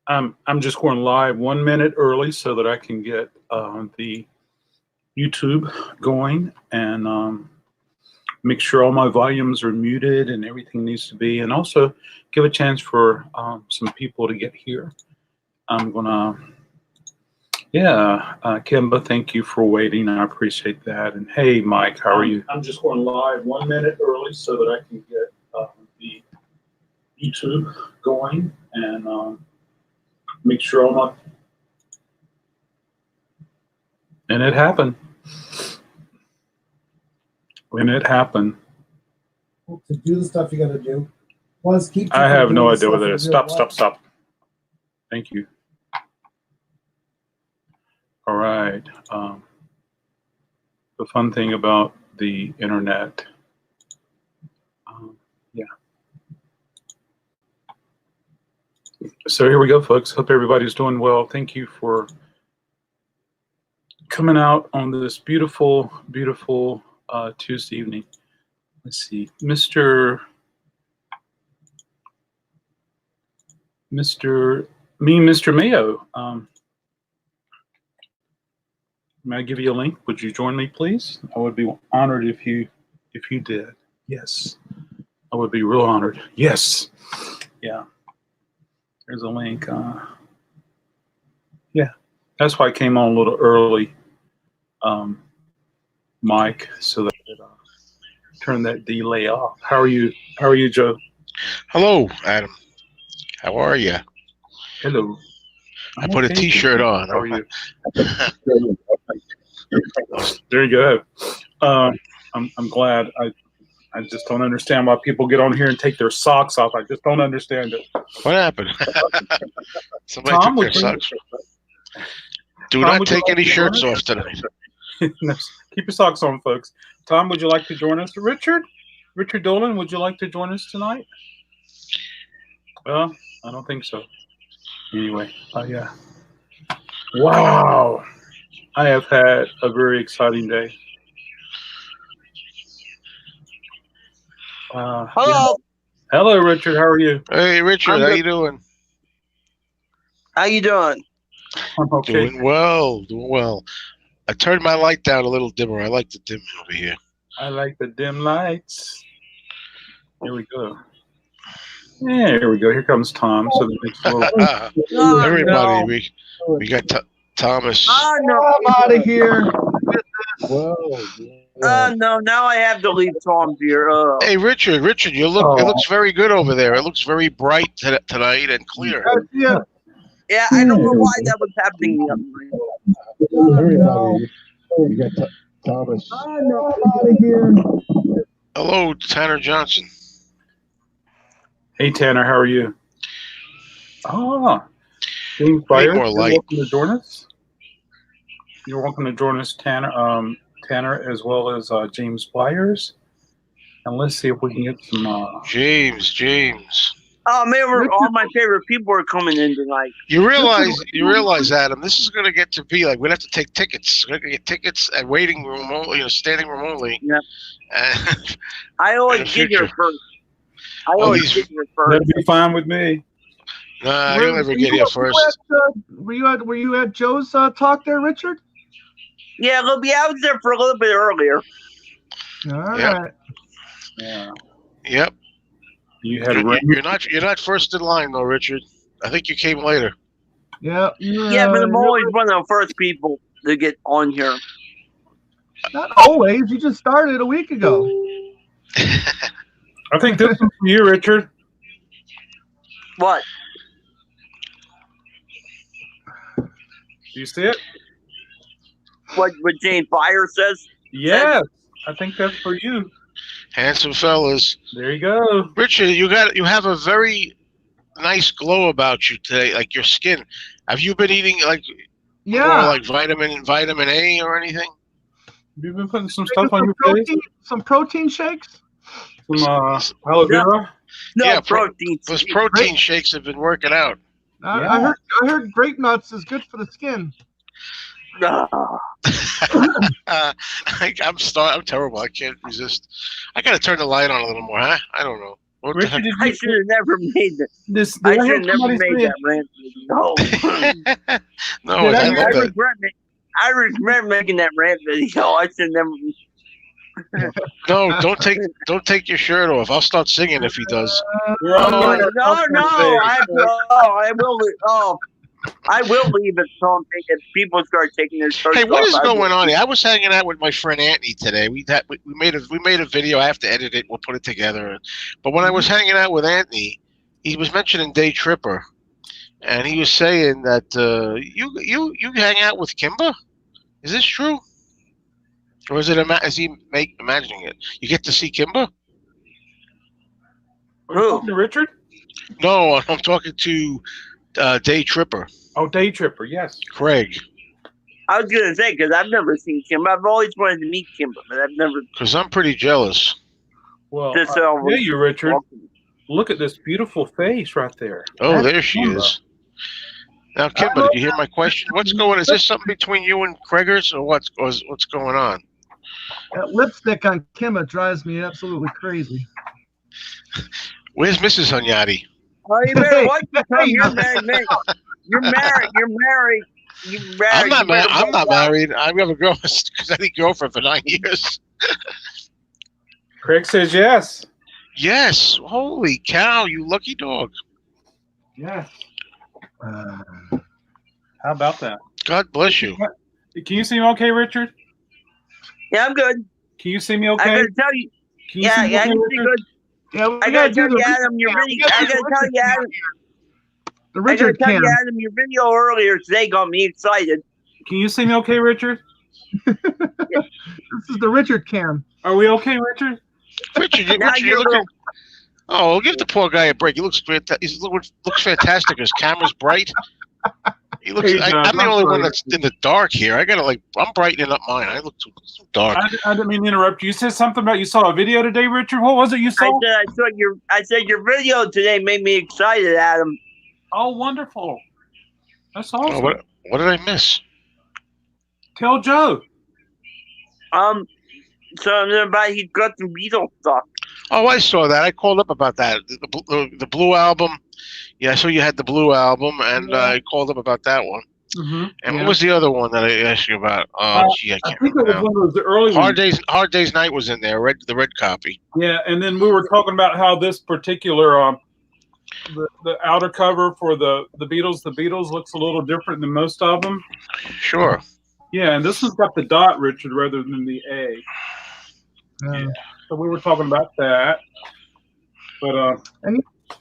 I'm just going live 1 minute early so that I can get the YouTube going and make sure all my volumes are muted and everything needs to be, and also give a chance for some people to get here. I'm gonna, Kimba, thank you for waiting. I appreciate that. And hey, Mike, how are you? I'm just going live 1 minute early so that I can get the YouTube going and make sure all my, and it happened. When it happened. To do the stuff you got to do. Plus, keep. I have no idea what it is. Stop. Thank you. All right. The fun thing about the internet. Yeah. So here we go, folks. Hope everybody's doing well. Thank you for coming out on this beautiful, beautiful Tuesday evening. Let's see, Mr. Mayo. May I give you a link? Would you join me, please? I would be honored if you did. Yes, I would be real honored. Yes, yeah. There's a link. Yeah, that's why I came on a little early, Mike, so that I could turn that delay off. How are you? How are you, Joe? Hello, Adam. How are you? Hello. I put a T-shirt on. How are you? There you go. I'm glad. I just don't understand why people get on here and take their socks off. I just don't understand it. What happened? Somebody took their socks. Do not take any shirts off tonight. No, keep your socks on, folks. Tom, would you like to join us? Richard Dolan, would you like to join us tonight? Well, I don't think so. Anyway, yeah. Wow. I have had a very exciting day. Hello. Yeah. Hello, Richard. How are you? Hey, Richard. How you doing? How you doing? I'm okay. Doing well. I turned my light down a little dimmer. I like the dim over here. I like the dim lights. Here we go. Yeah, here we go. Here comes Tom. So the next little... Everybody, we got Thomas. Oh, no. I'm out of here. No, now I have to leave Tom here. Hey, Richard, you look. It looks very good over there. It looks very bright tonight and clear. Yeah. Yeah, I don't know why that was happening. Everybody, we got Thomas. I'm out of here. Hello, Tanner Johnson. Hey, Tanner, how are you? James Byers, more light. welcome to join us. You're welcome to join us, Tanner. Tanner, as well as James Byers. And let's see if we can get some... James. Oh, man, all my favorite people are coming in tonight. You realize, Adam, this is going to get to be like we'd have to take tickets. We're going to get tickets at waiting room only, standing room only. Yeah. I always get here first. That'd be fine with me. Nah, you'll never get here first. Were you at Joe's talk there, Richard? Yeah, I was there for a little bit earlier. All right. Yeah. Yep. You're not first in line though, Richard. I think you came later. Yeah. Yeah, but I'm always one of the first people to get on here. Not always. You just started a week ago. I think this one's for you, Richard. What? Do you see it? What James Byers says? Yes, I think that's for you. Handsome fellas. There you go. Richard, you have a very nice glow about you today, like your skin. Have you been eating more like vitamin A or anything? You've been putting some stuff on your face? Some protein shakes? Some aloe vera? No, yeah, protein. Those protein shakes have been working out. I heard grape nuts is good for the skin. I'm terrible. I can't resist. I gotta turn the light on a little more, huh? I don't know. What the Richard, heck? did I you, should have never made that. this? I Did I should hear have never somebody made say? that rant video. No, Did I I love hear- that. I regret making that rant video. I should never. No, don't take your shirt off. I'll start singing if he does. We're all Oh, doing our no, outro no! today. I will leave it something if people start taking their shirts Hey, what off. is I will. going on here? I was hanging out with my friend Anthony today. We made a video. I have to edit it. We'll put it together. But when I was hanging out with Anthony, he was mentioning Day Tripper, and he was saying that you hang out with Kimba. Is this true? Or is he imagining it? You get to see Kimba? Who? To Richard? No, I'm talking to Day Tripper, Oh, Day Tripper. Yes. Craig, I was gonna say because I've never seen Kimba. I've always wanted to meet Kimba, but I've never. because I'm pretty jealous. Well, Just, I tell you, Richard. Look at this beautiful face right there. Oh, That's there she Kimba. is. Now, Kimba, did you hear my question? What's going? Is this something between you and Craigers, or what's going on? That lipstick on Kimba drives me absolutely crazy. Where's Mrs. Hunyadi? Oh, you better watch the time. You're married, man. You're married. You're married. You're married. I'm not You better I'm not watch out. married. I have a girl because I had a girlfriend for 9 years. Craig says yes. Yes. Holy cow! You lucky dog. Yes. How about that? God bless you. Can you see me okay, Richard? Yeah, I'm good. Can you see me I okay? gotta tell you. Can you Yeah, see me yeah, okay, I can see Richard? good. Yeah, we I gotta gotta do tell the you, Adam, your video. I gotta tell you, Adam. the I gotta Richard tell cam. you, Adam, your video earlier today got me excited. Can you see me okay, Richard? This is the Richard cam. Are we okay, Richard? Richard, Now Richard, you're you're looking. Oh, give the poor guy a break. He looks looks fantastic. His camera's bright. He looks. Hey, I'm the I'm only one sorry. that's in the dark here. I gotta I'm brightening up mine. I look too dark. I didn't mean to interrupt you. You said something about you saw a video today, Richard. What was it you saw? I said your video today made me excited, Adam. Oh, wonderful. That's Oh, awesome. what did I miss? Tell Joe. So about he got some Beatles stuff. Oh, I saw that. I called up about that. The Blue album. Yeah, I saw you had the Blue album, and I called up about that one. Mm-hmm. And what was the other one that I asked you about? Oh, gee, I I can't think it was remember. one of those early Hard ones. Days Night was in there. The red copy. Yeah, and then we were talking about how this particular the outer cover for the Beatles looks a little different than most of them. Sure. Yeah, and this one's got the dot, Richard, rather than the A. Yeah. So we were talking about that. But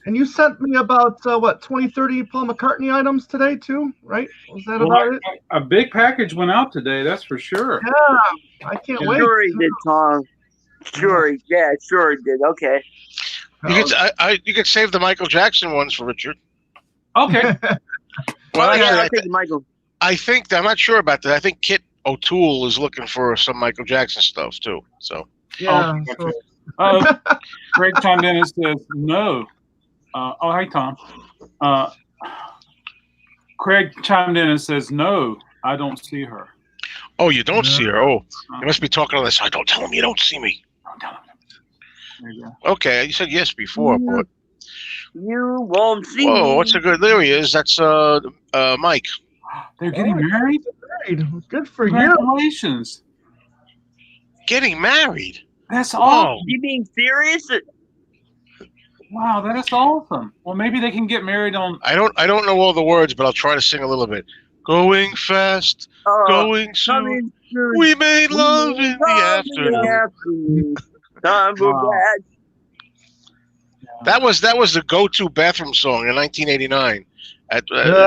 And you sent me about 20, 30 Paul McCartney items today too, right? Was that well, about it? a big package went out today, that's for sure. Yeah, I can't wait. Sure he did, Tom. Sure he did. Okay. You could save the Michael Jackson ones for Richard. Okay. Well, Oh, yeah, I'll actually, take Michael. I think I'm not sure about that. I think Kit O'Toole is looking for some Michael Jackson stuff too. So Yeah. Okay. so- Greg chimed in and says no. Oh, hi, Tom. Craig chimed in and says no, I don't see her. oh, you don't see her. Oh, you must be talking on the side. Don't tell him you don't see me. Don't tell him. There you go. Okay, you said yes before, but You won't see whoa, me. what's a good? There he is. That's Mike. They're getting married? Good for you. Congratulations. Getting married. That's Whoa. awesome. You being serious? Wow, that is awesome. Well, maybe they can get married on. I don't know all the words, but I'll try to sing a little bit. Going fast, going soon. Coming soon. We made love in the afternoon. Time for Wow. that. That was the go-to bathroom song in 1989. Yeah.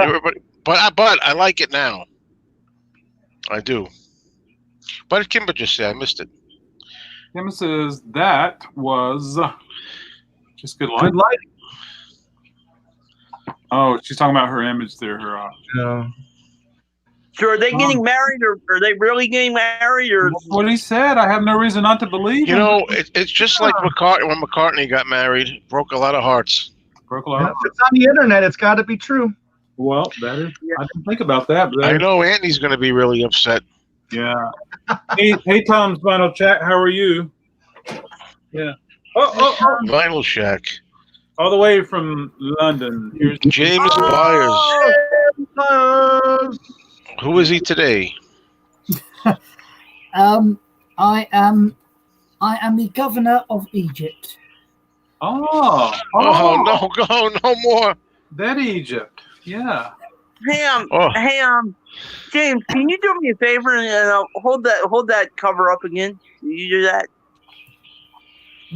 Everybody, but I like it now. I do. But Kimber just said I missed it. Kim says that was just good luck. Good lighting. Oh, she's talking about her image there. Her. Yeah. So are they getting married, or are they really getting married, or That's what he said. I have no reason not to believe You him. know, it's just like McCartney when McCartney got married, broke a lot of hearts. Broke a Yeah, lot. if it's on the internet, it's got to be true. Well, that is. I didn't think about that. But I know Anthony's going to be really upset. Yeah. Hey, Tom's final chat. How are you? Yeah. Oh. Vinyl Shack. All the way from London. Here's James Oh! Byers. Who is he today? I am the governor of Egypt. Oh, Oh, no more. that Egypt. Yeah. Hey, Oh. James, can you do me a favor and hold that cover up again? Can you do that?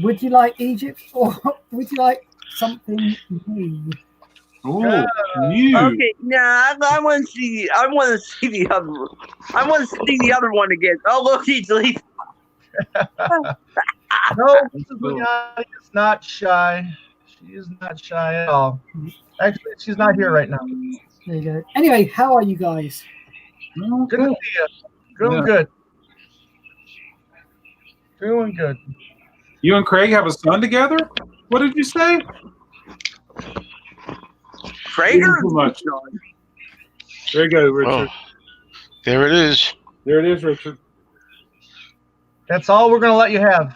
Would you like Egypt or would you like something new? Oh, new. Okay, nah, I want to see. I want to see the other. I want to see the other one again. Oh, look, he's leaving. No, Mrs. Lignani is not shy. She is not shy at all. Actually, she's not here right now. There you go. Anyway, how are you guys? Oh, Good to see you. Doing Yeah. good. Doing good. You and Craig have a son together? What did you say? Traeger. Too much. There you go, Richard. Oh, there it is. There it is, Richard. That's all we're gonna let you have.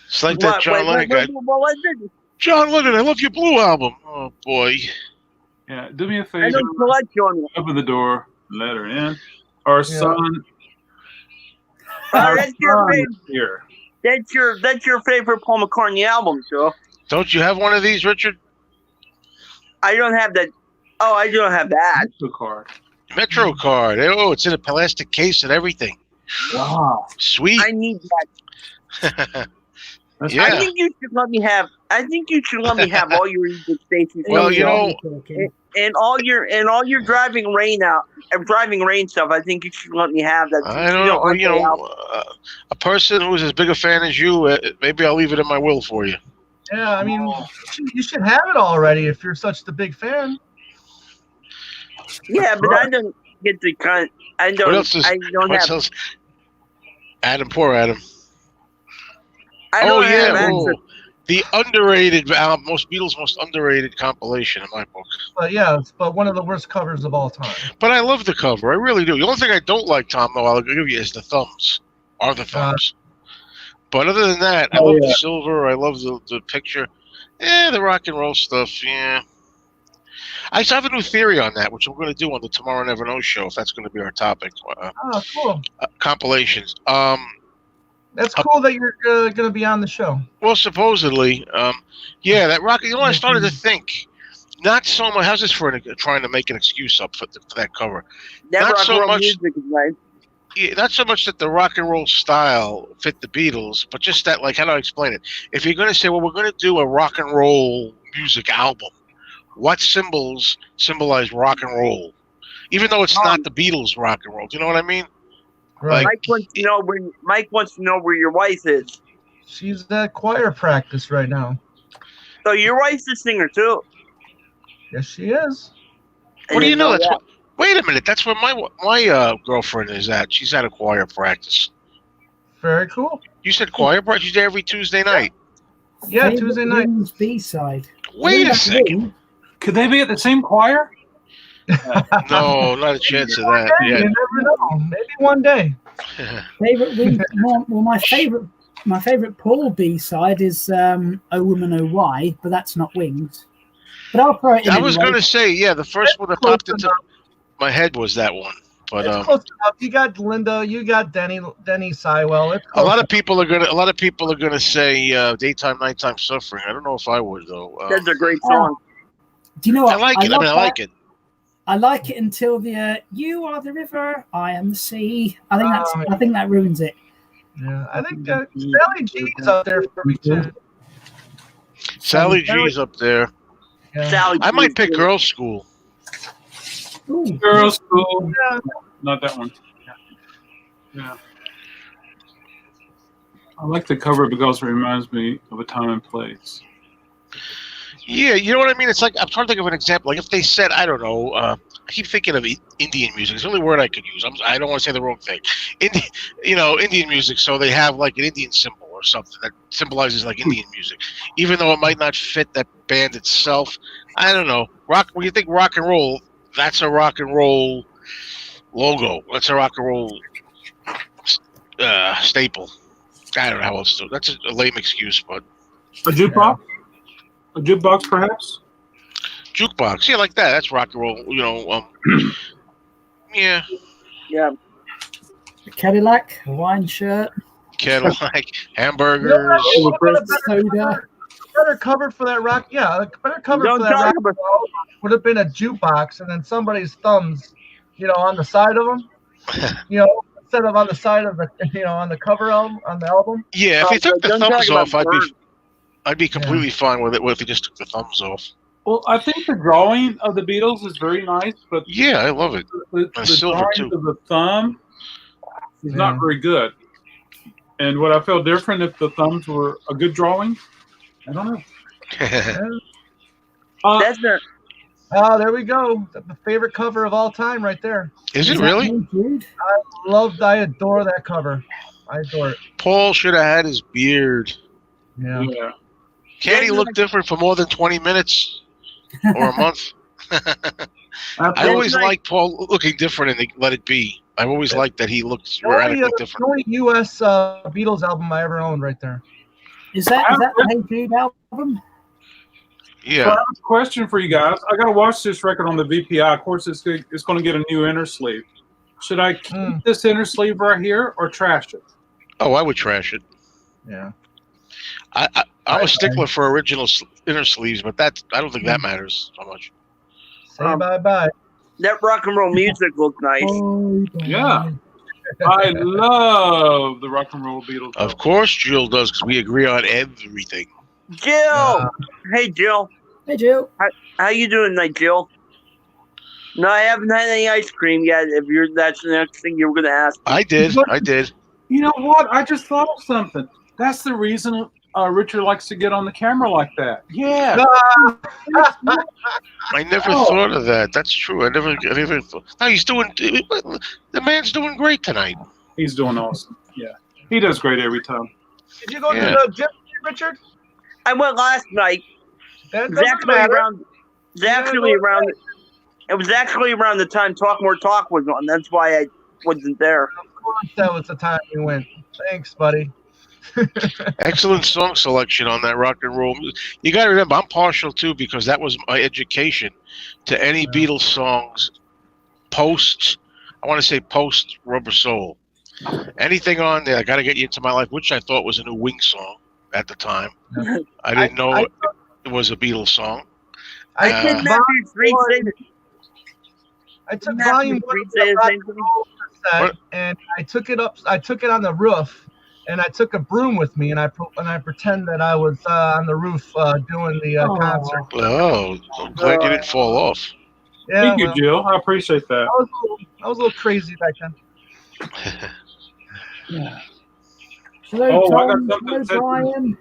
It's like that John Lennon guy. What is it? John Lennon, I love your Blue album. Oh boy. Yeah, do me a I favor. don't collect John. Open the door. Let her in. Our son. That's your son favorite. is here. That's your favorite Paul McCartney album, Joe. Don't you have one of these, Richard? I don't have that. Oh, I don't have that. Metro card. Metro card. Oh, it's in a plastic case and everything. Wow. Sweet. I need that. I Yeah. think you should let me have. I think you should let me have all your Egypt stations. Well, you know, and all your driving rain stuff. I think you should let me have that. I don't know. You know, a person who's as big a fan as you, maybe I'll leave it in my will for you. Yeah, I mean, you should have it already if you're such the big fan. Yeah, but I don't get the kind. I don't. What else is? I don't What have. else? Adam, poor Adam. I don't Oh have yeah, access. the underrated Beatles most underrated compilation in my book. But one of the worst covers of all time. But I love the cover. I really do. The only thing I don't like, Tom, though, I'll give you, is the thumbs. Are the thumbs. But other than that, I love the silver. I love the picture. The rock and roll stuff. Yeah. I have a new theory on that, which I'm going to do on the Tomorrow Never Knows show, if that's going to be our topic. Oh, cool. Compilations. That's cool that you're going to be on the show. Well, supposedly, that rock. You know, I started to think, not so much. How's this for trying to make an excuse up for that cover? That not rock so and roll much- music is nice. Yeah, not so much that the rock and roll style fit the Beatles, but just that, like, how do I explain it? If you're going to say, well, we're going to do a rock and roll music album, what symbols symbolize rock and roll? Even though it's not the Beatles rock and roll. Do you know what I mean? Right. Like- Mike wants to know where your wife is. She's at choir practice right now. So your wife's a singer too. Yes, she is. What do you know? that. Wait a minute. That's where my girlfriend is at. She's at a choir practice. Very cool. You said choir practice? She's there every Tuesday night. Yeah, Tuesday night. B-side. Wait a second. Could they be at the same choir? No, not a chance of that. You Yeah. never know. Maybe one day. Favorite wing. Well, my favorite Paul B-side is "Oh Woman Oh Why," but that's not Wings. But I'll throw it in. I was anyway. going to say, the first one that Close popped into enough. my head was that one. But It's close enough. You got Linda. You got Denny Sywell. It's a close lot of people are gonna say daytime, nighttime suffering. I don't know if I would though. That's a great song. Do you know what? I like it. I love mean, I that. like it. I like it until the "You are the river, I am the sea." I think Oh, I think that ruins it. Yeah, I think Sally G's up there for me too. Sally G's up there. Yeah. Sally I might G's pick good. Girls School. Ooh. Girls' School. Yeah. Not that one. Yeah. I like the cover because it reminds me of a time and place. Yeah, you know what I mean. It's like I'm trying to think of an example. Like if they said, I don't know. I keep thinking of Indian music. It's the only word I could use. I don't want to say the wrong thing. Indian music. So they have like an Indian symbol or something that symbolizes like Indian music, even though it might not fit that band itself. I don't know. When you think rock and roll, that's a rock and roll logo. That's a rock and roll staple. I don't know how else to do it. That's a lame excuse, but A jukebox? A jukebox, perhaps? Jukebox, yeah, like that. That's rock and roll. Yeah, Yeah. A Cadillac, a wine shirt, Cadillac, hamburgers. soda. Better cover for that rock. Yeah, a better cover Don't for that talk rock about- would have been a jukebox, and then somebody's thumbs, on the side of them. Instead of on the side of the, on the cover album, on the album. Yeah, if he took the Don't talk thumbs about off, birds. I'd be completely fine with it. What if he just took the thumbs off? Well, I think the drawing of the Beatles is very nice, but Yeah, I love it. the silver, drawing too. of the thumb is not Yeah. very good. And would I feel different if the thumbs were a good drawing? I don't know. That's not. Oh, there we go. The favorite cover of all time, right there. Is it that really? Hey Jude? I adore that cover. I adore it. Paul should have had his beard. Yeah. Yeah. Can't he look different for more than 20 minutes or a month? I always Like- like Paul looking different in Let It Be. I've always liked that he looks radically The different. only U.S. Beatles album I ever owned, right there. Is that the Hey Jude album? So I Yeah. have a question for you guys. I got to watch this record on the VPI. Of course, it's going to get a new inner sleeve. Should I keep this inner sleeve right here or trash it? Oh, I would trash it. Yeah. I'm a stickler for original inner sleeves, but I don't think that matters so much. Say bye-bye. That rock and roll music looks nice. Yeah. I love the rock and roll Beatles. Of course, Jill does, because we agree on everything. Jill. Hey, Jill. Hey Jill. How you doing tonight, Jill? No, I haven't had any ice cream yet. That's the next thing you were gonna ask. I did. I did. You know what? I just thought of something. That's the reason Richard likes to get on the camera like that. Yeah. I never thought of that. That's true. I never thought. No, he's doing. The man's doing great tonight. He's doing awesome. Yeah. He does great every time. Did you go Yeah. to the gym, Richard? I went last night. That It was doesn't actually matter. around. It was actually around the time Talk More Talk was on. That's why I wasn't there. Of course, that was the time you went. Thanks, buddy. Excellent song selection on that rock and roll music. You got to remember, I'm partial too, because that was my education to any Beatles songs post. I want to say post Rubber Soul. Anything on there, I got to get you into my life, which I thought was a new Wings song at the time. I didn't know it was a Beatles song. I Uh, took Did Matthew Street say that? I took Matthew volume one Street of say the the rock same and thing? roll cassette, What? and I took it up. I took it on the roof, and I took a broom with me, and I pretend that I was on the roof doing the concert. Oh, I'm glad you didn't fall off. Yeah, Thank you, well, Jill. I appreciate that. I was a little crazy back then. Yeah. Hello, Oh, I got Tom. something Hello, to say. Brian.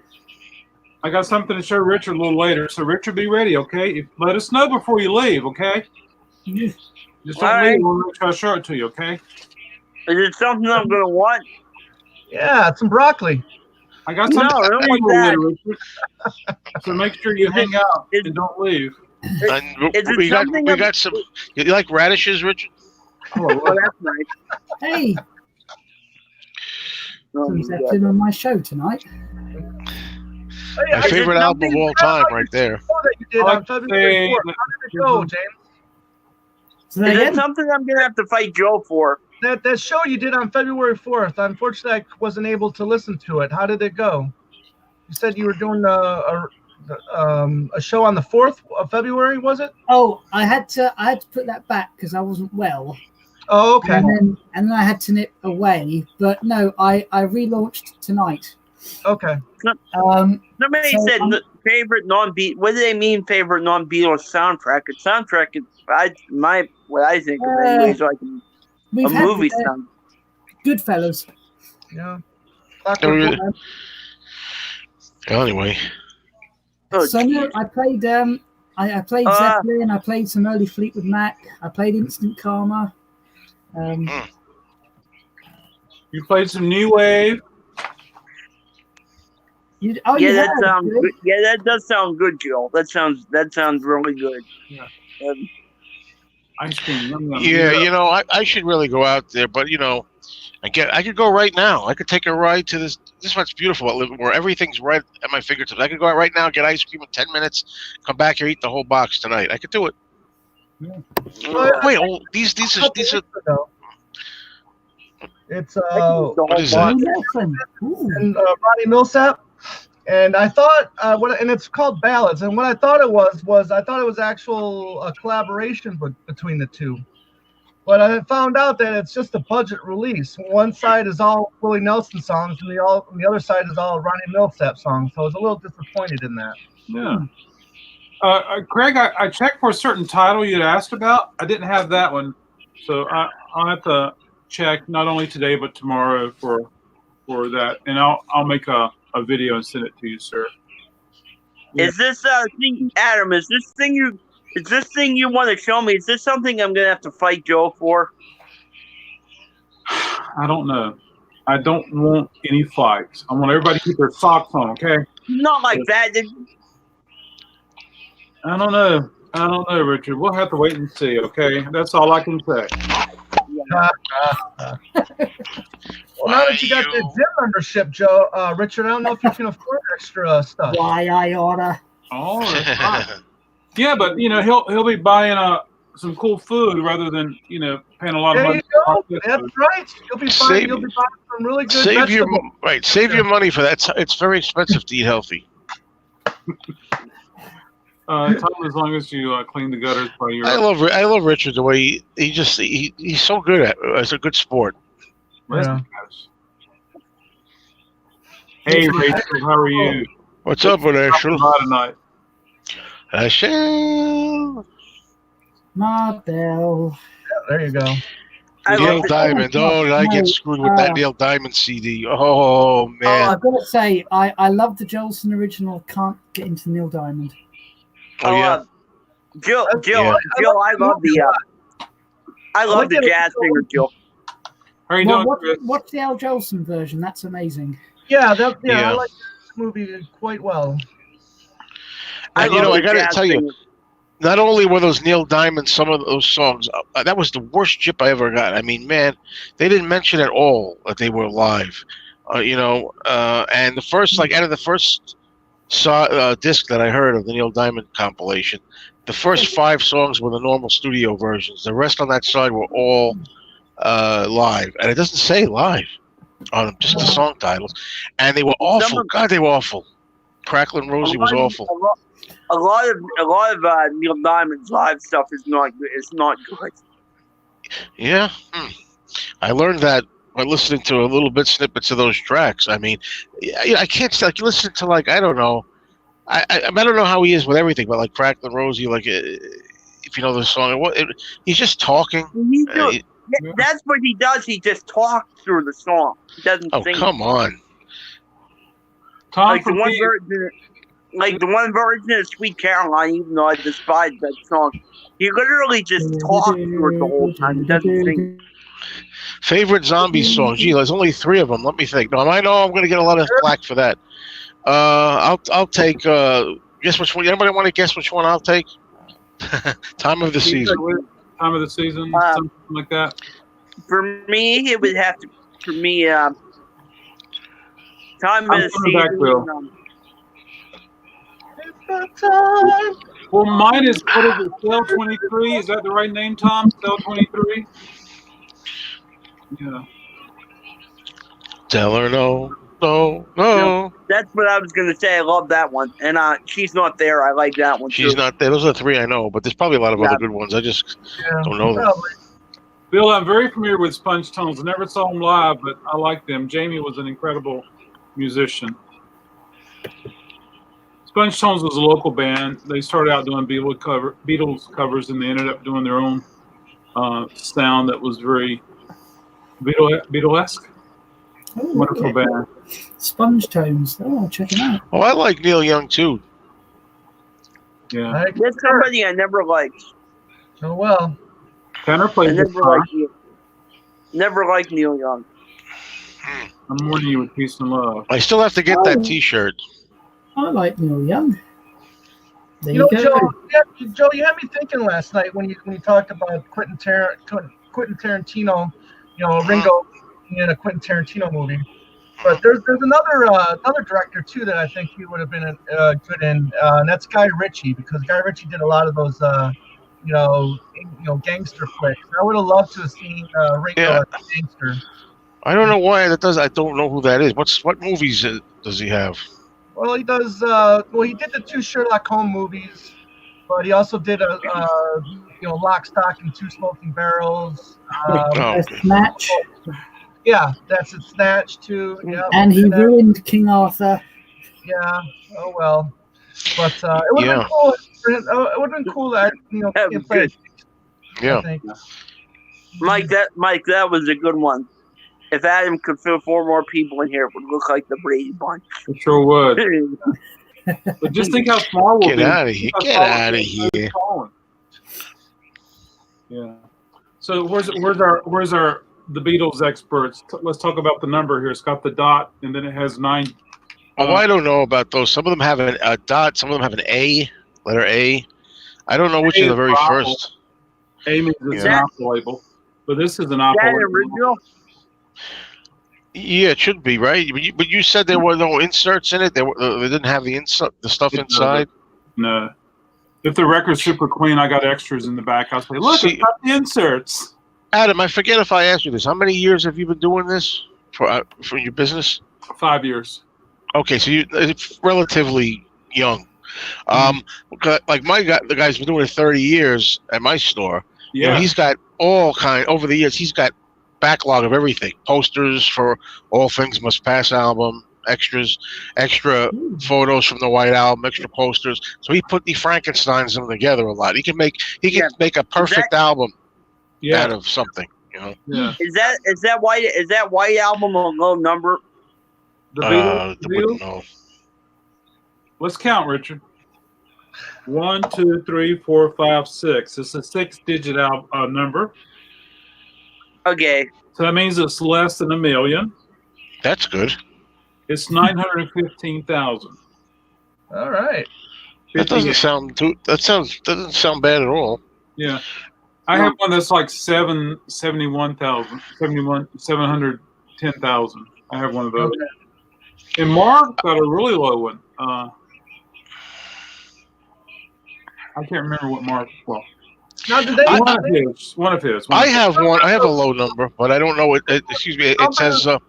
I got something to show Richard a little later. So, Richard, be ready, okay? Let us know before you leave, okay? Just don't All right. leave. We'll make sure I show it to you, okay? Is it something I'm gonna want? Yeah, some broccoli. I got No, something I don't to want say that. later, Richard. So make sure you hang out and don't leave. And Is it we got something we of- got some. You like radishes, Richard? Oh, Oh, that's nice. Hey, Oh, who's my acting on my show tonight? Hey, My I favorite did album of nothing all time, right there. show that you did I on like to February say 4th. How did it go, James? So God. Is again, that something I'm gonna have to fight Joe for? That show you did on February 4th. Unfortunately, I wasn't able to listen to it. How did it go? You said you were doing a show on the 4th of February, was it? oh, I had to put that back because I wasn't well, Oh, okay. and then I had to nip away. But no, I relaunched tonight. Okay. Somebody So, said favorite non-beat. What do they mean? Favorite non-Beatles soundtrack? A soundtrack is what I think of it anyway. So like a We've had movie sound. Goodfellas. Yeah. Oh, really? Anyway, Oh, So no, I played I played Zeppelin, I played some early Fleetwood Mac, I played Instant Karma. you played some new wave. You yeah, that have, sounds really? good. Yeah, that does sound good, Joe. That sounds really good. Yeah. Ice cream. Yum, yum. Yeah, you know, I should really go out there, but you know, I could go right now. I could take a ride to this. This is what's beautiful about living, where everything's right at my fingertips. I could go out right now, get ice cream in 10 minutes, come back here, eat the whole box tonight. I could do it. Wait, these are It's what is that? and Ronnie Millsap, and I thought and it's called Ballads. And what I thought it was I thought it was actual collaboration between the two. But I found out that it's just a budget release. One side is all Willie Nelson songs, and the other side is all Ronnie Millsap songs. So I was a little disappointed in that. Yeah. Greg, I checked for a certain title you'd asked about. I didn't have that one, so I'll have to check not only today but tomorrow for that, and I'll make a video and send it to you, sir. Is this thing, Adam? Is this thing you want to show me? Is this something I'm gonna have to fight Joe for? I don't know. I don't want any fights. I want everybody to keep their socks on, okay? Not like that. I don't know, Richard. We'll have to wait and see, okay? That's all I can say. Well, now that you got the gym membership, Joe, Richard, I don't know if you can afford extra stuff. Why I oughta. Oh, that's fine. Yeah, but you know he'll be buying some cool food rather than paying a lot of There money. you go. That's right. You'll be fine. You'll be buying some really good Save vegetables. your money for that. It's very expensive to eat healthy. Tom, as long as you clean the gutters by your. I love Richard the way he's so good at as a good sport. Yeah. Hey Rachel, how are you? What's up with Ashel? Tonight. Ashel. Marbell. There you go. Neil Diamond. Oh, did I get screwed with that Neil Diamond CD? Oh man. I've got to say, I love the Jolson original. Can't get into Neil Diamond. Oh yeah. Jill, Yeah. I love the jazz singer, Jill. How are you doing, Chris? Watch the Al Jolson version. That's amazing. Yeah, Yeah. I like this movie quite well. And love I the got to jazz tell you, singer. not only were those Neil Diamond, some of those songs, that was the worst chip I ever got. I mean, man, they didn't mention at all that they were live. And the first, out of the first disc that I heard of the Neil Diamond compilation, the first 5 songs were the normal studio versions. The rest on that side were all live, and it doesn't say live on them, just the song titles, and they were awful. God, they were awful. Cracklin' Rosie was awful. A lot of Neil Diamond's live stuff is not good. It's not good. Yeah, I learned that by listening to a little bit snippets of those tracks. I mean, I can't like listen to I don't know. I don't know how he is with everything, but like Cracklin' Rosie, if you know the song, he's just talking. That's what he does. He just talks through the song. He doesn't Oh, sing. come on. Tom, Like the one version of Sweet Caroline, even though I despise that song, he literally just talks through it the whole time. He doesn't sing. Favorite zombie song? Gee, there's only 3 of them. Let me think. No, I know I'm going to get a lot of flack for that. I'll take. Guess which one? Anybody want to guess which one I'll take? Time of the season. Time of the season, something like that. For me, it would have to. For me, time of the season. Well, mine is, what is it, Cell 23? Is that the right name, Tom? Cell 23? Yeah. Tell her no. That's what I was going to say. I love that one. And She's Not There. I like that one, She's too. not there. Those are 3 I know, but there's probably a lot of other good ones. I just don't know them. Probably. Bill, I'm very familiar with Sponge Tunnels. I never saw them live, but I like them. Jamie was an incredible musician. Sponge Tunnels was a local band. They started out doing Beatles covers, and they ended up doing their own sound that was very Beatlesque. Oh, Wonderful okay. band. Sponge Tones. Oh, check it out. Oh, I like Neil Young too. Yeah. That's somebody I never liked. Oh well. Tanner I played never guitar. never liked Neil Young. I'm warning you with peace and love. I still have to get that T-shirt. I like Neil Young. There You know, go. Joe, you had me thinking last night when you talked about Quentin Tarantino, Ringo in a Quentin Tarantino movie. But there's another director too that I think he would have been good in, and that's Guy Ritchie, because Guy Ritchie did a lot of those gangster flicks. I would have loved to have seen Ringo Yeah. as a gangster. I don't know why that does. I don't know who that is. What movies does he have? Well, he does. He did the 2 Sherlock Holmes movies, but he also did Lock, Stock, and 2 Smoking Barrels. Oh, Snatch. Yeah, that's it. Snatch too. Yeah, And he ruined King Arthur. Yeah. Oh well. But it would have been cool. It would have been cool that That he was played. yeah. I think. Mike, that was a good one. If Adam could fit 4 more people in here, it would look like the Brady Bunch. It sure would. But just think how small we'll Get be. out of here! Think Get how small out of we'll be. here! Yeah. So where's the Beatles experts? Let's talk about the number here. It's got the dot, and then it has 9. Oh, I don't know about those. Some of them have a dot. Some of them have an A, letter A. I don't know which is the very first. A means it's an Yeah. Apple label, but this is an Is Apple that label. original? Yeah, it should be right. But you said there were no inserts in it. They didn't have the stuff It inside. No. If the record's super clean, I got extras in the back. I'll say, look, See- it's got the inserts. Adam, I forget if I asked you this. How many years have you been doing this for your business? 5 years. Okay, so it's relatively young. Like the guy's been doing it 30 years at my store. Yeah. He's got over the years. He's got backlog of everything: posters for All Things Must Pass album, extra photos from the White Album, extra posters. So he Frankensteins them together a lot. He can make a perfect album out of something. Yeah. Is that White Album a low number? The Beatles? I wouldn't know. Let's count, Richard. 1, 2, 3, 4, 5, 6. It's a 6-digit number. Okay. So that means it's less than 1 million. That's good. It's 915,000. All right. That doesn't sound doesn't sound bad at all. Yeah. I have one that's like 710,000. I have one of those. And Mark got a really low one. I can't remember what Mark. Well, Now, did they? one of his. I have one. I have a low number, but I don't know. Excuse me. It says. The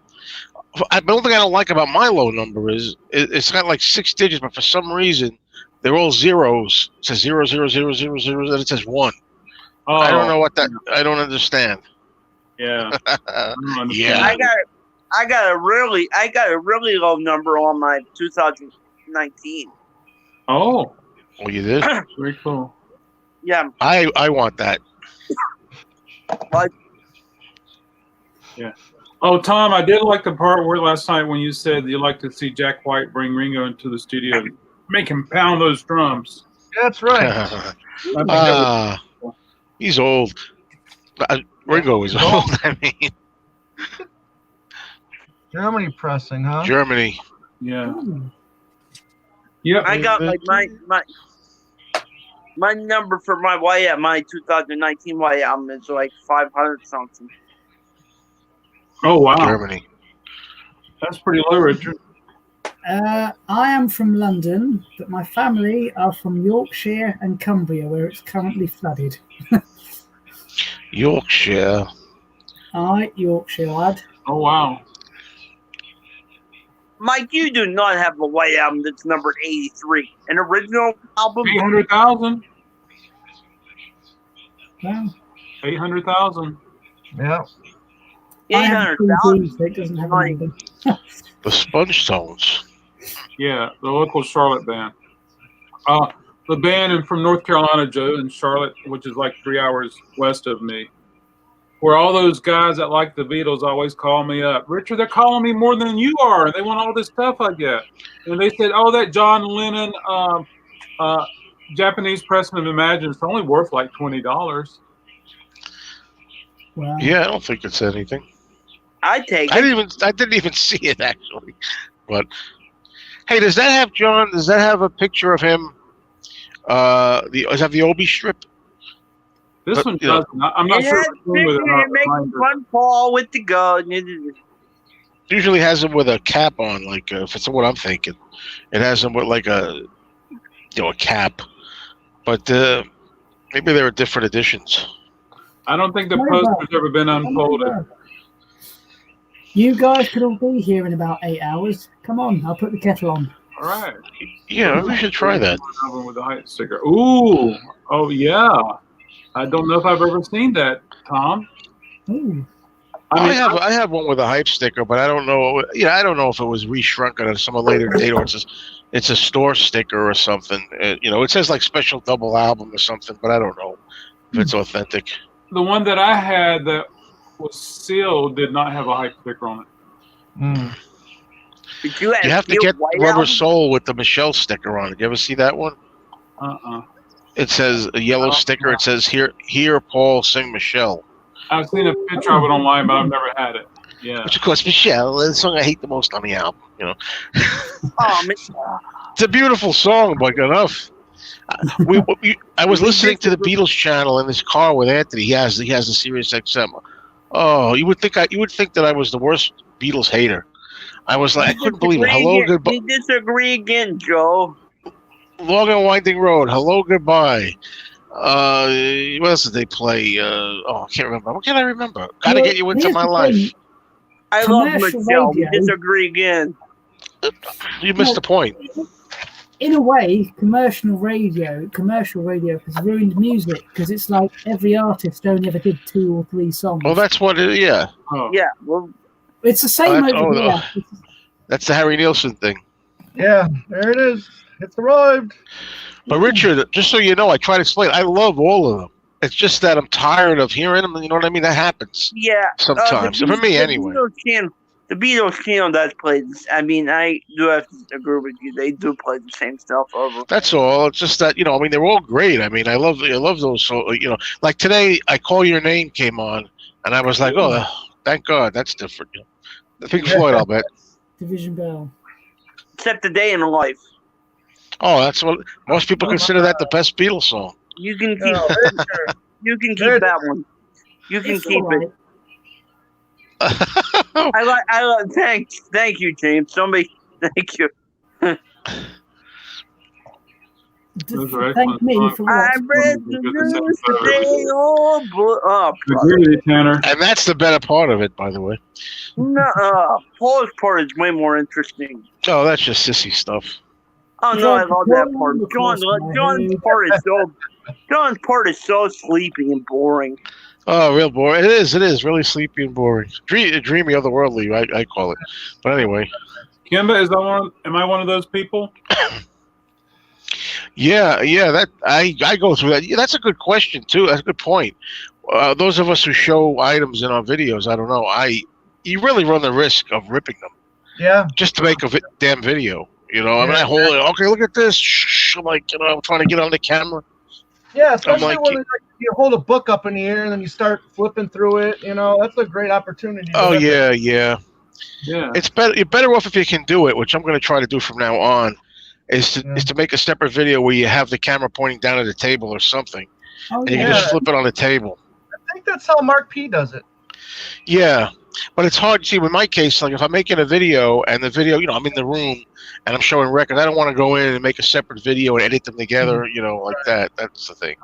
only thing I don't like about my low number is it's got like 6 digits, but for some reason they're all zeros. It says 0, 0, 0, 0, 0, then it says 1. Oh, I don't know what that. I don't understand. Yeah. Yeah. I got a really low number on my 2019. Oh, Well, you did. very cool. Yeah. I want that. But Yeah. Oh, Tom, I did like the part where last night when you said you like to see Jack White bring Ringo into the studio and make him pound those drums. That's right. I think that was- He's old. Ringo is old. I mean, Germany pressing, huh? Germany. yeah. Yep. I got like my number for my 2019 White Album is like 500 something. Oh, wow. Germany. That's pretty low, Richard. I am from London, but my family are from Yorkshire and Cumbria, where it's currently flooded. Yorkshire. Aye, Yorkshire lad. Oh, wow. Mike, you do not have a White Album that's numbered 83. An original album? 800,000. Wow. 800,000. Yeah. I have 800,000. so it doesn't have a Like- number. The Sponge Tones. Yeah, the local Charlotte band. The band from North Carolina, Joe, in Charlotte, which is like 3 hours west of me, where all those guys that like the Beatles always call me up. Richard, they're calling me more than you are. They want all this stuff I get. And they said, oh, that John Lennon Japanese pressing of Imagine is only worth like $20. Wow. Yeah, I don't think it's anything. I take I it. didn't even see it actually. But hey, does that have a picture of him Is that the Obi strip? This But, one you know, doesn't. I'm not It sure has what's wrong with it. picture, making fun Paul with the gun. Usually has them with a cap on, like if it's what I'm thinking, it has them with like a cap. But maybe there are different editions. I don't think the Come poster's over. ever been Come unfolded. over. You guys could all be here in about 8 hours. Come on, I'll put the kettle on. All right. Yeah, we should try that. Album with the height sticker. Ooh. Oh yeah. I don't know if I've ever seen that, Tom. Ooh. I have one with a hype sticker, but I don't know. I don't know if it was reshrunk at some later date or it's a store sticker or something. It says like special double album or something, but I don't know if it's authentic. The one that I had that was sealed did not have a hype sticker on it. But you You have to get Rubber Soul with the Michelle sticker on it. You ever see that one? It says a yellow sticker. It says here Paul sing Michelle. I've seen a picture of it online, but I've never had it. Yeah. Which of course Michelle, the song I hate the most on the album. Oh, It's a beautiful song, but enough. I was listening to the Beatles channel in this car with Anthony. He has the Sirius XM. Oh, you would think that I was the worst Beatles hater. I was like, I couldn't believe it. Hello, goodbye. You disagree again, Joe. Long and Winding Road. Hello, goodbye. What else did they play? I can't remember. What can I remember? Gotta get you into my life. I love Commercial Michelle. We radio. disagree again. You missed the point. In a way, commercial radio has ruined music because it's like every artist only ever did 2 or 3 songs. Well, that's what it is. Yeah. Oh. Yeah, well, It's the same over no. here. That's the Harry Nilsson thing. Yeah, there it is. It's arrived. But Richard, just so you know, I try to explain. I love all of them. It's just that I'm tired of hearing them. You know what I mean? That happens yeah. sometimes. For me, anyway. The Beatles channel does play this. I mean, I do have to agree with you. They do play the same stuff over. That's all. It's just that they're all great. I mean, I love those. So like today, I Call Your Name came on, and I was like, oh, thank God, that's different. The Pink Floyd, I'll bet. Division Bell. Except the Day in the Life. Oh, that's what most people consider that the best Beatles song. You can keep. You can keep that one. You can It's keep all right. it. I like. Thank you, James. Somebody, thank you. Those are Thank excellent me songs. for I what? read the news today. Oh, I agree with you, Tanner. And that's the better part of it, by the way. no, Paul's part is way more interesting. Oh, that's just sissy stuff. Oh no, I love that part. John's part is so sleepy and boring. Oh, real boring. It is really sleepy and boring. Dreamy, otherworldly, I call it. But anyway. Kimba, am I one of those people? Yeah, that I go through that. Yeah, that's a good question too. That's a good point. Those of us who show items in our videos, I don't know. You really run the risk of ripping them. Yeah. Just to make a damn video. I mean, I hold it. Okay, look at this. Shh, I'm like, I'm trying to get on the camera. Yeah, especially like, when you hold a book up in the air and then you start flipping through it. That's a great opportunity. Oh yeah. Yeah. It's better. You're better off if you can do it, which I'm going to try to do from now on. Is to make a separate video where you have the camera pointing down at the table or something, and you can just flip it on the table. I think that's how Mark P does it. Yeah, but it's hard. See, in my case, like if I'm making a video and the video, I'm in the room and I'm showing records, I don't want to go in and make a separate video and edit them together, like that. That's the thing.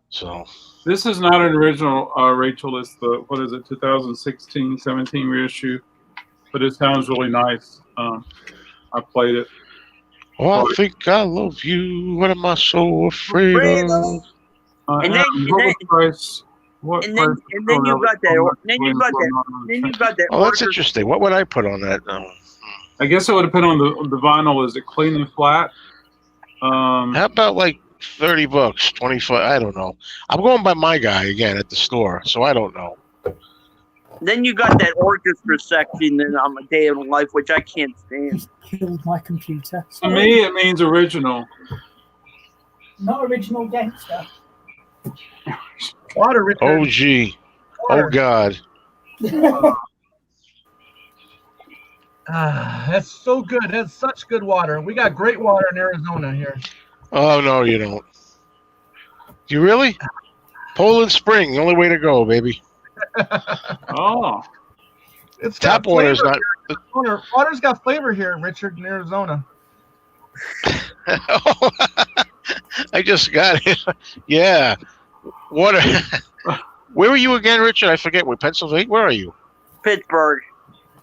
So this is not an original, Rachel. It's the 2016-17 reissue, but it sounds really nice. I played it. I think I love you. What am I so afraid of? And then you got that. Oh, that's interesting. What would I put on that? I guess I would have put on the vinyl. Is it clean and flat? How about like $30, 25? I don't know. I'm going by my guy again at the store, so I don't know. Then you got that orchestra section on A Day in the Life, which I can't stand. Just killed my computer. To me, it means original. Not original gangster. Water, Richard. Oh, gee. Oh, God. That's so good. That's such good water. We got great water in Arizona here. Oh no, you don't. Do you really? Poland Spring, the only way to go, baby. Oh, It's got Tap water is flavor not. here. Water's got flavor here, Richard, in Arizona. I just got it. Yeah. Water. Where were you again, Richard? I forget. Where, Pennsylvania? Where are you? Pittsburgh.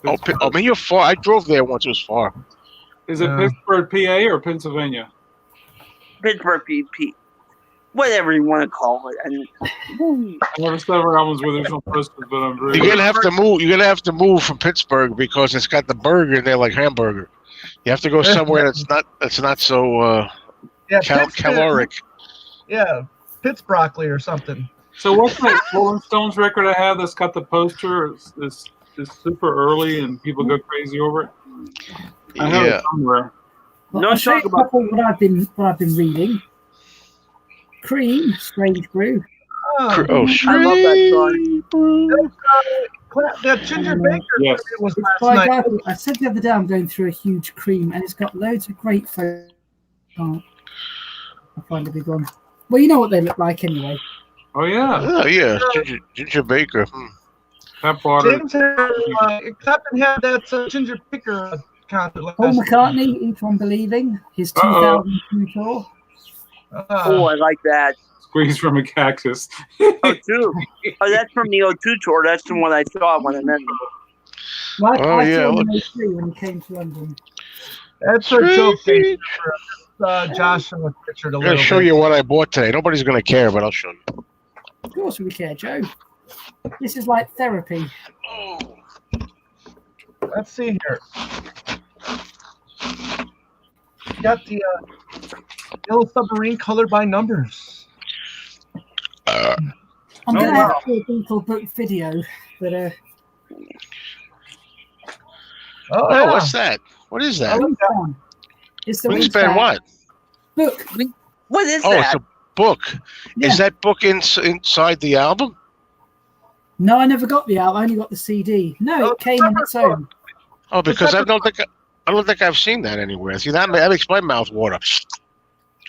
Oh, man, you're far. I drove there once. It was far. is it Pittsburgh, PA, or Pennsylvania? Pittsburgh PP. Whatever you want to call it. And I never several albums where there's no posters, but I'm very. You're gonna have to move. You're gonna have to move from Pittsburgh because it's got the burger in there like hamburger. You have to go somewhere that's not so Yeah, caloric. Yeah, Pitts broccoli or something. So what's that Rolling Stones record I have that's got the poster? It's super early and people go crazy over it. I have Yeah. it somewhere. Well, No I'll show you talk about- a couple what I've been reading. Cream, Strange Brew. Oh, Oh, I love that song. that Ginger Baker Yes. was It's last by a night. guy I said the other day I'm going through a huge cream, and it's got loads of great photos. Oh, I'll find a big one. Well, you know what they look like anyway. Oh yeah, Oh yeah, Ginger Baker. tap water. James had, Clapton had that Ginger Baker concert last Paul night. McCartney, Each One Believing, his 2002 tour. Oh, I like that. Squeeze from a cactus. Oh, too. Oh, that's from the O2 tour. That's the one I saw when I met him. Well, Oh, I yeah, saw him look. in 03 when he came to London. That's a joke, James. Josh and with Richard a I'm little gonna show bit. you what I bought today. Nobody's gonna care, but I'll show you. Of course we care, Joe. This is like therapy. Oh. Let's see here. Got the Yellow Submarine colored by numbers. I'm Oh, going to wow. have to do a Beetle Book video, but Oh, Oh, yeah. what's that? What is that? Wingspan. It's the Wingspan what? book. What is Oh, that? it's a book. Yeah. Is that book inside the album? No, I never got the album. I only got the CD. No, Oh, it came on its own. Oh, because I separate don't think I've seen that anywhere. See, that makes my mouth water.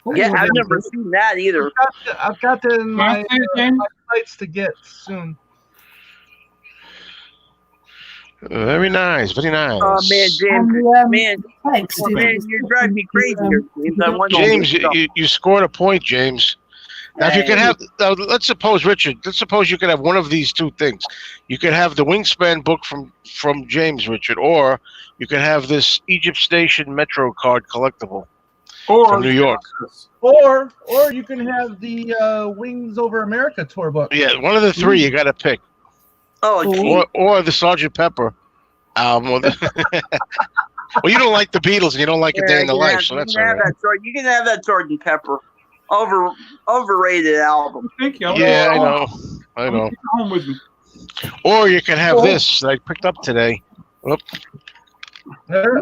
Oh, Yeah, I've never seen that either. I've got that in my, Can I see it, James? my sites to get soon. Very nice, very nice. Oh, man, James. And, Man, Thanks, oh, man, you're driving me crazy here, James. I want all James, this stuff. you scored a point, James. Now, if you could have, let's suppose, Richard, let's suppose you could have one of these two things. You could have the Wingspan book from James, Richard, or you could have this Egypt Station Metro card collectible Or from New York. Or you can have the Wings Over America tour book. Yeah, one of the three you got to pick, Oh, gee. or the Sergeant Pepper album. Or well, you don't like the Beatles and you don't like A Day in the Life, so that's all right. You can have that Sgt. Pepper. Overrated album. Thank you. Yeah, I know. Take it home with me. Or you can have this that I picked up today. There.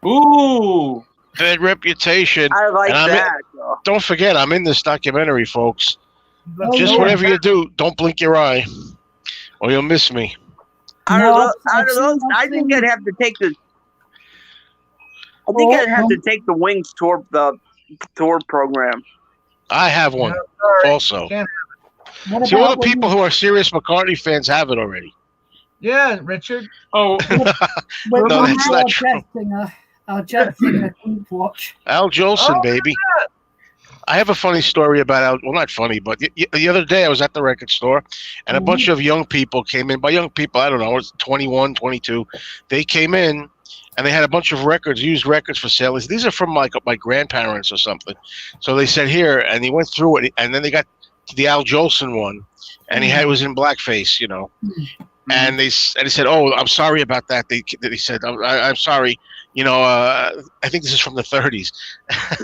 Ooh. Bad Reputation. I like And that. Don't forget, I'm in this documentary, folks. Oh, Just yeah. whatever you do, don't blink your eye, or you'll miss me. Out No, of I've those, seen- I think I'd have to take the. I think I'd have to take the Wings tour program. I have one Sorry. also. What See, all about the people who are serious McCartney fans have it already. Yeah, Richard. Oh, when No, that's not our true. jazz singer group watch? Al Jolson, Oh, baby. I have a funny story about Al. Well, not funny, but the other day I was at the record store, and a bunch of young people came in. By young people, I don't know, it was 21, 22. They came in, and they had a bunch of records, used records for sale. These are from my grandparents or something. So they said here, and he went through it, and then they got to the Al Jolson one, and it was in blackface, you know. And he said, "Oh, I'm sorry about that." He said, "I'm sorry. You know, I think this is from the 30s."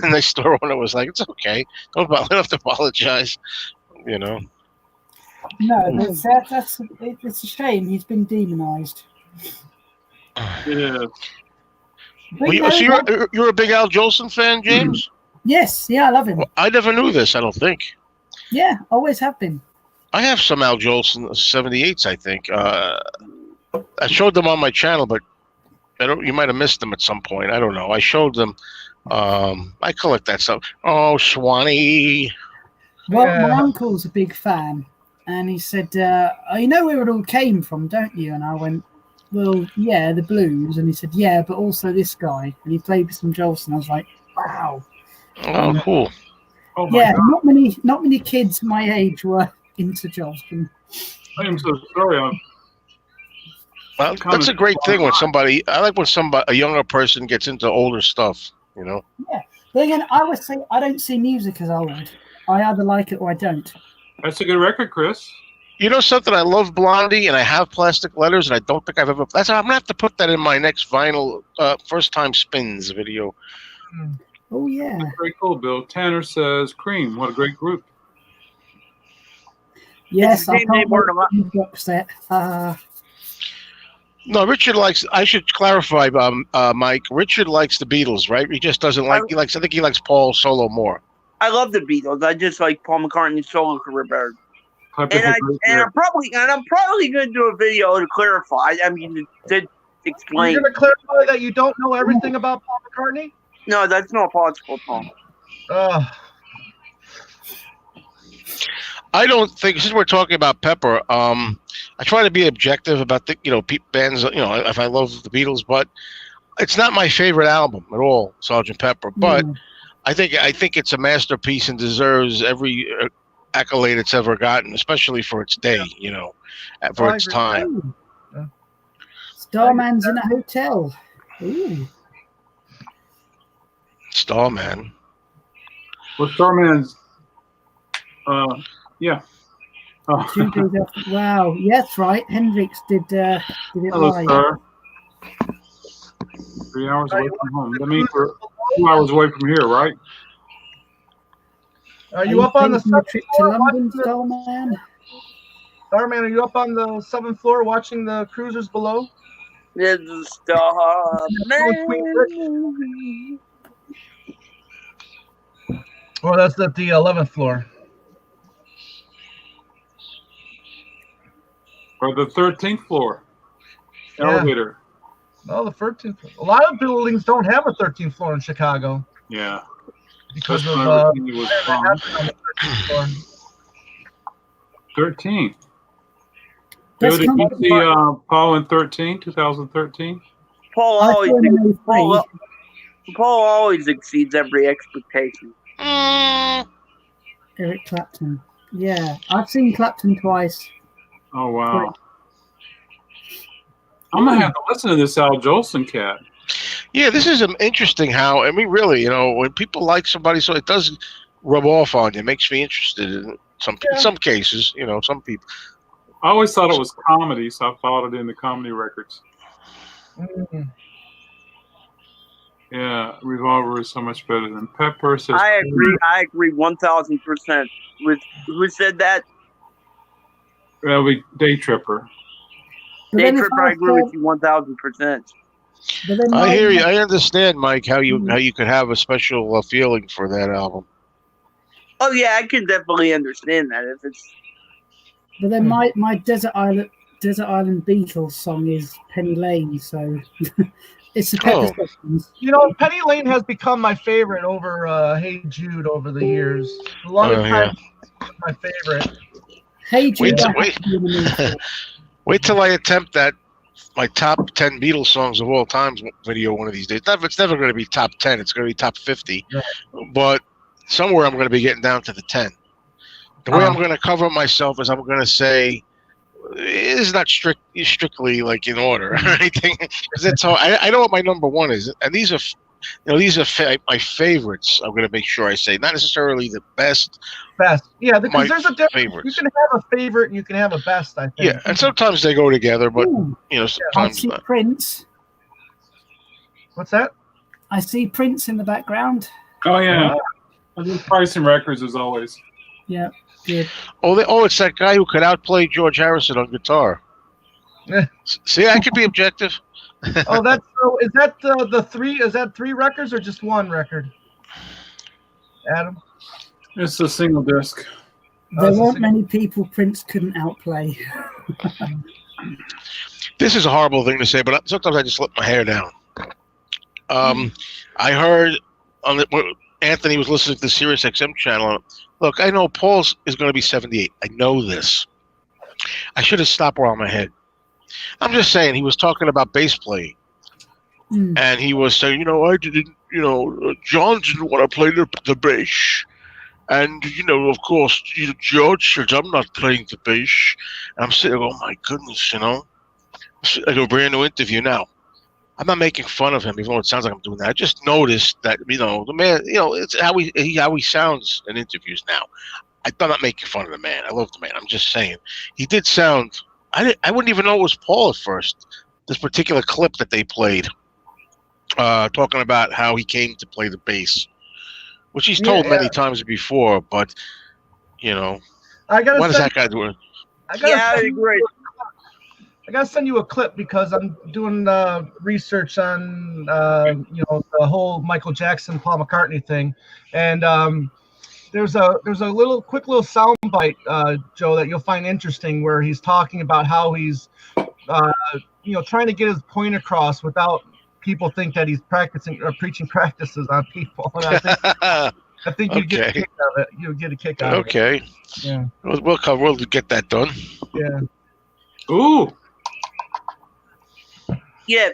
And the store owner was like, "It's okay. Don't have to apologize." You know. No, it's a shame. He's been demonized. yeah. But you know, So you're a big Al Jolson fan, James? yes, yeah, I love him. Well, I never knew this. I don't think. Yeah, always have been. I have some Al Jolson 78s. I think I showed them on my channel, but you might have missed them at some point. I don't know. I showed them I collect that stuff. Oh, Swanee. Well, Yeah. my uncle's a big fan, and he said, oh, "You know where it all came from, don't you?" And I went, "Well, yeah, the blues." And he said, "Yeah, but also this guy." And he played with some Jolson. I was like, "Wow, Oh, cool. Oh my yeah." God. Not many kids my age were into Jolson. I am so sorry. Well, Kind that's of a great thing when somebody. I like when a younger person gets into older stuff. You know. But again, I would say I don't see music as old. I either like it or I don't. That's a good record, Chris. You know something? I love Blondie, and I have Plastic Letters, and I don't think I've ever. I'm gonna have to put that in my next vinyl first time spins video. Oh yeah, Very cool, Bill. Tanner says, Cream, what a great group. yes, It's the I same can't name word a lot. wait for the box set. No, Richard likes. I should clarify, Mike. Richard likes the Beatles, right? He just doesn't like. He likes. I think he likes Paul solo more. I love the Beatles. I just like Paul McCartney's solo career better. Pipe And is a I great and pair. I'm probably going to do a video to clarify. I mean, to explain. You're gonna clarify that you don't know everything about Paul McCartney? No, that's not possible, Tom. I don't think, since we're talking about Pepper, I try to be objective about the bands. If I love the Beatles, but it's not my favorite album at all, Sgt. Pepper. But I think it's a masterpiece and deserves every accolade it's ever gotten, especially for its day. For I its agree. time. Starman's in a hotel. Ooh. Starman. Well, Starman's, yeah. Oh. 2 days after. Wow. Yeah, that's right. Hendrix did it Hello, live. Star. 3 hours away from home. That means we're 2 hours away from here, right? Are you up on the taking a 7th trip to floor London, watching the, Starman? Starman, are you up on the 7th floor watching the cruisers below? There's a star man. Or that's at the 11th floor. Or the 13th floor. Yeah. Elevator. No, the 13th floor. A lot of buildings don't have a 13th floor in Chicago Yeah. because That's of when everything was wrong. on the 13th floor. 13. Let's Did come you to see Paul in 2013? Paul I always saw him in 03. Paul always exceeds every expectation. Eric Clapton. Yeah, I've seen Clapton twice. Oh, wow. I'm going to have to listen to this Al Jolson cat. Yeah, this is interesting how, I mean, really, when people like somebody, so it does rub off on you. It makes me interested in some cases, some people. I always thought it was comedy, so I followed it in the comedy records. Mm. Yeah, Revolver is so much better than Pepper. Says, I agree 1,000% with who said that. That'll be Day Tripper. But Day then if Tripper, I agree with you 1,000%. but then I my- hear you. I understand, Mike, how you could have a special feeling for that album. Oh yeah, I can definitely understand that. If it's But then my Desert Island Beatles song is Penny Lane, so it's the Pepper Sessions. Penny Lane has become my favorite over Hey Jude over the years. The longest time, my favorite. Hey Jude, Wait, I have to be in the mood for. Wait till I attempt that my top 10 Beatles songs of all time video one of these days. It's never going to be top 10. It's going to be top 50. Right. But somewhere I'm going to be getting down to the 10. The way I'm going to cover myself is I'm going to say it's not strictly like in order or anything. Because that's all. I know what my number one is, and these are my favorites. I'm going to make sure I say not necessarily the best. Yeah, because My there's a difference. favorites. You can have a favorite and you can have a best, I think. Yeah, and sometimes they go together, but Ooh, I sometimes see not. Prince. What's that? I see Prince in the background. Oh, yeah. I do pricing records as always. Yeah, good. It's that guy who could outplay George Harrison on guitar. Yeah. See, I could be objective. Oh, that's so. Is that the three? Is that 3 records or just 1 record? Adam. It's a single disc. There weren't many people Prince couldn't outplay. This is a horrible thing to say, but sometimes I just let my hair down. I heard Anthony was listening to the Sirius XM channel. Look, I know Paul's is going to be 78. I know this. I should have stopped while I'm ahead. I'm just saying, he was talking about bass playing. And he was saying, I didn't, John didn't want to play the bass. And, of course, George says, I'm not playing the bass. And I'm sitting there, oh, my goodness, I do a brand new interview now. I'm not making fun of him, even though it sounds like I'm doing that. I just noticed that, the man, it's how he sounds in interviews now. I'm not making fun of the man. I love the man. I'm just saying. He did sound, I wouldn't even know it was Paul at first. This particular clip that they played. Talking about how he came to play the bass, which he's told many times before, but what is that guy doing? I agree. I gotta send you a clip because I'm doing research on the whole Michael Jackson, Paul McCartney thing, and there's a quick little sound bite, Joe, that you'll find interesting, where he's talking about how he's trying to get his point across without people think that he's practicing or preaching practices on people. And I think you get a kick out of it. You'll get a kick out of it. Okay. Yeah. We'll get that done. Yeah. Ooh. Yeah.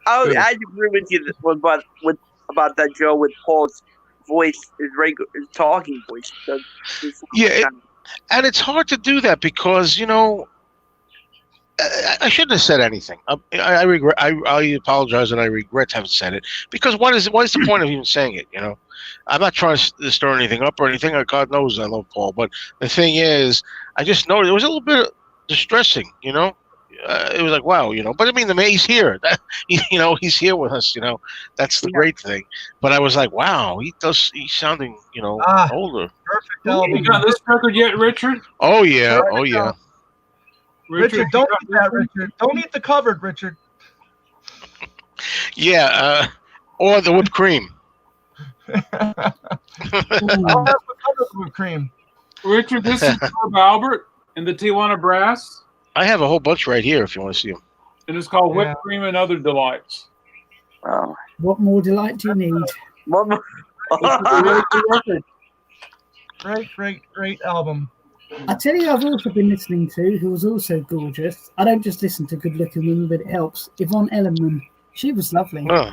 I agree with you about that, Joe, with Paul's voice, his talking voice. And it's hard to do that because, I shouldn't have said anything. I regret. I apologize, and I regret to have said it because what is the point of even saying it? I'm not trying to stir anything up or anything. God knows I love Paul, but the thing is, I just noticed it was a little bit distressing. It was like wow, But I mean, the man, he's here. He's here with us. That's the great thing. But I was like, wow, he's sounding, older. Perfect. You got this record yet, Richard? Oh yeah. Oh yeah. Richard, don't eat that, Richard. Don't eat the covered, Richard. Yeah, or the whipped cream. I'll have the covered whipped cream. Richard, this is Herb Albert in the Tijuana Brass. I have a whole bunch right here if you want to see them. And it's called Whipped Cream and Other Delights. Oh. What more delight do you need? What more? Great album. I tell you, I've also been listening to, who was also gorgeous. I don't just listen to good-looking women, but it helps. Yvonne Elliman. She was lovely. Oh.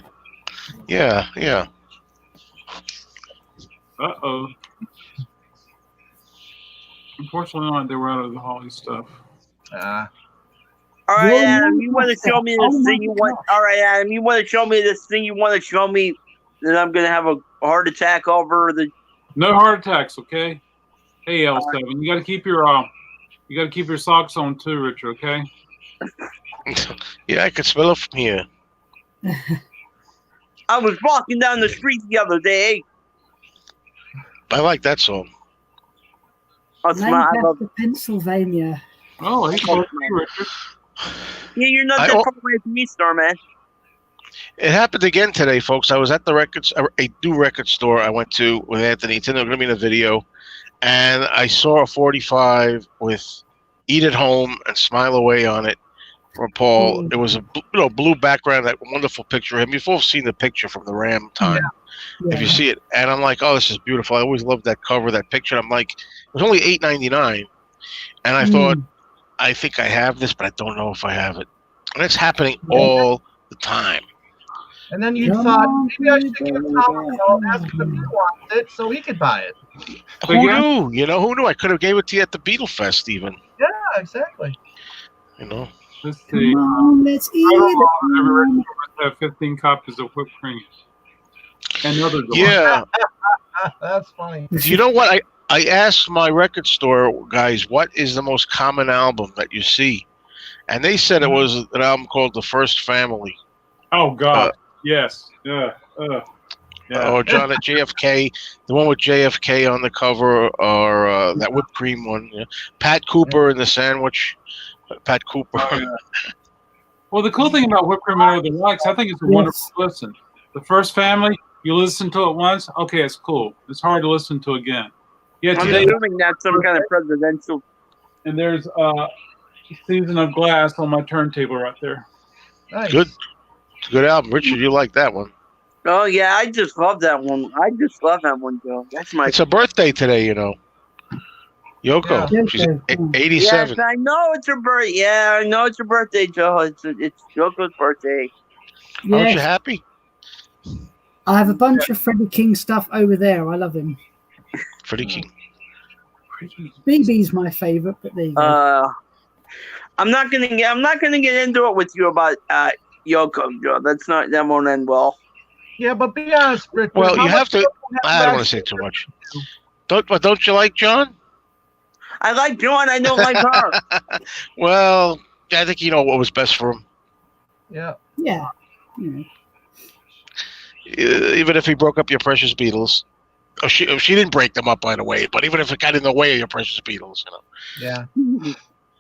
Yeah. Uh-oh. Unfortunately, they were out of the Holly stuff. All right, Adam, you want to show me this thing you want? All right, Adam, you want to show me this thing you want to show me? Then I'm gonna have a heart attack over the. No heart attacks, okay? Hey, L7, you got to keep your socks on too, Richard. Okay? Yeah, I can smell it from here. I was walking down the street the other day. I like that song. Lancaster, Pennsylvania. Oh, he's close to me, Richard. Yeah, you're not that far away from me, Starman. It happened again today, folks. I was at a new record store I went to with Anthony. It's going to be in a video. And I saw a 45 with Eat at Home and Smile Away on it from Paul. It was a blue background, that wonderful picture of him. You've all seen the picture from the Ram time, if you see it. And I'm like, oh, this is beautiful. I always loved that cover, that picture. I'm like, it was only $8.99. And I thought, I think I have this, but I don't know if I have it. And it's happening all the time. And then you thought, maybe I should give Tom a call, ask him if he wants it, so he could buy it. Who knew? Who knew? I could have gave it to you at the Beatle Fest, even. Yeah, exactly. Let's see. Come on, let's eat it. Have 15 copies of whipped cream. And other delights. Yeah. That's funny. You know what? I asked my record store guys, what is the most common album that you see? And they said it was an album called The First Family. Oh, God. Yes. Or John at JFK, the one with JFK on the cover, or that whipped cream one. Yeah. Pat Cooper and the Sandwich. Pat Cooper. Oh, yeah. Well, the cool thing about whipped cream and other delights, I think it's a wonderful listen. The First Family, you listen to it once, okay, it's cool. It's hard to listen to again. Yeah, today, I'm assuming that's some kind of presidential. And there's Season of Glass on my turntable right there. Nice. Good. It's a good album. Richard, you like that one. Oh yeah, I just love that one. I just love that one, Joe. That's my. It's a birthday today, you know. Yoko, Yeah. she's Yoko. 87. Yes, I know it's her birthday. Yeah, I know it's her birthday, Joe. It's Joko's birthday. Aren't you Yes, happy? I have a bunch of Freddie King stuff over there. I love him. Freddie King. BB's my favorite, but there you go. I'm not gonna get into it with you about Yoko, Joe. That won't end well. Yeah, but be honest, Richard. Well, how you have much to. Yoko I don't want actually- to say too much. Don't you like John? I like John. I don't like her. Well, I think you know what was best for him. Yeah. Yeah. You know. Even if he broke up your precious Beatles. Oh, she didn't break them up, by the way. But even if it got in the way of your precious Beatles, you know.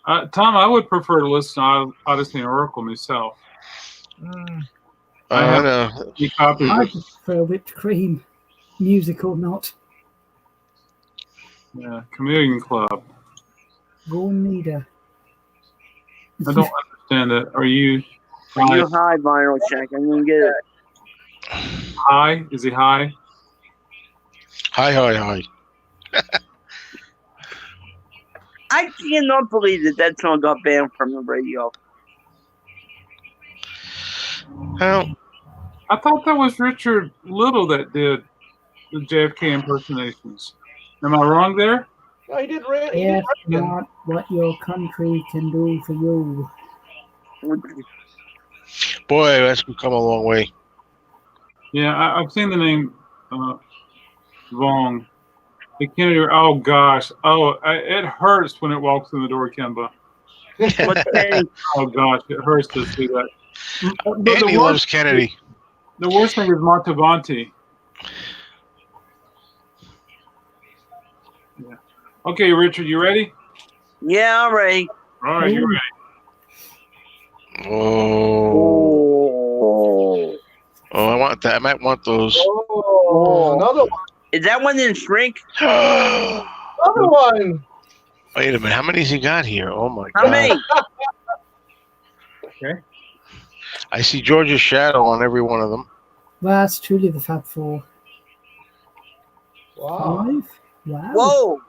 Yeah. Tom, I would prefer to listen to Odyssey and Oracle myself. I have know. the copies. I prefer whipped cream, music or not. Yeah, Chameleon Club. Go Nita. I don't understand it. Are you Are you high, Vinyl Check? I'm gonna get it. high? Is he high? Hi. I cannot believe that song got banned from the radio. Well, I thought that was Richard Little that did the JFK impersonations. Am I wrong there? No, he did. He If did not what your country can do for you. boy, that's come a long way. Yeah, I've seen the name wrong. The Kennedy. Oh gosh. It hurts when it walks in the door, Kemba. What's Kenny? Oh gosh, it hurts to see that. But Andy loves Kennedy. The worst thing is Montevanti. Yeah. Okay, Richard, you ready? Yeah, all right. All right, you're ready. Oh, Oh. I want that. I might want those. Oh, another one. Is that one in shrink? Another one. Wait a minute. How many's he got here? Oh my How god. many? Okay. I see George's shadow on every one of them. Well, that's truly the Fab Four. Wow. 5? Wow. Whoa.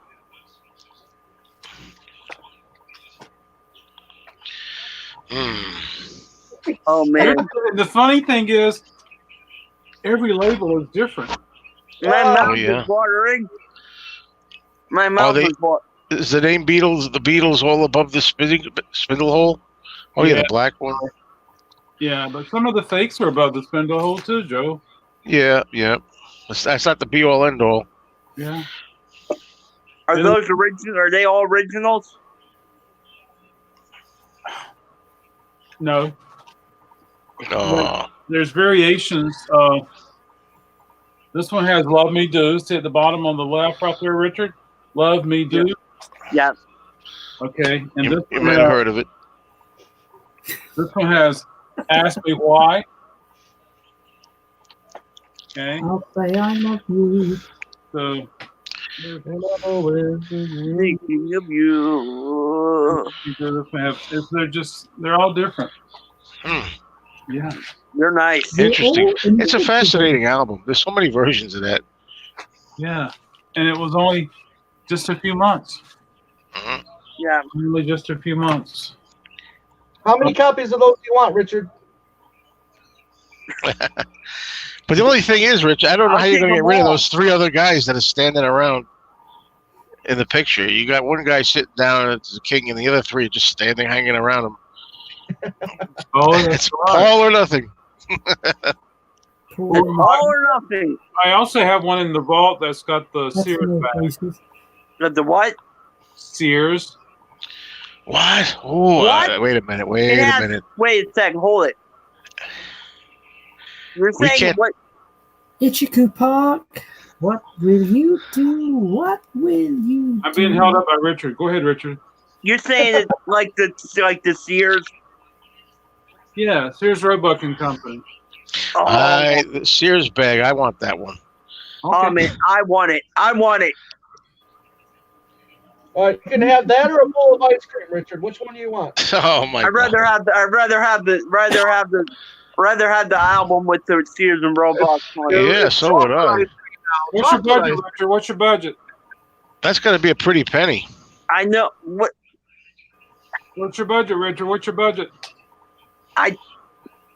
Oh man, The funny thing is, every label is different. my mouth yeah. is watering. My mouth they- is watering. Is the name Beatles? The Beatles all above the spindle hole? Oh yeah, Yeah. the black one. Yeah, but some of the fakes are above the spindle hole too, Joe. Yeah. That's not the be all end all. Yeah. Are Yeah. those original? Are they all originals? No, Oh, there's variations. This one has "Love Me Do." See at the bottom on the left, right there, Richard. "Love Me Do." Yeah. Okay, and you this one might have heard of it. This one has "Ask Me Why." Okay, I'll say I love you. so Thinking of you. they're all different. Hmm. Yeah. You're nice. Interesting. They're all It's a fascinating album. There's so many versions of that. Yeah, and it was only just a few months. Mhm. Yeah. Only just a few months. How many copies of those do you want, Richard? But the only thing is, Rich, I don't know I'll how you're take going to get them rid of all. those three other guys that are standing around in the picture. You got one guy sitting down as the king, and the other three are just standing, hanging around him. Oh, It's that's right. all or nothing. Poor All or nothing. I also have one in the vault that's got the that's Sears no bag. places. The what? Sears. What? Oh, What? wait a minute. It has- Wait a second. Hold it. You're We saying can't- what? Ichiku Park, what will you do? What will you do? I'm being held up by Richard. Go ahead, Richard. You're saying it's like the Sears. Yeah, Sears Roebuck and Company. Oh, The Sears bag. I want that one. oh man, I want it. I want it. All right, you can have that or a bowl of ice cream, Richard. Which one do you want? Oh my I'd rather god. have the rather have the album with the Sears and Roebuck on it. Yeah, so would I. What's your budget, Richard? What's your budget? That's got to be a pretty penny. I know what What's your budget, Richard? What's your budget? I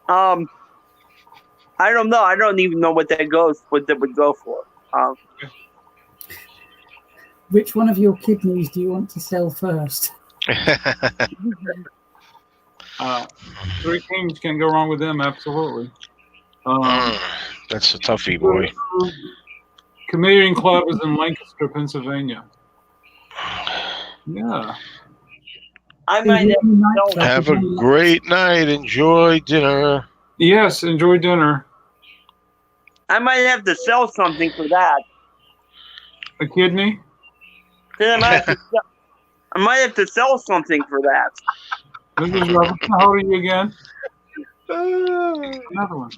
don't know. I don't even know what that would go for. Which one of your kidneys do you want to sell first? Three Kings can't go wrong with them, absolutely. That's a toughie, boy. Chameleon Club is in Lancaster, Pennsylvania. Yeah. I might Have a great night. Enjoy dinner. Yes, enjoy dinner. I might have to sell something for that. A kidney? Then I might have to sell something for that. Mrs. Robinson, how old are you again? Another one.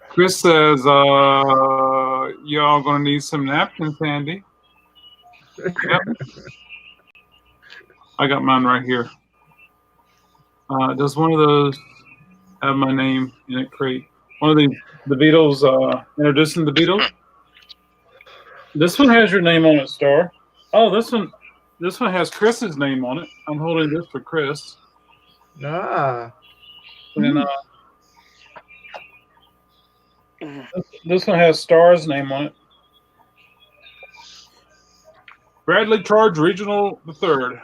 Chris says, y'all gonna need some napkins, Andy. Yep. I got mine right here. Does one of those have my name in it? Crate. One of the Beatles, introducing the Beatles. This one has your name on it, Star. Oh, this one has Chris's name on it. I'm holding this for Chris. Ah. And this one has Star's name on it. Bradley Charge Regional the Third.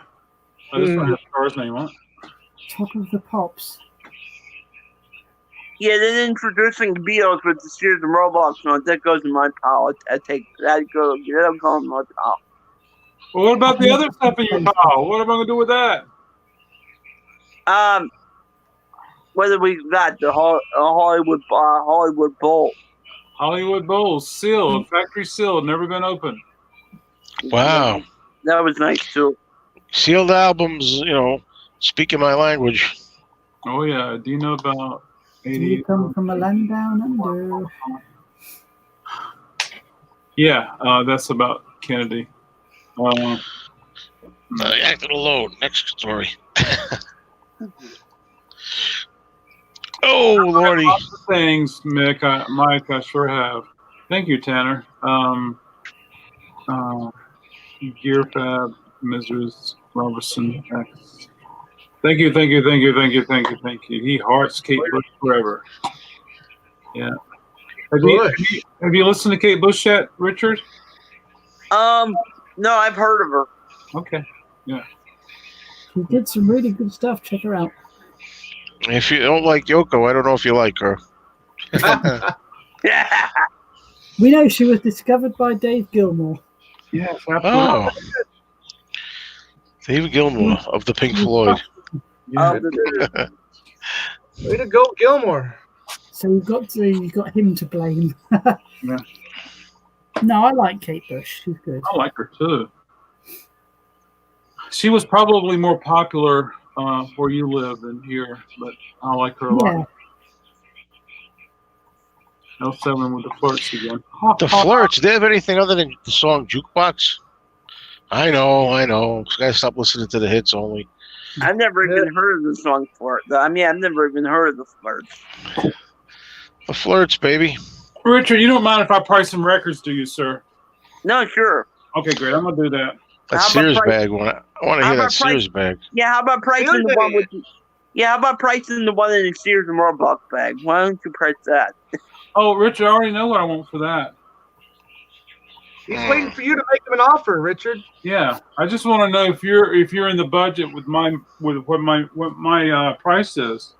This one has Star's name on it. Top of the Pops. Yeah, then introducing the Beatles with the Sears and Roebuck on that goes in my pile. That'll go in my pile. Well, what about the other stuff in your pile? What am I going to do with that? Whether we got the Hollywood Bowl. Hollywood Bowl, sealed, factory sealed, never been opened. Wow. That was nice too. Sealed albums, speaking my language. Oh yeah, do you know about Do you come from a land down under? Yeah, that's about Kennedy. Acted alone. Next story. Oh, Lordy. Lots of things, Mike, I sure have. Thank you, Tanner. Gear Fab, Mrs. Robertson. Thank you. He hearts Kate Bush forever. Yeah. Have you listened to Kate Bush yet, Richard? No, I've heard of her. Okay. Yeah. She did some really good stuff. Check her out. If you don't like Yoko, I don't know if you like her. We know she was discovered by Dave Gilmour. Yes, Oh. David Gilmour of the Pink Floyd. Yeah. Way to go, Gilmore. So you got him to blame. Yeah. No, I like Kate Bush. She's good. I like her too. She was probably more popular where you live than here, but I like her a lot. No 7 with the Flirts again. The Flirts, do they have anything other than the song Jukebox? I know. Gotta stop listening to the hits only. I've never even heard of the song for it. I've never even heard of the Flirts. The Flirts, baby. Richard, you don't mind if I price some records, do you, sir? No, sure. Okay, great. I'm gonna do that. That How Sears about bag one. I want to hear that Sears bag. Yeah, how about pricing the one with? Yeah, how about pricing the one in the Sears and Roebuck bag? Why don't you price that? Oh, Richard, I already know what I want for that. He's waiting for you to make him an offer, Richard. Yeah, I just want to know if you're in the budget with what my price is.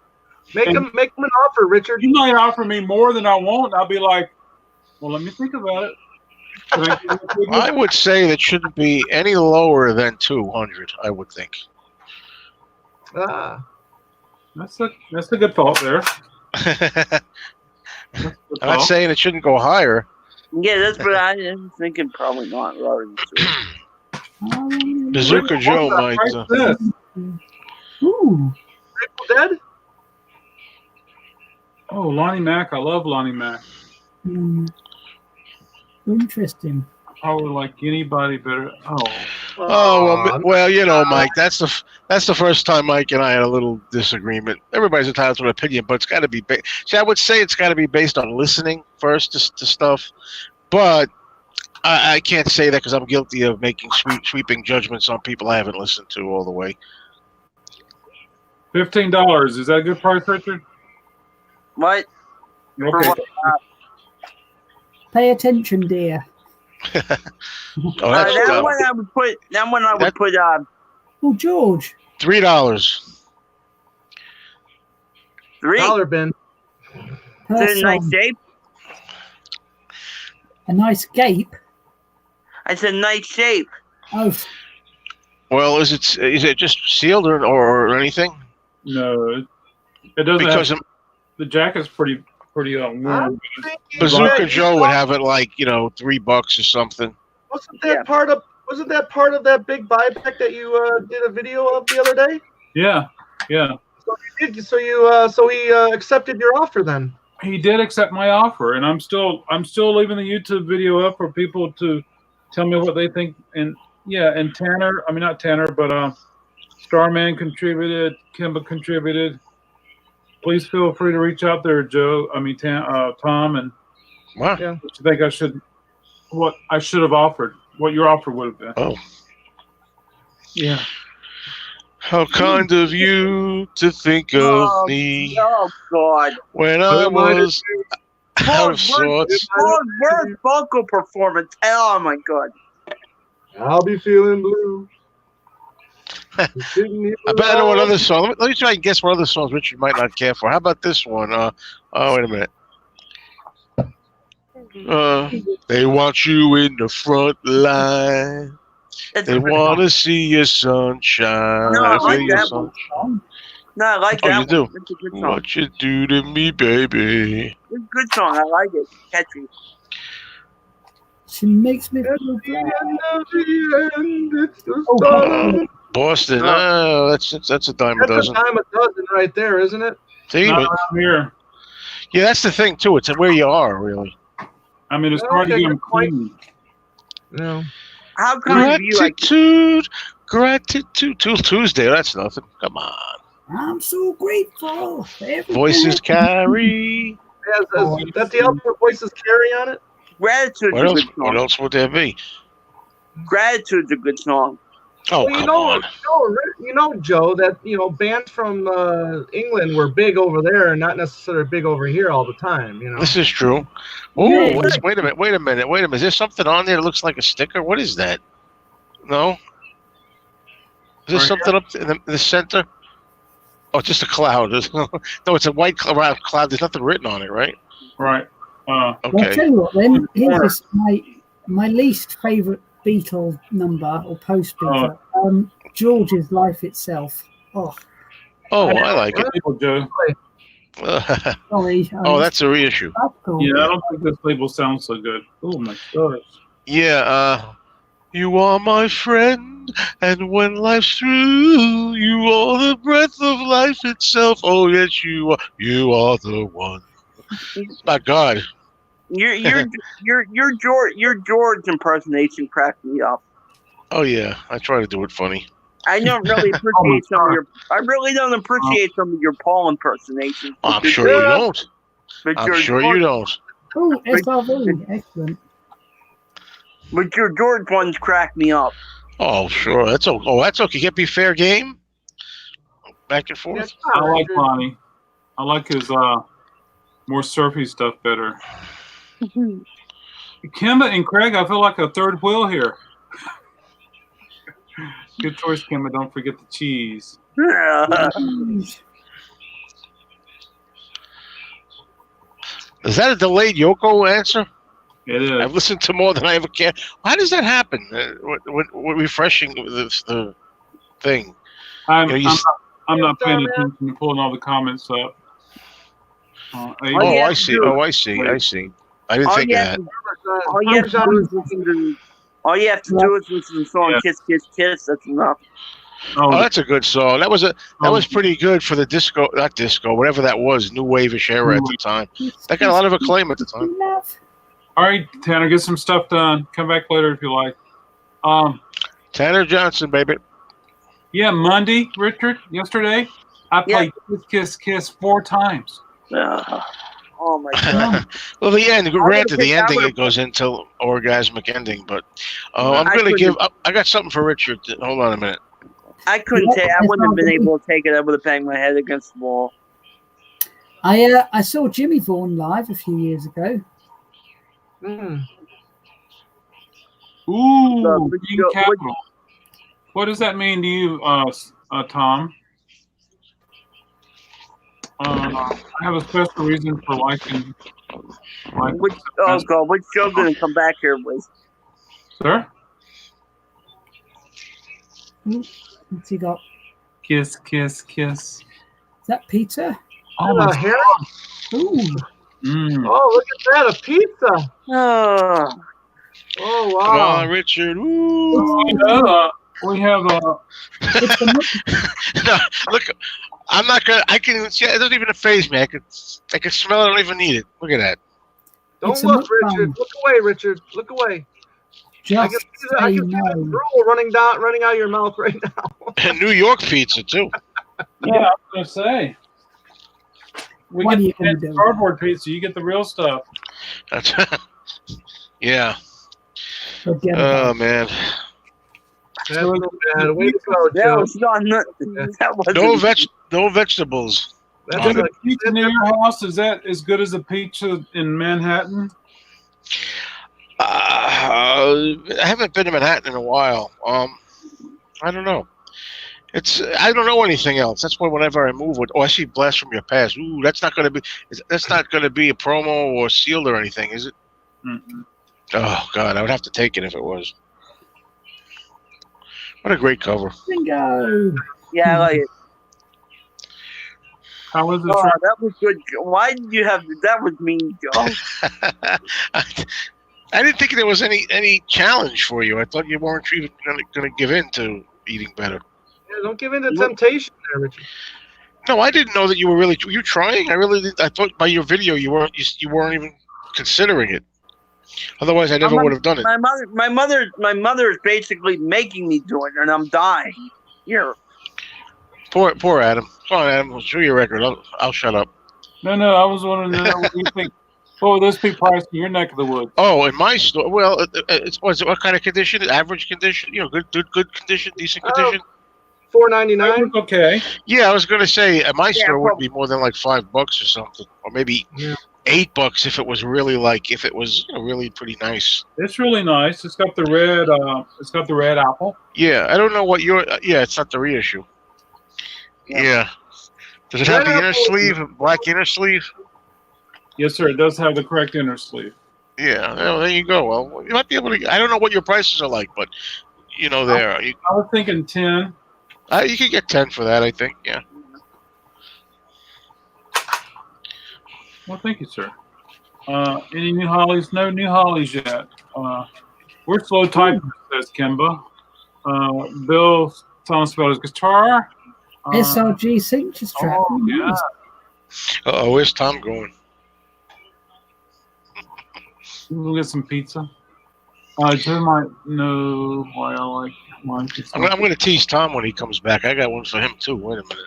Make him an offer, Richard. You might offer me more than I want. I'll be like, well, let me think about it. I would say that shouldn't be any lower than 200. I would think. Ah. That's a good thought there. I'm not saying it shouldn't go higher. Yeah, that's what I'm thinking. Probably not lower than 2. Bazooka Joe might. Ooh. Grateful Dead? Oh, Lonnie Mac. I love Lonnie Mac. Interesting. I would like anybody better. Oh, Well, you know, Mike, that's the first time Mike and I had a little disagreement. Everybody's entitled to an opinion, but it's got to be. See, I would say it's got to be based on listening first to stuff, but I can't say that because I'm guilty of making sweeping judgments on people I haven't listened to all the way. $15. Is that a good price, Richard? What? Okay. Pay attention, dear. Oh, that's That dumb. one I would put. That one I would put. Oh, George. $3. Three. Dollar bin. Per Is it a nice song. shape? A nice gape. I said nice shape. Oh, Well, is it just sealed or anything? No, it doesn't. Because The jacket's pretty warm. I'm thinking Bazooka that- Joe would have it like $3 or something. Wasn't that part of that big buyback that you did a video of the other day? Yeah. So he accepted your offer then. He did accept my offer, and I'm still leaving the YouTube video up for people to tell me what they think. And Tanner, I mean not Tanner, but Starman contributed, Kimba contributed. Please feel free to reach out there, Joe. I mean Tom, and Wow. Yeah. what you think what I should have offered, what your offer would have been. Oh. Yeah. How kind of you to think of me Oh God. when I was out of sorts. Where's vocal performance? Oh my God. I'll be feeling blue. I bet I know what other song. Let me try and guess what other songs Richard might not care for. How about this one? Wait a minute. They want you in the front line. It's They a good want song. to see your sunshine. No, I like Feel your that sun- No, I like Oh, that you do? one. It's a good song. What you do to me, baby? It's a good song. I like it. Catchy. she makes me feel At the glad. end of the end, it's the Oh, start. Boston. That's a dime a That's a dozen. dime a dozen right there, isn't it? See, Not but- around here. yeah, that's the thing too. It's where you are, really. I mean, it's Okay, hard to get them good point. clean. No. How kind of you like Gratitude till Tuesday. That's nothing. Come on. I'm so grateful. for everything. Voices carry. That's the album with Voices Carry on it? Gratitude's What a else? good What song. else would there be? Gratitude's a good song. Oh, Well, come on. you know, Joe, that bands from England were big over there and not necessarily big over here all the time. This is true. Oh, Yeah. wait a minute. Is there something on there that looks like a sticker? What is that? No. Is there Right something up in the center? Oh, just a cloud. No, it's a white cloud. There's nothing written on it, right? Right. Well, I'll Okay. tell you what then. Here's my least favourite Beatle number or post Beatle. George's Life Itself. Oh, Oh, I like it. People, Joe. sorry. Oh, that's a reissue. Yeah, I don't think this label sounds so good. Oh my gosh. Yeah, you are my friend, and when life's through, you are the breath of life itself. Oh, yes, you are. You are the one. My God. Your George impersonation cracked me up. Oh, yeah. I try to do it funny. I don't really appreciate some of your. I really don't appreciate some of your Paul impersonations. I'm sure you don't. But I'm your sure George, you don't. Oh, SRV. Excellent. But your George ones crack me up. Oh, sure. That's okay. Oh, that's okay. Can't be fair game. Back and forth. I like Bonnie. I like his more surfy stuff better. Kimba and Craig, I feel like a third wheel here. Good choice, Kimba. Don't forget the cheese. Is that a delayed Yoko answer? It is. I've listened to more than I ever can. How does that happen? When refreshing the thing. I'm You know, not paying attention to pulling all the comments up. Oh, yeah, I see. dude. Oh, I see. I see. I didn't All think you of have that. to- all you have to do is listen to. All you have to do is listen to the song Yeah. "Kiss, Kiss, Kiss." That's enough. Oh, that's a good song. That was pretty good for the disco, not disco, whatever that was, new wave-ish era at the time. That got a lot of acclaim at the time. Love. all right, Tanner. Get some stuff done. Come back later if you like. Tanner Johnson, baby. Yeah, Monday, Richard. Yesterday, I played Kiss Kiss Kiss 4 times. Oh my god! Well, the end. Granted, the I ending would've- it goes into orgasmic ending, but I'm gonna give. I got something for Richard. Hold on a minute. I couldn't take. I wouldn't have been able to take it. I would have banged my head against the wall. I saw Jimmy Vaughan live a few years ago. Mm. Ooh, But Green you- Capital. What does that mean to you, Tom? I have a special reason for liking. Which god, which show gonna come back here with? Sir? What's he got? Kiss, kiss, kiss. Is that Peter? Oh, my Harry? Ooh, Mm. Oh, look at that, a pizza. Oh, Oh, Come wow. on, Richard. Woo. We have it's a muk- No, look, I'm not gonna. I can see. It doesn't even faze me. I can smell it. I don't even need it. Look at that. Don't It's a look, mukbang. Richard. Look away, Richard. Look away. I just can see the no. drool running out of your mouth right now. And New York pizza too. yeah, I was gonna say. We What get are you the gonna do? cardboard pizza. You get the real stuff. That's, yeah. Forget Oh about it. man. That's so bad. Way to go, that Joe. was not. That wasn't. No vegetables. That's Is a, the pizza near your house? Is that as good as a pizza in Manhattan? I haven't been to Manhattan in a while. I don't know. I don't know anything else. That's why whenever I move with, I see Blast from Your Past. Ooh, that's not gonna be a promo or sealed or anything, is it? Mm-mm. Oh God, I would have to take it if it was. What a great cover. Bingo. Yeah, I like it. How was it? Oh, sir? that was good. Why did you have that? Was mean, Joe. I didn't think there was any challenge for you. I thought you weren't even gonna give in to eating better. yeah, don't give in to temptation there, Richard. No, I didn't know that you were really. Were you trying? I really didn't. I thought by your video you weren't even considering it. Otherwise, I never would have done it. My mother is basically making me do it, and I'm dying. Here, Poor Adam. Come on, Adam. Show your record. I'll shut up. No, I was wondering what you think. What would this be priced in your neck of the woods? Oh, in my store. Well, what kind of condition? Average condition? You know, good condition, decent condition. $4.99. Okay. Yeah, I was gonna say at my store would probably. be more than like $5 or something, or maybe $8 if it was really really pretty nice. It's really nice. It's got the red. It's got the red apple. Yeah, I don't know what your. Yeah, it's not the reissue. Yeah. Does it have the inner sleeve, black inner sleeve? Yes, sir. It does have the correct inner sleeve. Yeah. Well, there you go. Well, you might be able to. I don't know what your prices are like, but you know, there you I was thinking 10. you could get 10 for that. I think. Yeah. Well, thank you, sir. Any new hollies? No new hollies yet. We're slow typing, says Kimba. Bill's telling us about his guitar. SRG Signatures track. Oh, Ooh, yeah. nice. Oh, where's Tom going? We'll get some pizza. Joe might know why I like mine. I'm going to tease Tom when he comes back. I got one for him too. Wait a minute.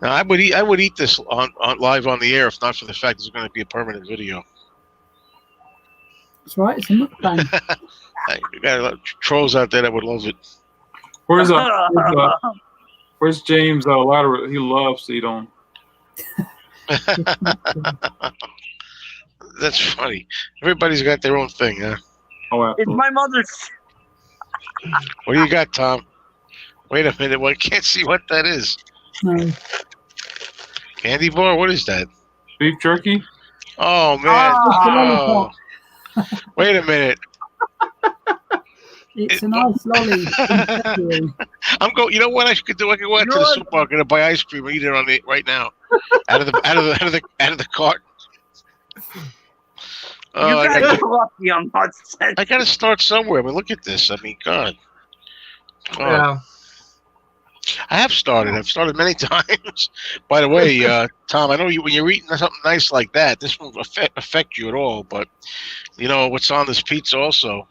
Now, I would eat this on live on the air if not for the fact it's going to be a permanent video. That's right. It's a mukbang. You got a lot of trolls out there that would love it. Where's James Louder? He loves to eat on. That's funny. Everybody's got their own thing, huh? Oh, it's absolutely. my mother's. What do you got, Tom? Wait a minute. Well, I can't see what that is. No. Candy bar? What is that? Beef jerky? Oh, man. Oh. Wait a minute. It's a nice lolly. in February. I'm going. You know what I could do? I could go out to the supermarket and buy ice cream and eat it on it right now, out of the cart. Oh, You guys are lucky I'm not sent. I got to start somewhere. I mean, look at this. I mean, God. Oh. Yeah. I have started. I've started many times. By the way, Tom, I know when you're eating something nice like that, this won't affect you at all. But you know what's on this pizza also?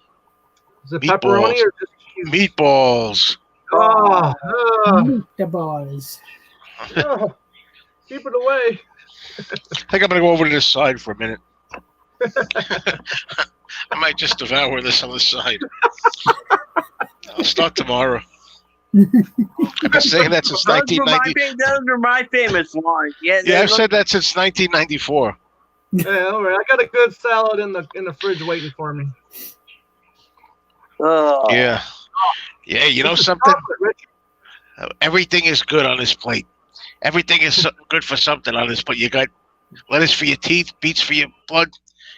Is it Meatballs. pepperoni or just cheese? Meatballs. The boys. Keep it away. I think I'm gonna go over to this side for a minute. I might just devour this on the side. I'll start tomorrow. I've been saying that since 1990. Those are my famous lines. Yeah, I've said that since 1994. Yeah, all right. I got a good salad in the fridge waiting for me. Yeah. You know something? Everything is good on this plate. Everything is good for something on this plate. You got lettuce for your teeth, beets for your blood,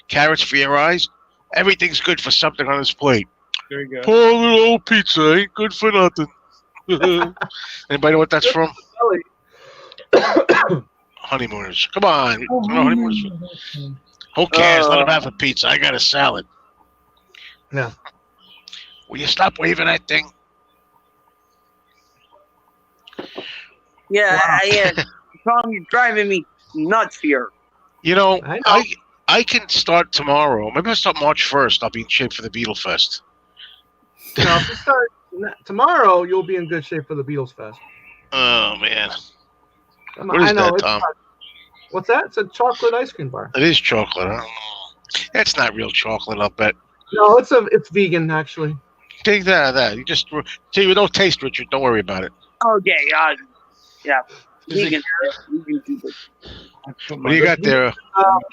carrots for your eyes. Everything's good for something on this plate. There you go. Poor little old pizza ain't good for nothing. Anybody know what that's from? Honeymooners. Come on. Oh, No honeymooners. Who cares? Let them have a pizza. I got a salad. Yeah. Will you stop waving that thing? Yeah, Tom, you're driving me nuts here. You know, I know. I can start tomorrow. Maybe I'll start March 1st. I'll be in shape for the Beetle Fest. Now, if you start tomorrow, you'll be in good shape for the Beatles Fest. Oh, man. What is that, Tom? What's that? It's a chocolate ice cream bar. It is chocolate. I don't know. That's not real chocolate, I'll bet. No, it's vegan actually. Take that. You just see with no taste, Richard. Don't worry about it. Okay, yeah. Is Vegan. What do you got there?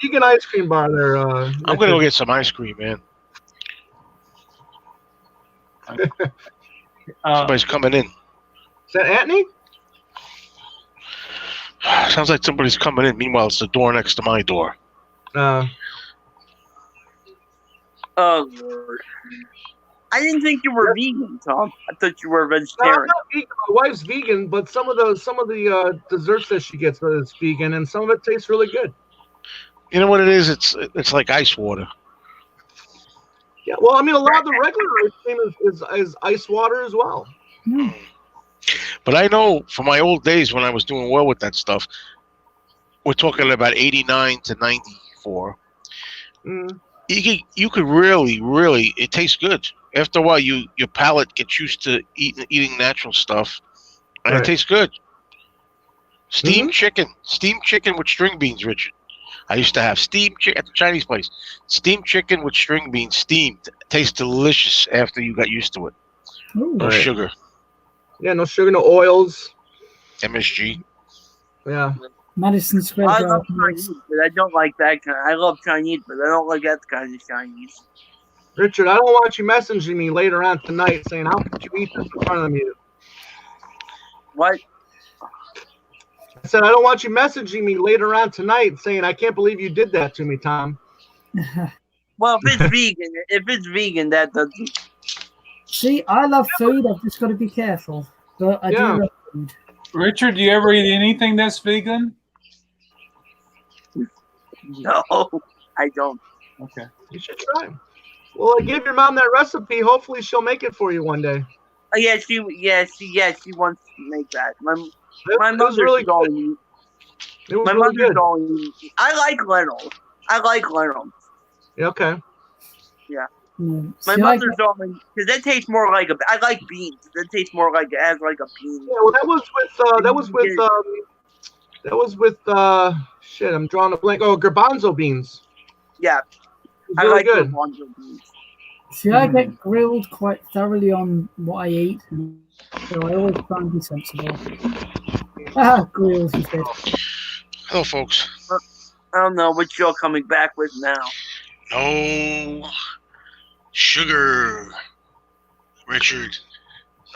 Vegan ice cream bar there. I'm gonna go get some ice cream, man. Somebody's coming in. Is that Anthony? Sounds like somebody's coming in. Meanwhile, it's the door next to my door. Oh, Lord. I didn't think you were vegan, Tom. I thought you were a No, I'm vegetarian. not vegan. My wife's vegan, but some of the desserts that she gets is vegan, and some of it tastes really good. You know what it is? It's like ice water. Yeah, well, I mean, a lot of the regular ice cream is ice water as well. But I know from my old days when I was doing well with that stuff, we're talking about 89 to 94. Mm. You could really, it tastes good. After a while, your palate gets used to eating natural stuff, and Right. it tastes good. Steamed chicken with string beans, Richard. I used to have steamed chicken at the Chinese place. Steamed chicken with string beans, steamed. Tastes delicious after you got used to it. No Right. sugar. Yeah, no sugar, no oils. MSG. Yeah. Madison Square I love Garden. Chinese, but I don't like that kind. I love Chinese, but I don't like that kind of Chinese. Richard, I don't want you messaging me later on tonight saying, how could you eat this in front of me? What? I said, I don't want you messaging me later on tonight saying, I can't believe you did that to me, Tom. Well, if it's vegan, that doesn't. See, I love food. I've just got to be careful. But I Yeah. do love food. Richard, do you ever eat anything that's vegan? No, I don't. Okay. You should try. Well, I gave your mom that recipe. Hopefully she'll make it for you one day. Oh, yeah, she wants to make that. My It was mother's really good. going. It was My really mother's good. going. I like lentils. Yeah, okay. Mm. My See, mother's going because that tastes more like a. I like beans. That tastes more like it has like a bean. Yeah, well, that was with shit, I'm drawing a blank. Oh, garbanzo beans. Yeah, It was I really like good. garbanzo beans. See, I get grilled quite thoroughly on what I eat, so I always try and be sensible. Grilled, he said. Hello, folks. I don't know what you're coming back with now. No sugar, Richard.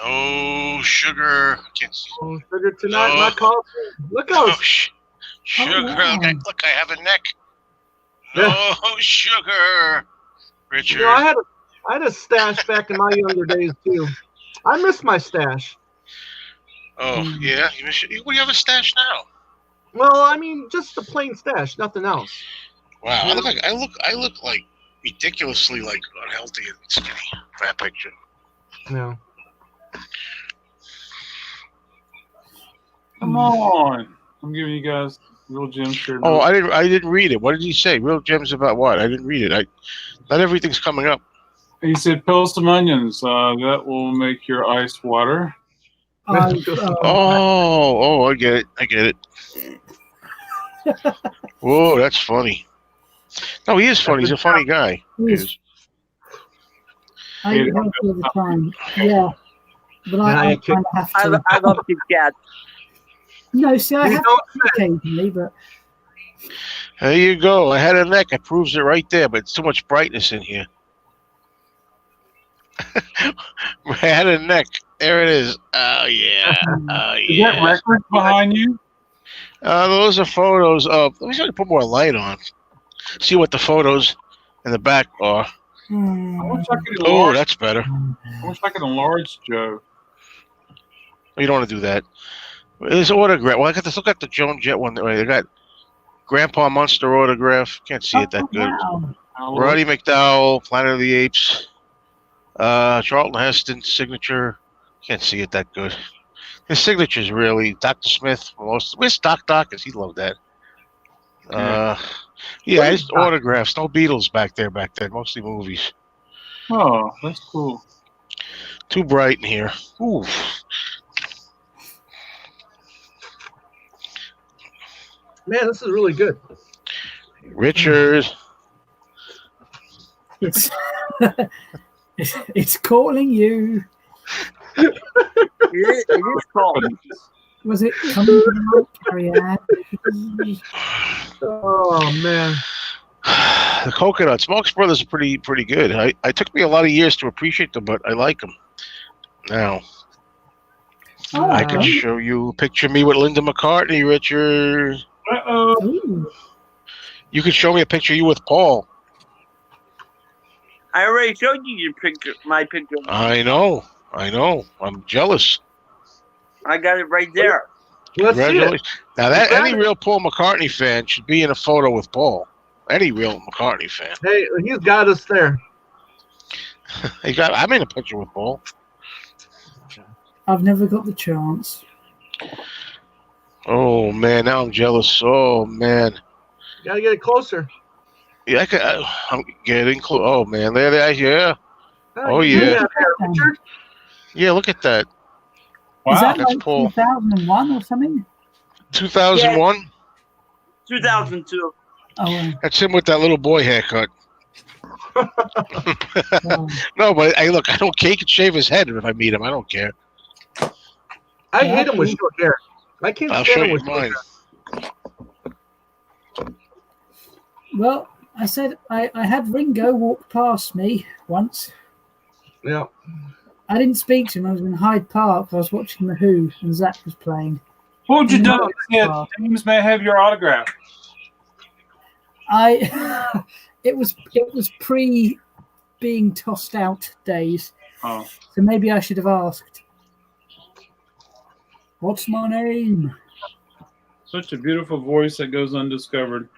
No sugar. Can't see. Oh, sugar tonight, No. not coffee. Look how No sugar. wow. Look, I have a neck. No sugar, Richard. you know, I had a stash back in my younger days too. I miss my stash. Oh yeah, what do you have a stash now? Well, I mean, just a plain stash, nothing else. Wow, I look like ridiculously like unhealthy and skinny for that picture. No. Come on. I'm giving you guys Real Gems here. Oh, I didn't read it. What did he say? Real Gems about what? I didn't read it. Not everything's coming up. He said, peel some onions. That will make your ice water. Oh, I get it. Whoa, that's funny. No, he is funny. He's a funny guy. He is. I eat healthy all the time. Yeah. But I kind of have to. I love Kit Kat. No, see, I have to occasionally, but. There you go. I had a neck. It proves it right there, but it's too much brightness in here. I had a neck. There it is. Oh, yeah. Oh, Is that record behind you? Those are photos of. Let me try to put more light on. See what the photos in the back are. I wish I could Oh, enlarge. that's better. I wish I could enlarge Joe. You don't want to do that. There's autograph. Well, look at the Joan Jett one. They got Grandpa Munster autograph. Can't see it that good. Wow. Roddy McDowell, Planet of the Apes. Charlton Heston signature. Can't see it that good. His signature's really Dr. Smith. Where's Doc? Because he loved that. Yeah, his autographs. No Beatles back then. Mostly movies. Oh, that's cool. Too bright in here. Ooh. Man, this is really good. Richard. It's it's calling you. It is called. Was it coming to the mic, Carrie Ann? Oh man. The coconuts. Marx Brothers are pretty good. I took me a lot of years to appreciate them, but I like them. Now, I can show you. Picture me with Linda McCartney, Richard. Uh-oh. Ooh. You can show me a picture of you with Paul. I already showed you your picture, my picture. I know. I'm jealous. I got it right there. Let's see it. Congratulations. Now, that any real Paul McCartney fan should be in a photo with Paul. Any real McCartney fan. Hey, he's got us there. I'm in a picture with Paul. I've never got the chance. Oh, man. Now I'm jealous. Oh, man. Gotta get it closer. Yeah, I'm getting close. Oh, man. There, yeah. Oh, yeah. Richard? Yeah, look at that. Wow. Is that that's like Paul. 2001 or something? 2001? 2002. Oh, That's him with that little boy haircut. wow. No, but hey, look, I don't care. He can shave his head if I meet him. I don't care. I hate him with short hair. I can't I'll stand show him you with short mine. hair. Well, I said I had Ringo walk past me once. Yeah. I didn't speak to him. I was in Hyde Park. I was watching The Who, and Zach was playing. What would you do? No. Yeah, James may have your autograph. It was pre being tossed out days, Oh. so maybe I should have asked. What's my name? Such a beautiful voice that goes undiscovered.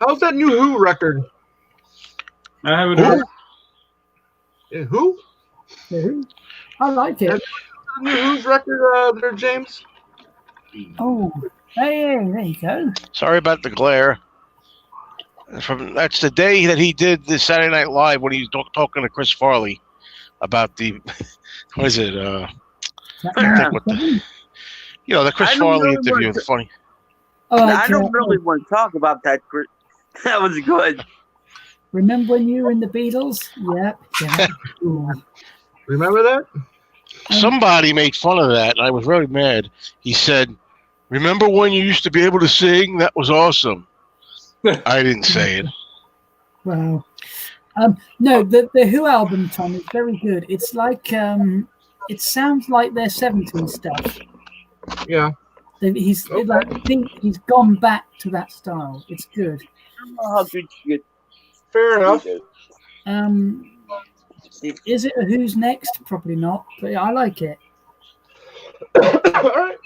How's that new Who record? I haven't heard. Who? The Who? I like it. The new Who's record there, James? Oh, hey, there you go. Sorry about the glare. That's the day that he did the Saturday Night Live when he was talking to Chris Farley about the what is it? Is that think what the Chris I don't Farley really interview. want The funny. Oh, I don't really want to talk about that. That was good. Remember when you were in the Beatles? Yep. Yeah. Ooh. Remember that? Somebody made fun of that, and I was really mad. He said, "Remember when you used to be able to sing? That was awesome." I didn't say it. Wow. No, the Who album, Tom, is very good. It's like it sounds like their 70s stuff. Yeah. He's Okay. like, I think he's gone back to that style. It's good. I don't know how good you Fair enough. get. Is it a Who's Next? Probably not, but I like it. All right.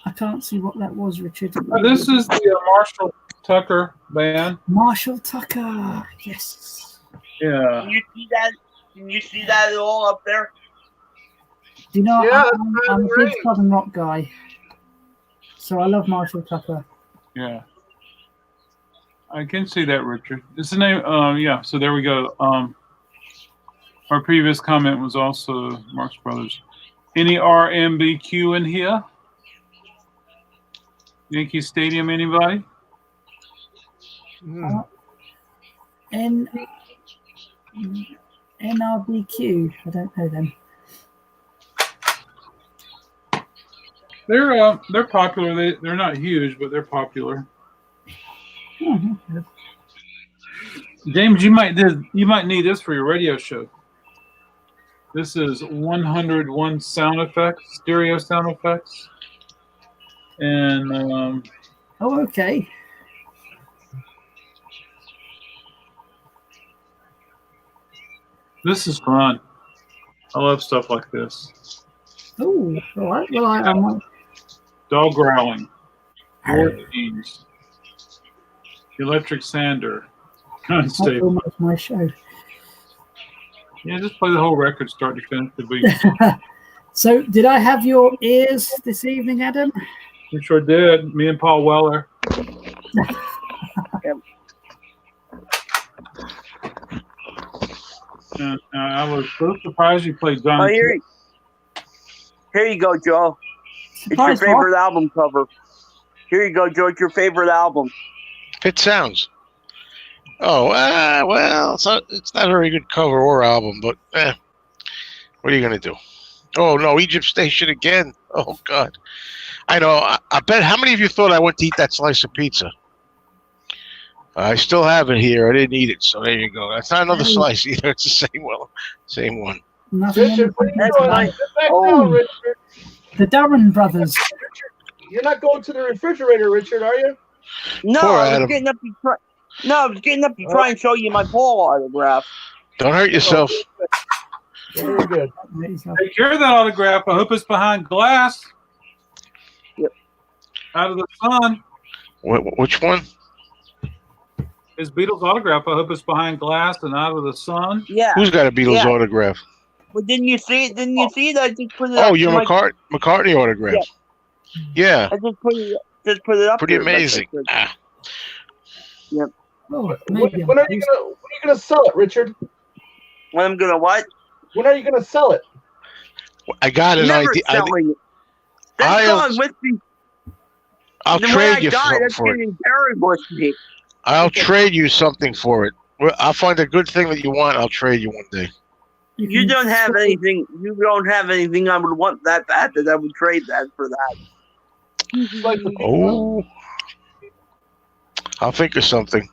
I can't see what that was, Richard. This is the Marshall Tucker band. Marshall Tucker. Yes. Yeah. Can you see that? Can you see that at all up there? Do you know, Yeah, I'm a big great. Southern rock guy. So I love Marshall Tucker. Yeah. I can see that, Richard. It's the name. Yeah. So there we go. Our previous comment was also Marx Brothers. Any RMBQ in here? Yankee Stadium, anybody? NRBQ. I don't know them. They're popular. They're not huge, but they're popular. Mhm. James, you might need this for your radio show. This is 101 sound effects, stereo sound effects, and Oh, okay. this is fun. I love stuff like this. Oh, all right. Well, I might. Dog growling, war teams, electric sander, That's unstable. almost my show. Yeah, just play the whole record, start to finish. The beat. So, did I have your ears this evening, Adam? We sure did. Me and Paul Weller. And I was so surprised you played John. Oh, here you go, Joe. It's your Surprise, favorite album cover. Here you go, Joe. It's your favorite album. Fit Sounds. Oh, well, it's not a very good cover or album, but what are you gonna do? Oh no, Egypt Station again. Oh God, I know. I bet. How many of you thought I went to eat that slice of pizza? I still have it here. I didn't eat it, so there you go. That's not another slice either. It's the same one. Nothing Richard, what are you That's doing? nice. Sit back Oh. down, Richard. The Darren brothers. You're not going to the refrigerator, Richard, are you? No, Poor I was Adam. getting up to try. No, I was getting up to try and show you my Paul autograph. Don't hurt yourself. Very good. Take care of that autograph. I hope it's behind glass. Yep. Out of the sun. Which one? His Beatles autograph. I hope it's behind glass and out of the sun. Yeah, Who's got a Beatles Yeah. autograph? but didn't you see it? Didn't you see it? I just put it. Oh, up your to my- McCartney autograph. Yeah, I just put it up. pretty there, like I amazing. said. Ah, Oh, When maybe are you gonna sell it, Richard? When I'm gonna what? When are you gonna sell it? I got an Never idea. selling it. That's I'll- gone with me. I'll The way trade I you died, that's for it. getting buried with me. I'll trade you something for it. Well, I'll find a good thing that you want. I'll trade you one day. You can don't have sell- anything. You don't have anything I would want that bad that I would trade that for that. It's like the Oh, I'll think of something.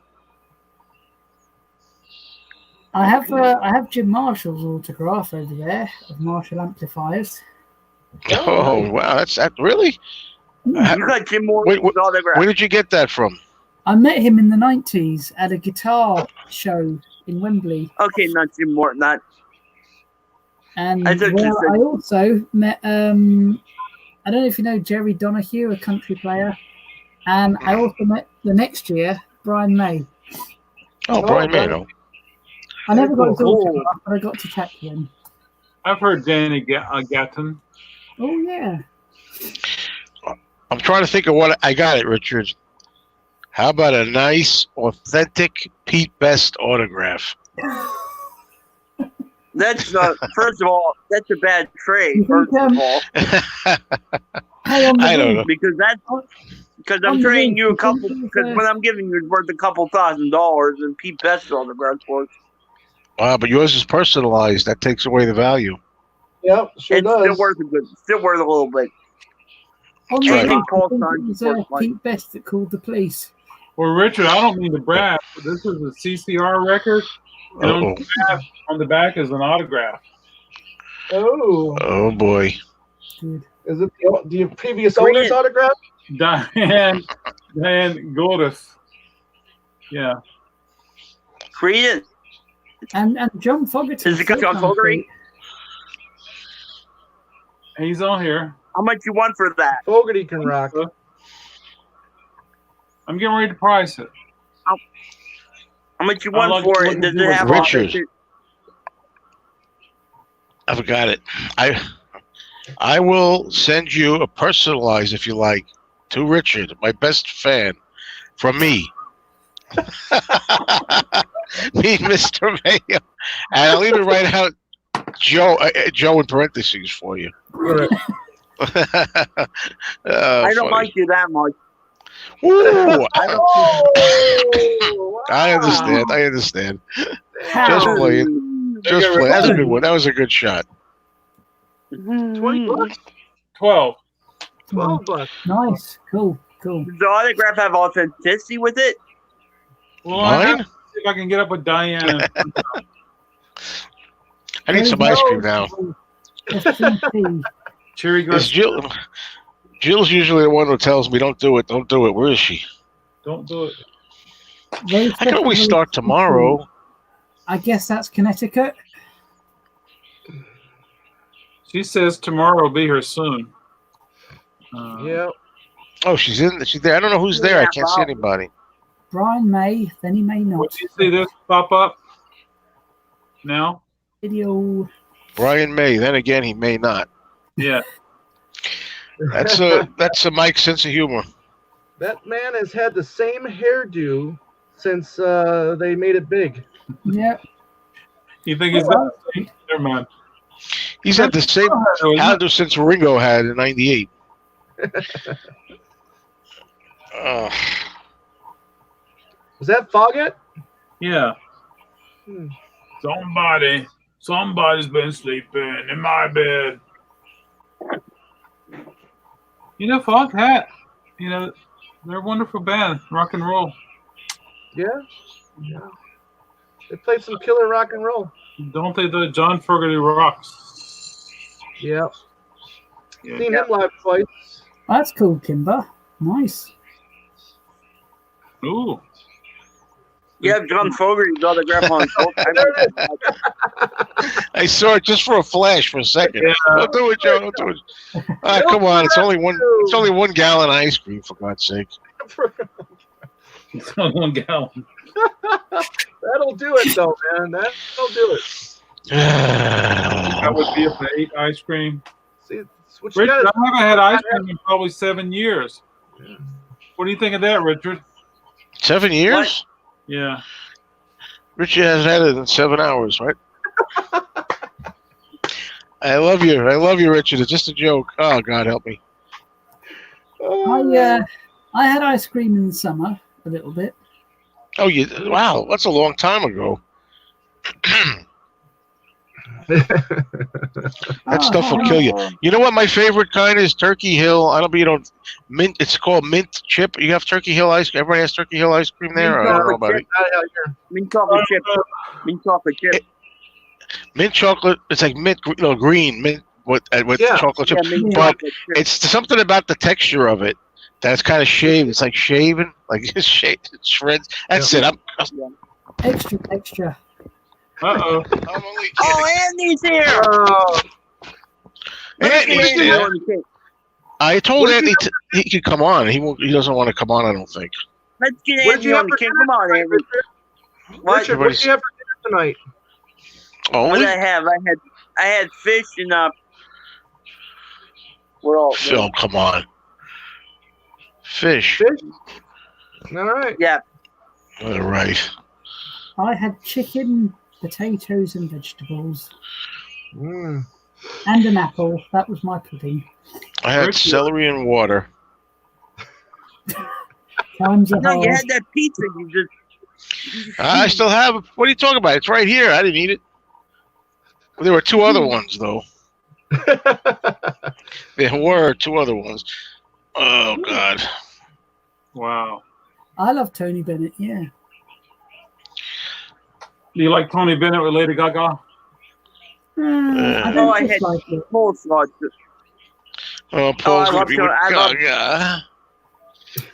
I have Jim Marshall's autograph over there of Marshall amplifiers. Oh, wow, that's that really? You got Jim Morrison's Wait, autograph. Where did you get that from? I met him in the 90s at a guitar show in Wembley. Okay, not Jim Morton. Not And I thought you well, said- I also met, I don't know if you know Jerry Donahue, a country player. And I also met the next year, Brian May. Oh, Brian May. I never got his Cool. autograph, but I got to chat to him. I've heard Danny Gatton. Oh, yeah. I'm trying to think of what I got it, Richard. How about a nice, authentic Pete Best autograph? that's first of all, that's a bad trade. You First think, of all, Hey, on the I don't ring. know. because I'm On the trading ring, you a you couple. think Because it's, what I'm giving you is worth a couple $1,000s, and Pete Best autograph for it. Wow, but yours is personalized. That takes away the value. Yep, sure It's does. still worth a good. Still worth a little bit. On That's the right. ring, Paul I think signed it was before the Pete Best that called the police. Well, Richard, I don't mean to brag, but this is a CCR record. And Uh-oh. on the back is an autograph. Oh, Oh, boy. Good. is it the previous Bring owner's it. autograph? Diane Goldis. Yeah. Creed it. And John Fogerty. Is it got John Fogerty? He's on here. How much you want for that? Fogarty can rock. I'm getting ready to price it. How much you I want like for what it? you Does do it with have Richard. all I forgot it. I will send you a personalized, if you like, to Richard, my best fan, from me. Me, Mr. Mayo. And I'll even write out Joe in parentheses for you. I don't Funny. like you that much. Ooh, Oh, I wow. understand. I understand. How? Just playing. Just playing. That's a good one. That was a good shot. 20 bucks? 12. 12 bucks. Nice. Cool. Cool. Does the autograph have authenticity with it? Well, I have Mine? to see if I can get up with Diane. I need some ice cream now. SCP. Cherry Is Garcia. Jill's usually the one who tells me, "Don't do it. Don't do it." Where is she? Don't do it. I can always start tomorrow. I guess that's Connecticut. She says tomorrow will be here soon. Yeah. Oh, she's there. I don't know who's there. I can't see anybody. Brian may, then he may not. Would you see this pop up now? Video. Brian may. Then again, he may not. Yeah. That's a Mike's sense of humor. That man has had the same hairdo since they made it big. Yep. You think he's got never mind. He's had the same hairdo since Ringo had in '98. Was that Foggett? Yeah. Hmm. Somebody's been sleeping in my bed. You know, Fog Hat, you know, they're a wonderful band, rock and roll. Yeah. They played some killer rock and roll. Don't they? The John Fogerty rocks. Yeah. Yeah. Seen him live twice. That's cool, Kimber. Nice. Ooh. You have John Fogerty's autograph on. I saw it just for a flash for a second. Yeah. Don't do it, Joe. Don't do it. All right, come on. It's only 1 gallon of ice cream, for God's sake. It's on 1 gallon. That'll do it, though, man. That'll do it. That would be if I ate ice cream. See, that's what you Richard, got. I haven't had ice cream in probably 7 years. What do you think of that, Richard? 7 years? Yeah. Richard hasn't had it in 7 hours, right? I love you, Richard. It's just a joke. Oh, God help me. I had ice cream in the summer a little bit. Oh, wow, that's a long time ago. That stuff will kill you. You know what my favorite kind is? Turkey Hill. I don't know, you don't mint. It's called mint chip. You have Turkey Hill ice cream. Everybody has Turkey Hill ice cream there. I don't know about it. Mint chocolate chip. Mint chocolate chip. Mint chocolate. It's like mint, green mint with chocolate chip. Yeah, mint But chocolate chip. it's something about the texture of it that's kind of shaved. It's like shaven, like it's shaved, it shreds. That's it. Extra texture. Uh-oh. I'm only kidding. Oh, Andy's here. Oh, Andy's Andy there. on the cake. I told Andy he could come on. He doesn't want to come on. I don't think. Let's get what did Andy you have on for the cake. dinner Come on, tonight, Andy. Richard? What? Richard, what did you have for dinner tonight? What Only did I have? I had fish and what else? Phil, come on. Fish. Fish? All right. Yeah. All right. I had chicken, potatoes, and vegetables, Mm. and an apple. That was my pudding. I had celery and water. Times are No, you hard. had that pizza. You just. I still have it. What are you talking about? It's right here. I didn't eat it. There were 2 other ones, though. There were 2 other ones. Oh, God. Wow. I love Tony Bennett. Yeah. Do you like Tony Bennett with Lady Gaga? I don't Oh, I had dislike it. coleslaw. Oh, Paul's I going love to be Tony- with I love- Gaga.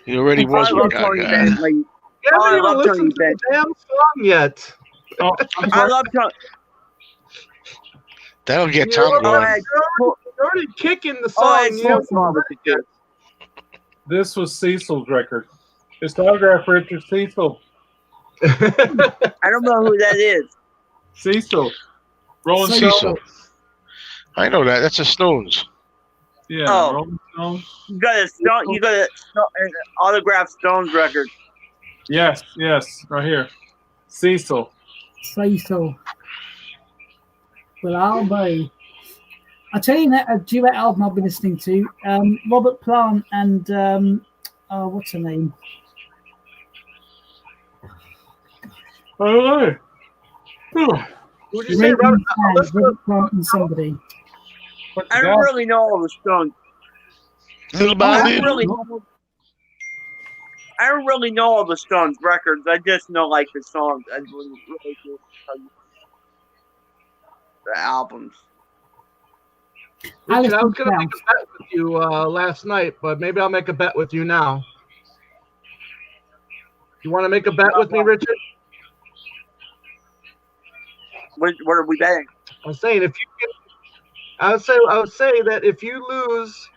He already was I with love Tony Gaga. Bennett. Like, You Oh, I haven't love even listened Tony to the damn song yet. Oh, I'm I sorry. love Tony. That'll get You Tom know, going. You're already kicking the Oh, I song. had You haven't coleslaw with heard the it kid. This was Cecil's record. It's autograph Richard Cecil. I don't know who that is. Cecil. Rolling So- Stone. Cecil. I know that. That's a Stones. Yeah, Oh. Rolling Stone. You got an autographed Stones record. Yes, right here. Cecil. Cecil. Well, I'll tell you that a duet album I've been listening to. Robert Plant and what's her name? Hello. Would you say, Robert? Robert Plant and somebody. I don't really know all the Stones. Little I body. don't really know all the Stones records. I just know like the songs. I wouldn't really know the albums. I Richard, I was listen going to to make a bet with you last night, but maybe I'll make a bet with you now. You want to make a bet with me, Richard? What are we betting? I'm saying if you get, I would say that if you lose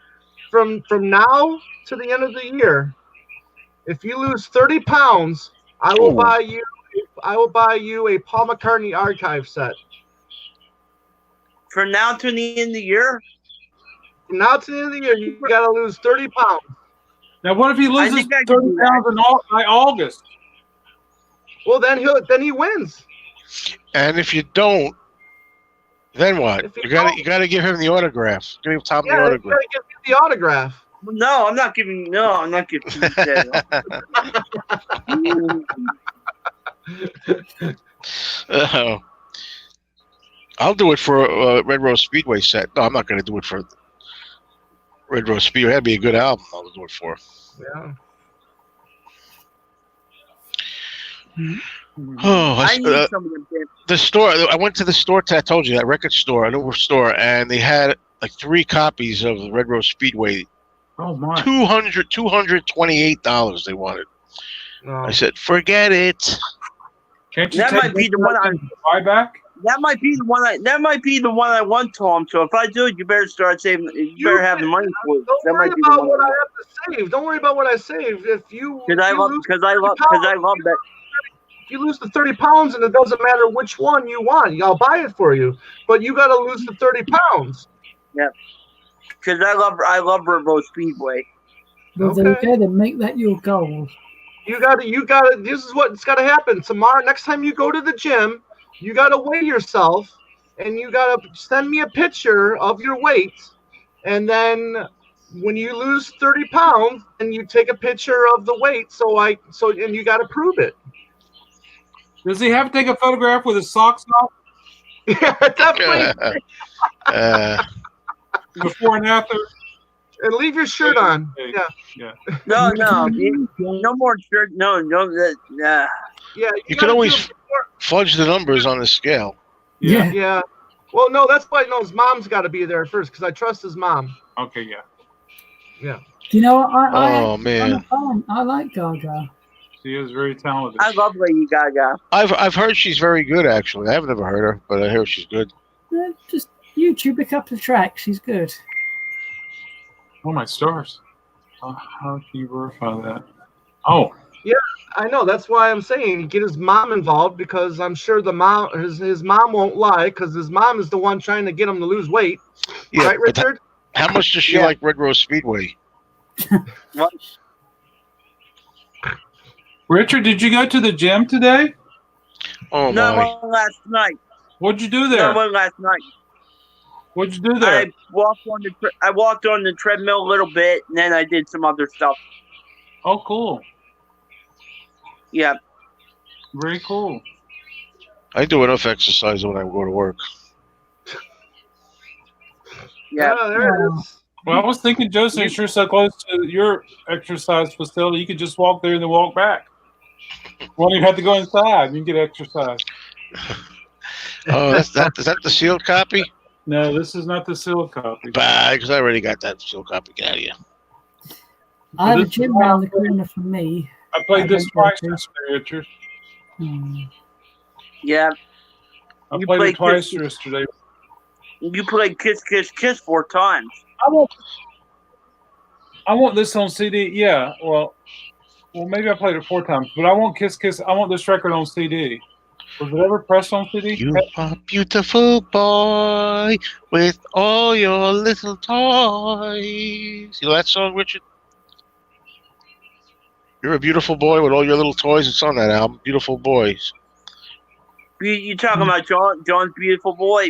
from now to the end of the year, if you lose 30 pounds, I will buy you a Paul McCartney archive set. From now to the end of the year? From now to the end of the year, you got to lose 30 pounds. Now, what if he loses think I 30 can do pounds by August? Well, then he wins. And if you don't, then what? If you You got don't- to give him the autograph. Give him Tom the Yeah, you got autograph. to give me the autograph. No, I'm not giving. No, I'm not giving. I'll do it for Red Rose Speedway set. No, I'm not going to do it for Red Rose Speedway. That'd be a good album. I'll do it for. Yeah. Oh, I need some of them. the store. I went to the store. I told you that record store, a new store, and they had like 3 copies of Red Rose Speedway. Oh, my. $228 they wanted. No. I said, forget it. Can't you That take might be the one buyback? That might be the one. That might be the one I want, Tom. So if I do it, you better start saving. You better have the money for it. Don't That worry might be the about one. what I have to save. Don't worry about what I save. If you Because I you love. lose Because I 30 love. pounds, Because I love that. If you lose the 30 pounds, and it doesn't matter which one you want, I'll buy it for you. But you got to lose the 30 pounds. Because I love Red Rose Speedway. Well, there you go, then make that your goal. You got to. This is what's got to happen tomorrow. Next time you go to the gym, you got to weigh yourself, and you got to send me a picture of your weight, and then when you lose 30 pounds, and you take a picture of the weight, and you got to prove it. Does he have to take a photograph with his socks off Yeah, definitely. before and after? And leave your shirt on. Okay. Yeah, No, no more shirt. No. yeah. You can gotta always do it before- fudge the numbers on the scale. Yeah. Yeah. Well, no, that's why. No, his mom's got to be there first because I trust his mom. Okay, yeah. You know what? Oh, I'm man. a fan. I like Gaga. She is very talented. I love Lady Gaga. I've heard she's very good, actually. I've never heard her, but I hear she's good. Just YouTube a couple of tracks. She's good. Oh, my stars. How can you verify that? Oh, I know. That's why I'm saying get his mom involved because I'm sure his mom won't lie because his mom is the one trying to get him to lose weight. Yeah, Right, but Richard? how much does she Yeah. like Red Rose Speedway? Richard, did you go to the gym today? Oh, No, my. I went last night. What'd you do No, there? I went last night. What'd you do there? I walked on the treadmill a little bit, and then I did some other stuff. Oh, cool. Yeah. Very cool. I do enough exercise when I go to work. Yeah. There it is. Well, I was thinking, Joseph, since you're so close to your exercise facility, you could just walk there and then walk back. Well, you have to go inside. You can get exercise. Oh, is that the sealed copy? No, this is not the sealed copy. Bah, because I already got that sealed copy. Get out of here. I have a This- gym around the corner from me. I played this I don't twice go to- yesterday, Richard. Yeah. I You played played it twice this- yesterday. You played Kiss Kiss Kiss 4 times. I want this on CD. Yeah, well, Well, maybe I played it 4 times, but I want Kiss Kiss. I want this record on CD. Was it ever pressed on CD? You are beautiful boy with all your little toys. You know that song, Richard? You're a beautiful boy with all your little toys. It's on that album, Beautiful Boys. You talking about John's Beautiful Boy?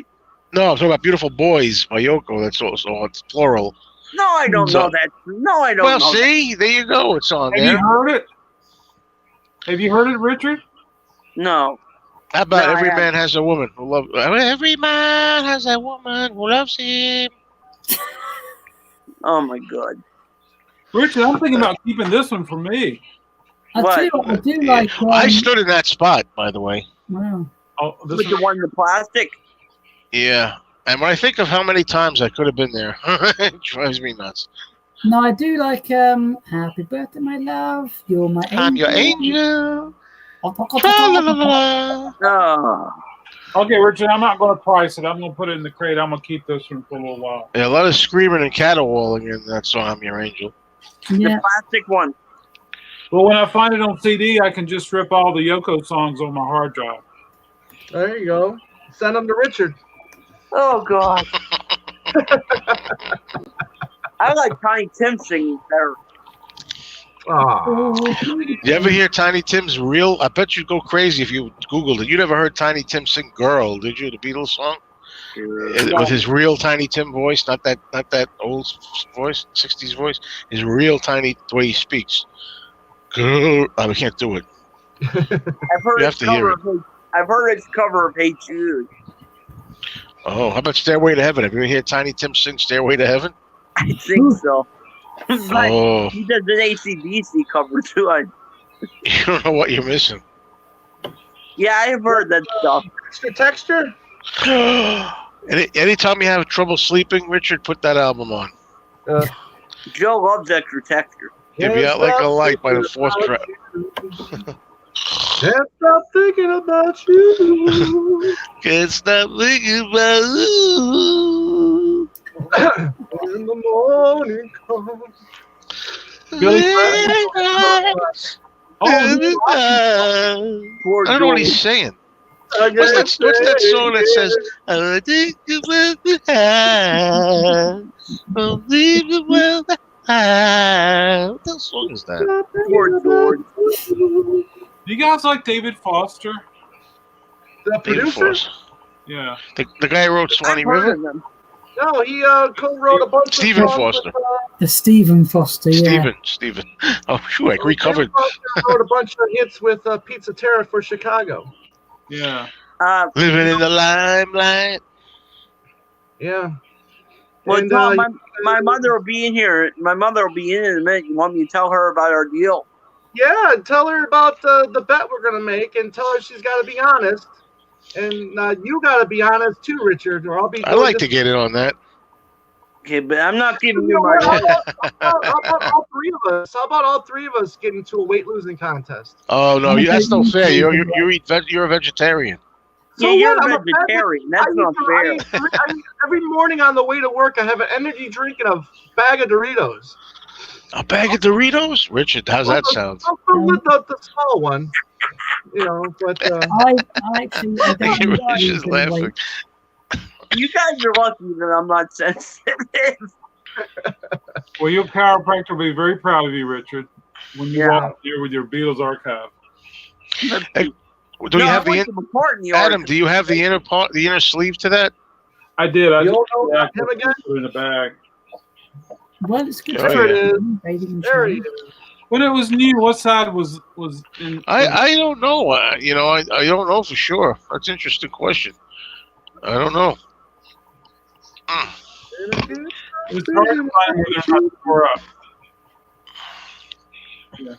No, I'm talking about Beautiful Boys by Yoko. That's also it's plural. No, I don't know that. No, I don't Well, know. see, there you go. It's on Have there. you heard it? Have you heard it, Richard? No. How about No, I every haven't. man has a woman who loves? Every man has a woman who loves him. Oh my God. Richard, I'm thinking about keeping this one for me. I tell you what, I do like. I stood in that spot, by the way. Wow. Oh, this With the is, one in the plastic. Yeah, and when I think of how many times I could have been there, it drives me nuts. No, I do like. Happy birthday, my love. You're my angel. I'm your angel. Oh, Tra-la-la-la. Oh. okay, Richard, I'm not going to price it. I'm going to put it in the crate. I'm going to keep this one for a little while. Yeah, a lot of screaming and caterwauling in that song, I'm Your Angel. Yeah. The plastic one. Well, when I find it on CD, I can just rip all the Yoko songs on my hard drive. There you go. Send them to Richard. Oh God. I like Tiny Tim singing better. Oh, You ever hear Tiny Tim's real? I bet you'd go crazy if you Googled it. You never heard Tiny Tim sing "Girl," did you? The Beatles song with his real Tiny Tim voice, not that old voice, '60s voice. His real Tiny, the way he speaks. Girl, we can't do it. I've heard You its have to hear cover. I've heard its cover of Hey Jude. Oh, how about "Stairway to Heaven"? Have you ever heard Tiny Tim sing "Stairway to Heaven"? I think so. But Oh, he does an AC/DC cover too. you don't know what you're missing. Yeah, I have heard that stuff. texture? Anytime you have trouble sleeping, Richard, put that album on. Joe loves extra texture. He'll be out like a light by the 4th track. Can't stop thinking about you. Can't stop thinking about you. In the morning comes. Billy Oh, Poor I don't know what Joe. he's saying. What's that song that says, I think about the house, I'll leave the world behind. What the song is that? Poor George. do you guys like David Foster? The David producer? Foster. Yeah. The guy who wrote Swanee I've heard River? of them. No, he co-wrote a bunch Stephen of songs Foster. with, The Stephen Foster. Yeah. Stephen. Oh, phew, I recovered. Stephen Foster wrote a bunch of hits with Pizza Terra for Chicago. Yeah. Living in the limelight. Yeah. Well, And, Tom, my mother will be in here. My mother will be in a minute. You want me to tell her about our deal? Yeah, and tell her about the bet we're going to make and tell her she's got to be honest. And you got to be honest too, Richard, or I'll be. I'd like to get in on that. Okay, but I'm not giving you How my. about all three of us? How about all three of us get into a weight losing contest? Oh no, Okay, that's no you fair. can You do eat you're a vegetarian. Yeah, So you're what? I'm a a vegetarian. That's I not eat- fair. I eat every morning on the way to work, I have an energy drink and a bag of Doritos. A bag of Doritos? Richard, how's that sound? I'm with the small one, you know. But I actually I don't know why he's Richard's gonna laughing. wait. You guys are lucky that I'm not sensitive. Well, your chiropractor will be very proud of you, Richard, when you Yeah. walk here with your Beatles archive. Do you have the Adam? the Do you have the inner part, the inner sleeve to that? I did. I you just don't know I him again? put it in the bag. Well, it's good. Oh, There yeah. it is. Bathing There he shades. is. When it was new, what side was in? I don't know. I don't know for sure. That's an interesting question. I don't know. It's hard to find where they're not tore up. Yeah.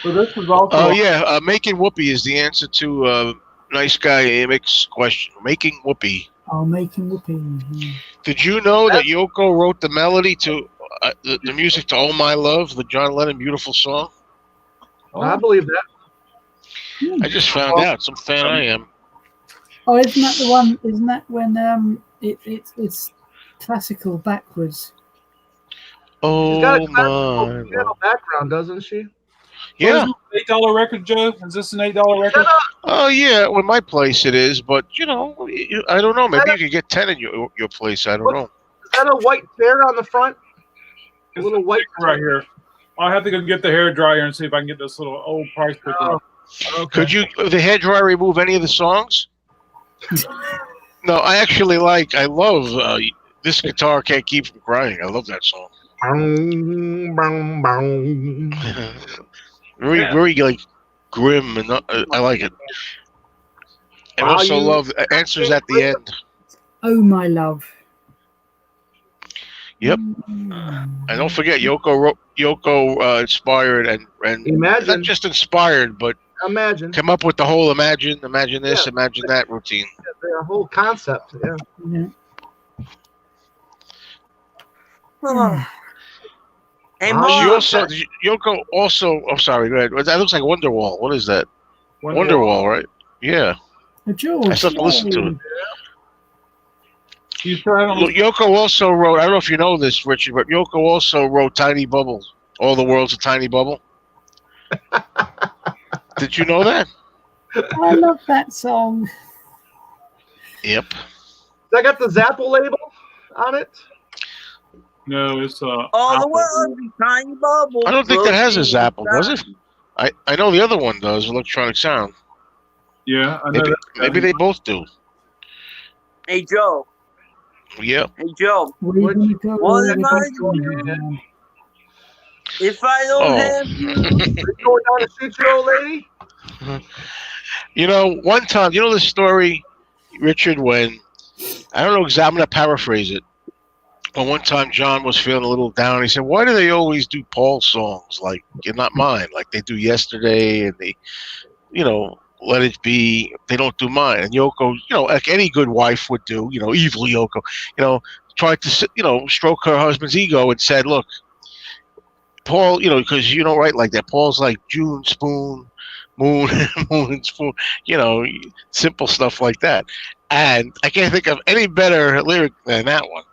So this was also. Oh yeah, making whoopee is the answer to nice guy Amic's question. Making whoopee. Oh, making whoopee. Yeah. Did you know that Yoko wrote the melody to the music to "Oh My Love," the John Lennon beautiful song? I believe that. I just found out. Some fan I am. Oh, isn't that the one? Isn't that when it's classical backwards? Oh She's got a my classical love. piano background, doesn't she? Yeah. $8 record, Joe? Is this an $8 record? Oh yeah. Well, my place it is, but I don't know. Maybe you could get 10 in your place. I don't know. Is that a white bear on the front? A little white right here. I'll have to go get the hair dryer and see if I can get this little old price picker. Oh, okay. Could you, the hairdryer, remove any of the songs? No, I love This Guitar Can't Keep From Crying. I love that song. Very like grim, and I like it. And Wow, also love Answers at the End. Oh, my love. Yep. And don't forget, Yoko inspired and Imagine. not just inspired, but Imagine. come up with the whole imagine this, imagine that routine. The whole concept. Yeah. Yeah. Hey, Wow. Mom. Yoko also. Oh, sorry. Go ahead. That looks like Wonderwall. What is that? Wonderwall, right? Yeah. Oh, George. I still have to listen to it. You try to Look, Yoko also wrote. I don't know if you know this, Richard, but Yoko also wrote "Tiny Bubble." All the World's a Tiny Bubble. Did you know that? I love that song. Yep. I got the Zapple label on it. No, it's All Apple. the world is tiny bubbles. I don't think that has a Zapple, does it? I know the other one does. Electronic Sound. Yeah, I know. Maybe they both do. Hey, Joe. Yep. Hey, Joe. Where do you go? What am I doing? If I don't Oh. have you. Are you going down to shoot your old lady? One time, you know the story, Richard, when I don't know exactly, I'm going to paraphrase it. But one time John was feeling a little down. He said, why do they always do Paul songs? Like, you're not mine. Like they do Yesterday and they, Let It Be. They don't do mine. And Yoko, like any good wife would do, evil Yoko, tried to, stroke her husband's ego and said, look, Paul, because you don't write like that. Paul's like June Spoon, Moon, Moon and Spoon, simple stuff like that. And I can't think of any better lyric than that one.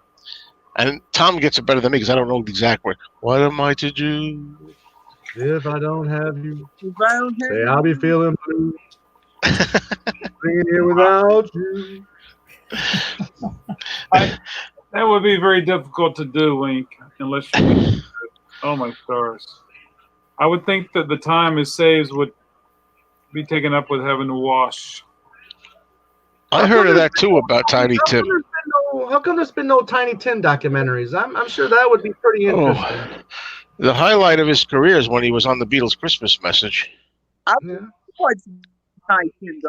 And Tom gets it better than me because I don't know the exact word. What am I to do if I don't have you? If I don't have Say I'll be feeling blue. Being here without you. That would be very difficult to do, Link, unless you. Oh my stars! I would think that the time it saves would be taken up with having to wash. I heard of that too about Tiny Tim. How come there's been no Tiny Tim documentaries? I'm sure that would be pretty interesting. Oh, the highlight of his career is when he was on the Beatles' Christmas Message. Yeah. what's Tiny Tim?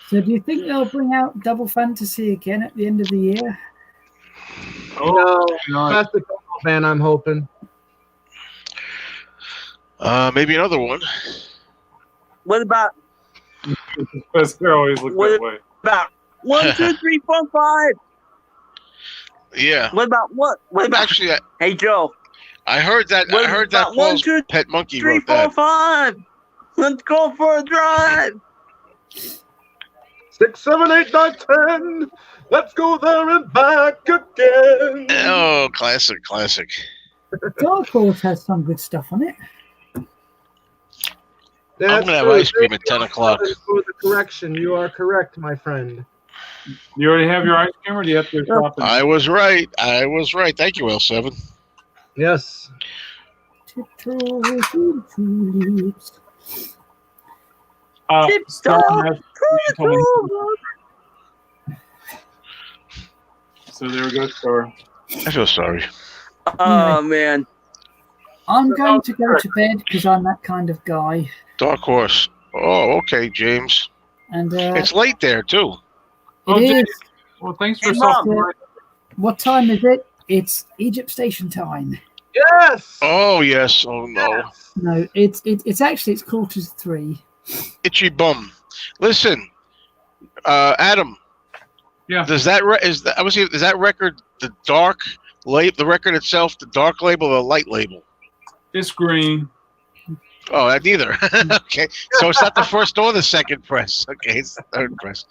So do you think they'll bring out Double Fantasy again at the end of the year? No, No, Plastic Band, I'm hoping. Maybe another one. What about because they always look that way. 1, 2, 3, 4, 5? Yeah. What about what? What about? Actually, Hey, Joe. I heard that. What I heard that about 1, Paul's 2, Pet Monkey 3, wrote 4, that. 5. Let's go for a drive. 6, 7, 8, 9, 10. Let's go there and back again. Oh, classic. Dark Horse has some good stuff on it. I'm gonna have ice cream at 10 o'clock. For the correction, you are correct, my friend. You already have your ice cream, or do you have to go shopping? I was right. Thank you, L7. Yes. Tulips. Storm has- told me- So there we go, Star. I feel sorry. Oh man. I'm going to go to bed because I'm that kind of guy. Dark Horse. Oh, okay, James. And It's late there too. Oh, it James. is. Well, thanks for Hey, Mom. stopping. What time is it? It's Egypt Station time. Yes. Oh yes. Oh no. Yes. No, it's 3:15. Itchy bum. Listen, Adam. Yeah. Does that is that record the dark label? The record itself, the dark label, or the light label? It's green. Oh, neither. Okay, so it's not the first or the second press. Okay, it's the third press.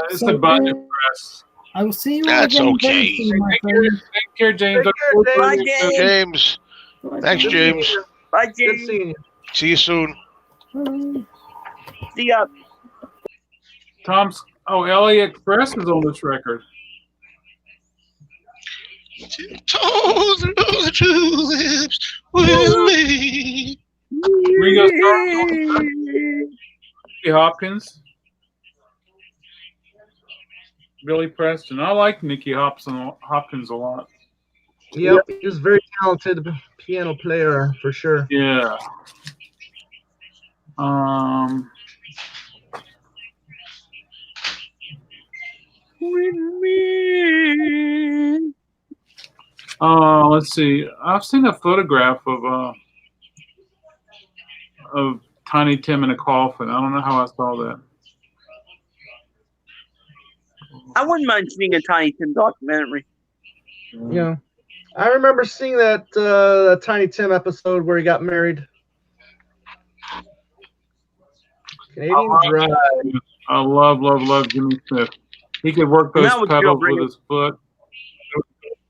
It's So, the budget press. I will see you all That's again okay. very soon, my Take care, friend. take care, James. Take care, Bye, James. James. James, thanks, James. Bye, Good James. seeing you. See you soon. See ya. LA Express is on this record. Toes through the tulips will lead. Ringo Starr, Nicky Hopkins, Billy Preston. I like Nicky Hopkins a lot. Yep, he was a very talented piano player for sure. Yeah. Let's see. I've seen a photograph of Tiny Tim in a coffin. I don't know how I saw that. I wouldn't mind seeing a Tiny Tim documentary. Yeah, I remember seeing that Tiny Tim episode where he got married. Canadian Drive. I love Jimmy Smith. He could work those Now with pedals Joe with his foot.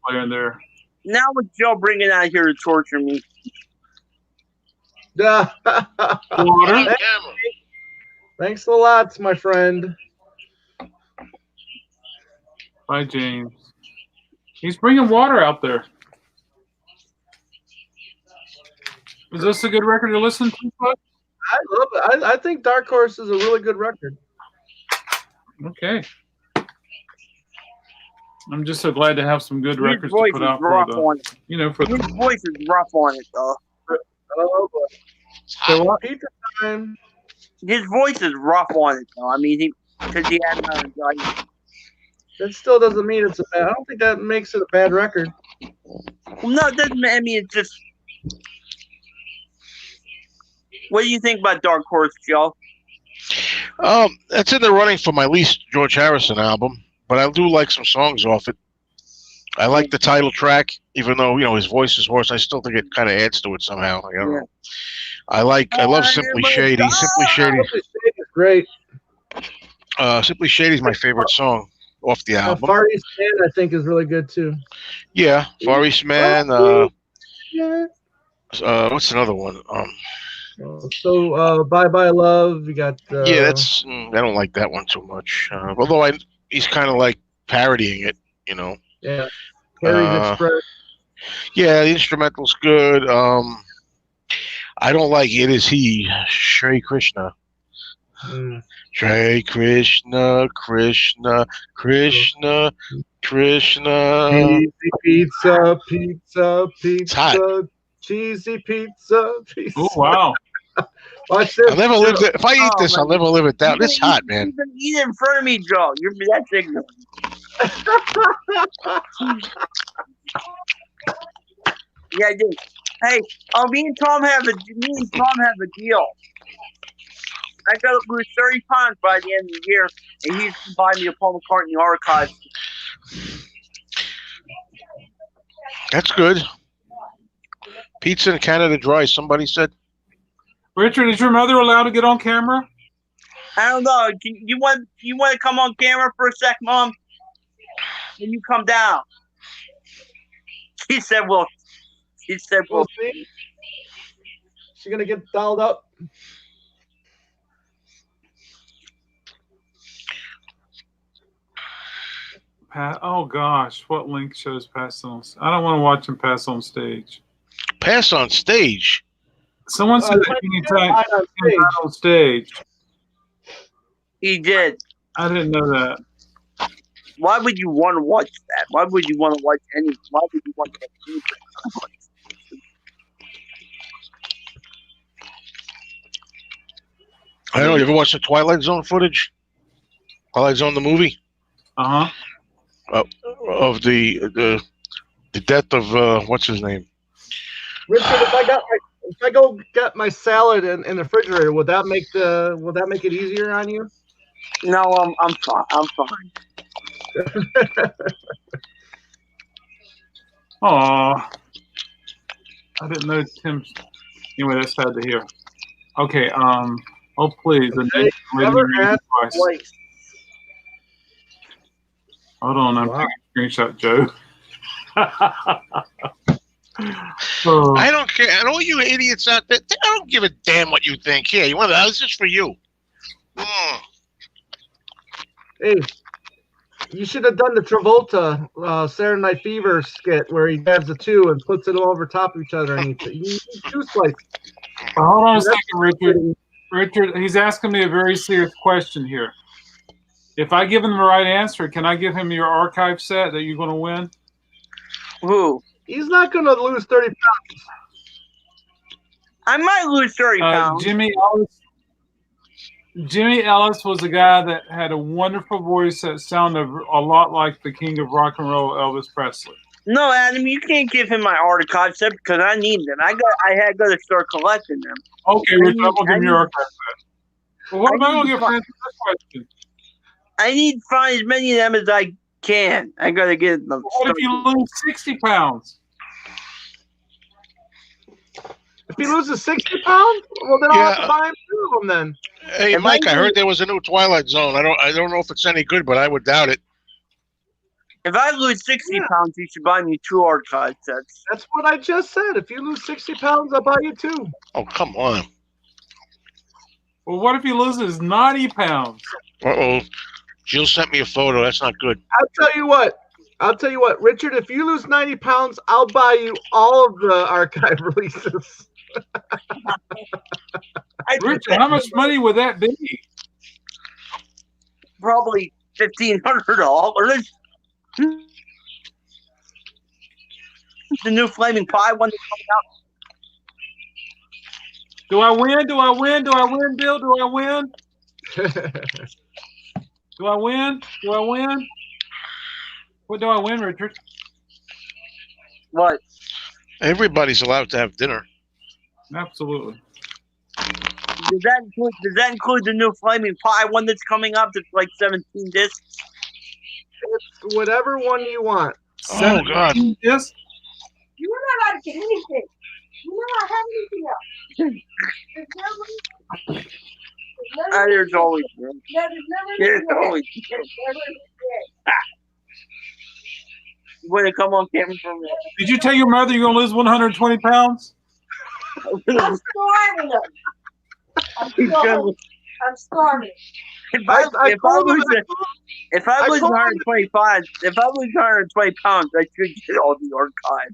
Player there. Now with Joe bringing out here to torture me. Water. Thanks a lot, my friend. Bye, James. He's bringing water out there. Is this a good record to listen to, bud? I love it. I think Dark Horse is a really good record. Okay. I'm just so glad to have some good His records to voice put is out rough for on it. for His voice is rough on it, though. Oh, boy. So what? Pizza time. His voice is rough on it, though. I mean, because he had like, That still doesn't mean it's a bad. I don't think that makes it a bad record. well, no, it doesn't. I mean, it's just. What do you think about Dark Horse, Joe? It's in the running for my least George Harrison album, but I do like some songs off it. I like the title track, even though his voice is hoarse. I still think it kind of adds to it somehow. I don't know. I love Simply Shady. Simply Shady. Simply Shady is great. Simply Shady is my favorite song off the album. Far East Man, I think, is really good too. Yeah, Far East Man. Yeah. What's another one? So Bye Bye Love. You got. Yeah, that's. I don't like that one too much. Although he's kind of like parodying it, Yeah. Harry's Express. Yeah, the instrumental's good. I don't like It Is He, Shri Krishna. Shri Krishna, Krishna, Krishna, Krishna. Cheesy pizza, pizza, It's hot. pizza, cheesy pizza, pizza. Oh wow! Watch this. I'll never live it. If I eat Oh, this, I'll man. never live it down. It's hot, man. Eat it in front of me, Joe. That's ignorant. Yeah, I did. Hey, me and Tom have a deal. I got to lose 30 pounds by the end of the year, and he's to buy me a Paul McCartney archive. That's good. Pizza in Canada Dry, somebody said. Richard, is your mother allowed to get on camera? I don't know. You want to come on camera for a sec, Mom? Can you come down? She said, "Well." We'll see. She's gonna get dialed up. Oh gosh, what link shows Pass on? I don't want to watch him pass on stage. Pass on stage. Someone said that anytime on stage. He did. I didn't know that. Why would you want to watch that? Why would you want to watch any? Why would you want to watch anything? I don't know. You ever watched the Twilight Zone footage? Twilight Zone, the movie? Uh huh. Of the death of what's his name? Richard, if I go get my salad in the refrigerator, would that make it easier on you? No, I'm fine. I'm fine. Aw. I didn't know Tim. Anyway, that's sad to hear. Okay. Oh please. Okay, never had twice. Hold on, I'm taking a screenshot, Joe. Oh. I don't care. And all you idiots out there, I don't give a damn what you think. Here, you want that? This is for you. Hey, you should have done the Travolta Saturday Night Fever skit where he grabs the two and puts it over top of each other and eats it. You eat two slices. Hold on a second, Richard. Richard, he's asking me a very serious question here. If I give him the right answer, can I give him your archive set that you're going to win? Who? He's not going to lose 30 pounds. I might lose 30 pounds. Jimmy Ellis. Jimmy Ellis was a guy that had a wonderful voice that sounded a lot like the king of rock and roll, Elvis Presley. No, Adam, you can't give him my archive set because I need them. I had to start collecting them. Okay, Richard, I'm going to give him your archive set. Well, what am I going to get for answering this question? I need to find as many of them as I can. I got to get them. What if you lose 60 pounds? If he loses 60 pounds, well, then I'll have to buy him two of them then. Hey, Mike, I heard there was a new Twilight Zone. I don't know if it's any good, but I would doubt it. If I lose 60 pounds, you should buy me 2 archive sets. That's what I just said. If you lose 60 pounds, I'll buy you two. Oh, come on. Well, what if he loses 90 pounds? Uh-oh. Jill sent me a photo. That's not good. I'll tell you what, Richard, if you lose 90 pounds, I'll buy you all of the archive releases. Richard, how much money would that be? Probably $1,500. The new Flaming Pie one that's coming out. Do I win? Do I win? Do I win, Bill? Do I win? Do I win? Do I win? What do I win, Richard? What? Everybody's allowed to have dinner. Absolutely. Does that include the new Flaming Pie one that's coming up that's like 17 discs? It's whatever one you want. Oh, God. Yes. You were not allowed to get anything. You will not have anything else. There's always room. There's There's never always You want to come on camera for me? Did you tell your mother you're going to lose 120 pounds? I'm starving them. I'm starving. If I lose 120 pounds, I should get all the archive.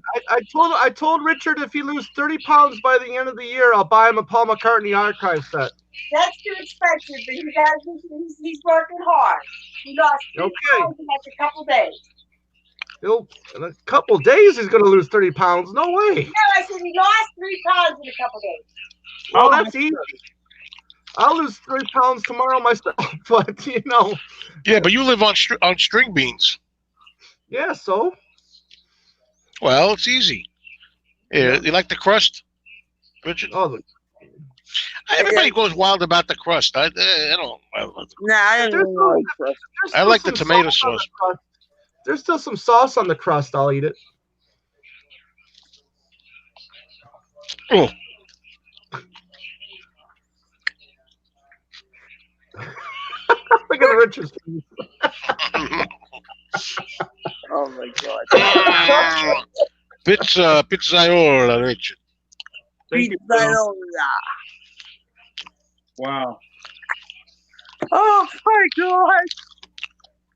I told Richard if he loses 30 pounds by the end of the year, I'll buy him a Paul McCartney archive set. That's too expensive, but he's working hard. He lost 3 pounds in like a couple days. In a couple days, he's going to lose 30 pounds. No way. No, I said he lost 3 pounds in a couple days. Well, that's easy. I'll lose 3 pounds tomorrow myself, but you know. Yeah, but you live on string beans. Yeah, so. Well, it's easy. Yeah, you like the crust, Richard? Oh, everybody goes wild about the crust. I don't. Nah, I don't know. I like the tomato sauce. There's still some sauce on the crust. I'll eat it. Oh. Look at Richard's face. Oh my God. Pizzaiola, Richard. Pizzaiola. Wow. Oh my God.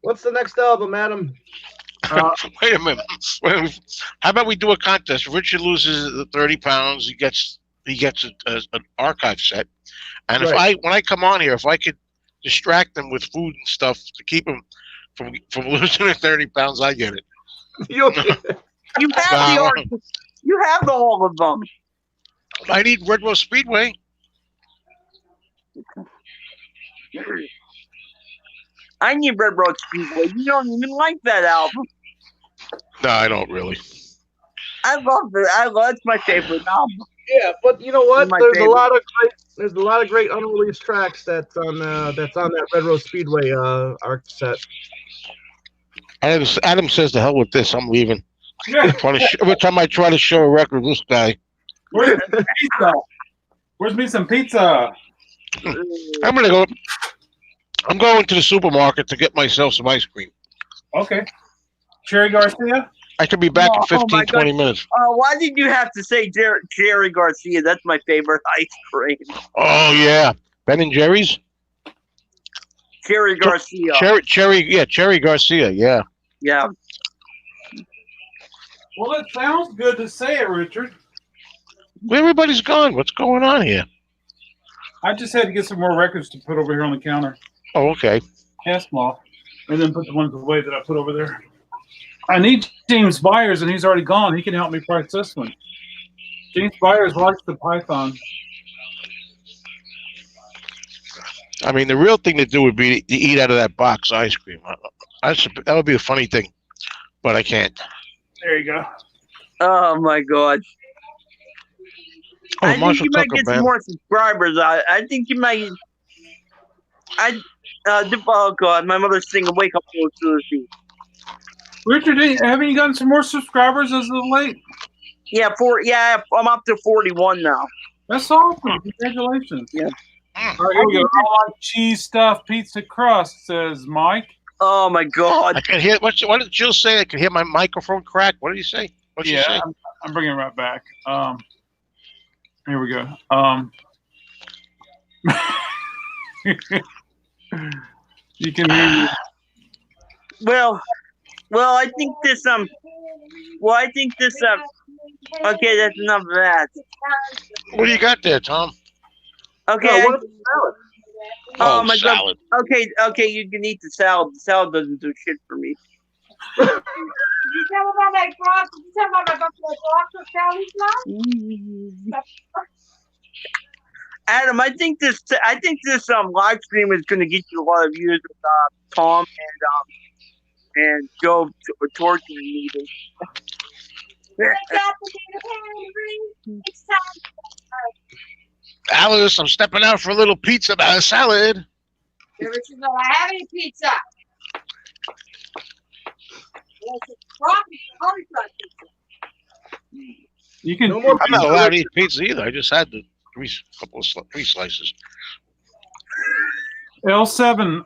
What's the next album, Adam? Wait a minute. How about we do a contest? Richard loses the 30 pounds. He gets an archive set. And Right. when I come on here, if I could distract him with food and stuff to keep him from losing the 30 pounds, I get it. You have the all of them. I need Red Rose Speedway. I need Red Road Speedway. You don't even like that album. No, I don't really. I love it. It's my favorite album. Yeah, but you know what? My There's favorite. a lot of great unreleased tracks that's on that Red Rose Speedway arc set. Adam says, "The hell with this. I'm leaving." Yeah. Every time I try to show a record, this guy. Where's the pizza? Where's me some pizza? I'm going to the supermarket to get myself some ice cream. Okay. Cherry Garcia? I could be back in Oh, 15, my 20 minutes. Why did you have to say Jerry Garcia? That's my favorite ice cream. Oh, yeah. Ben and Jerry's? Jerry Garcia. Cherry Garcia, yeah. Yeah. Well, it sounds good to say it, Richard. Everybody's gone. What's going on here? I just had to get some more records to put over here on the counter. Oh, okay. Cast them off, and then put the ones away that I put over there. I need James Byers, and he's already gone. He can help me price this one. James Byers likes the Python. I mean, the real thing to do would be to eat out of that box ice cream. That would be a funny thing, but I can't. There you go. Oh my God. Oh, I think Marshall you might Tucker, get some man. more subscribers. I think you might. Oh God, my mother's singing "Wake Up, Little Susie." Richard, haven't you gotten some more subscribers as of late? Yeah, I'm up to 41 now. That's awesome. Congratulations. Yeah. All right, here we go. I like cheese stuffed pizza crust, says Mike. Oh my God. I can hear. What did Jill say? I can hear my microphone crack. What did he say? What did she say? I'm bringing it right back. Here we go. You can hear me. Well, I think this okay, that's enough of that. What do you got there, Tom? Okay. What about salad? Oh my salad. God. Okay, you can eat the salad. The salad doesn't do shit for me. Did you tell about my box? Did you tell about my box of Sally's now? Adam, I think this live stream is going to get you a lot of views with Tom and Joe torturing me. It's time. Alice, I'm stepping out for a little pizza about a salad. Richard, no, I have any pizza. You can. No more I'm not allowed to eat pizza either. I just had the three slices. L7,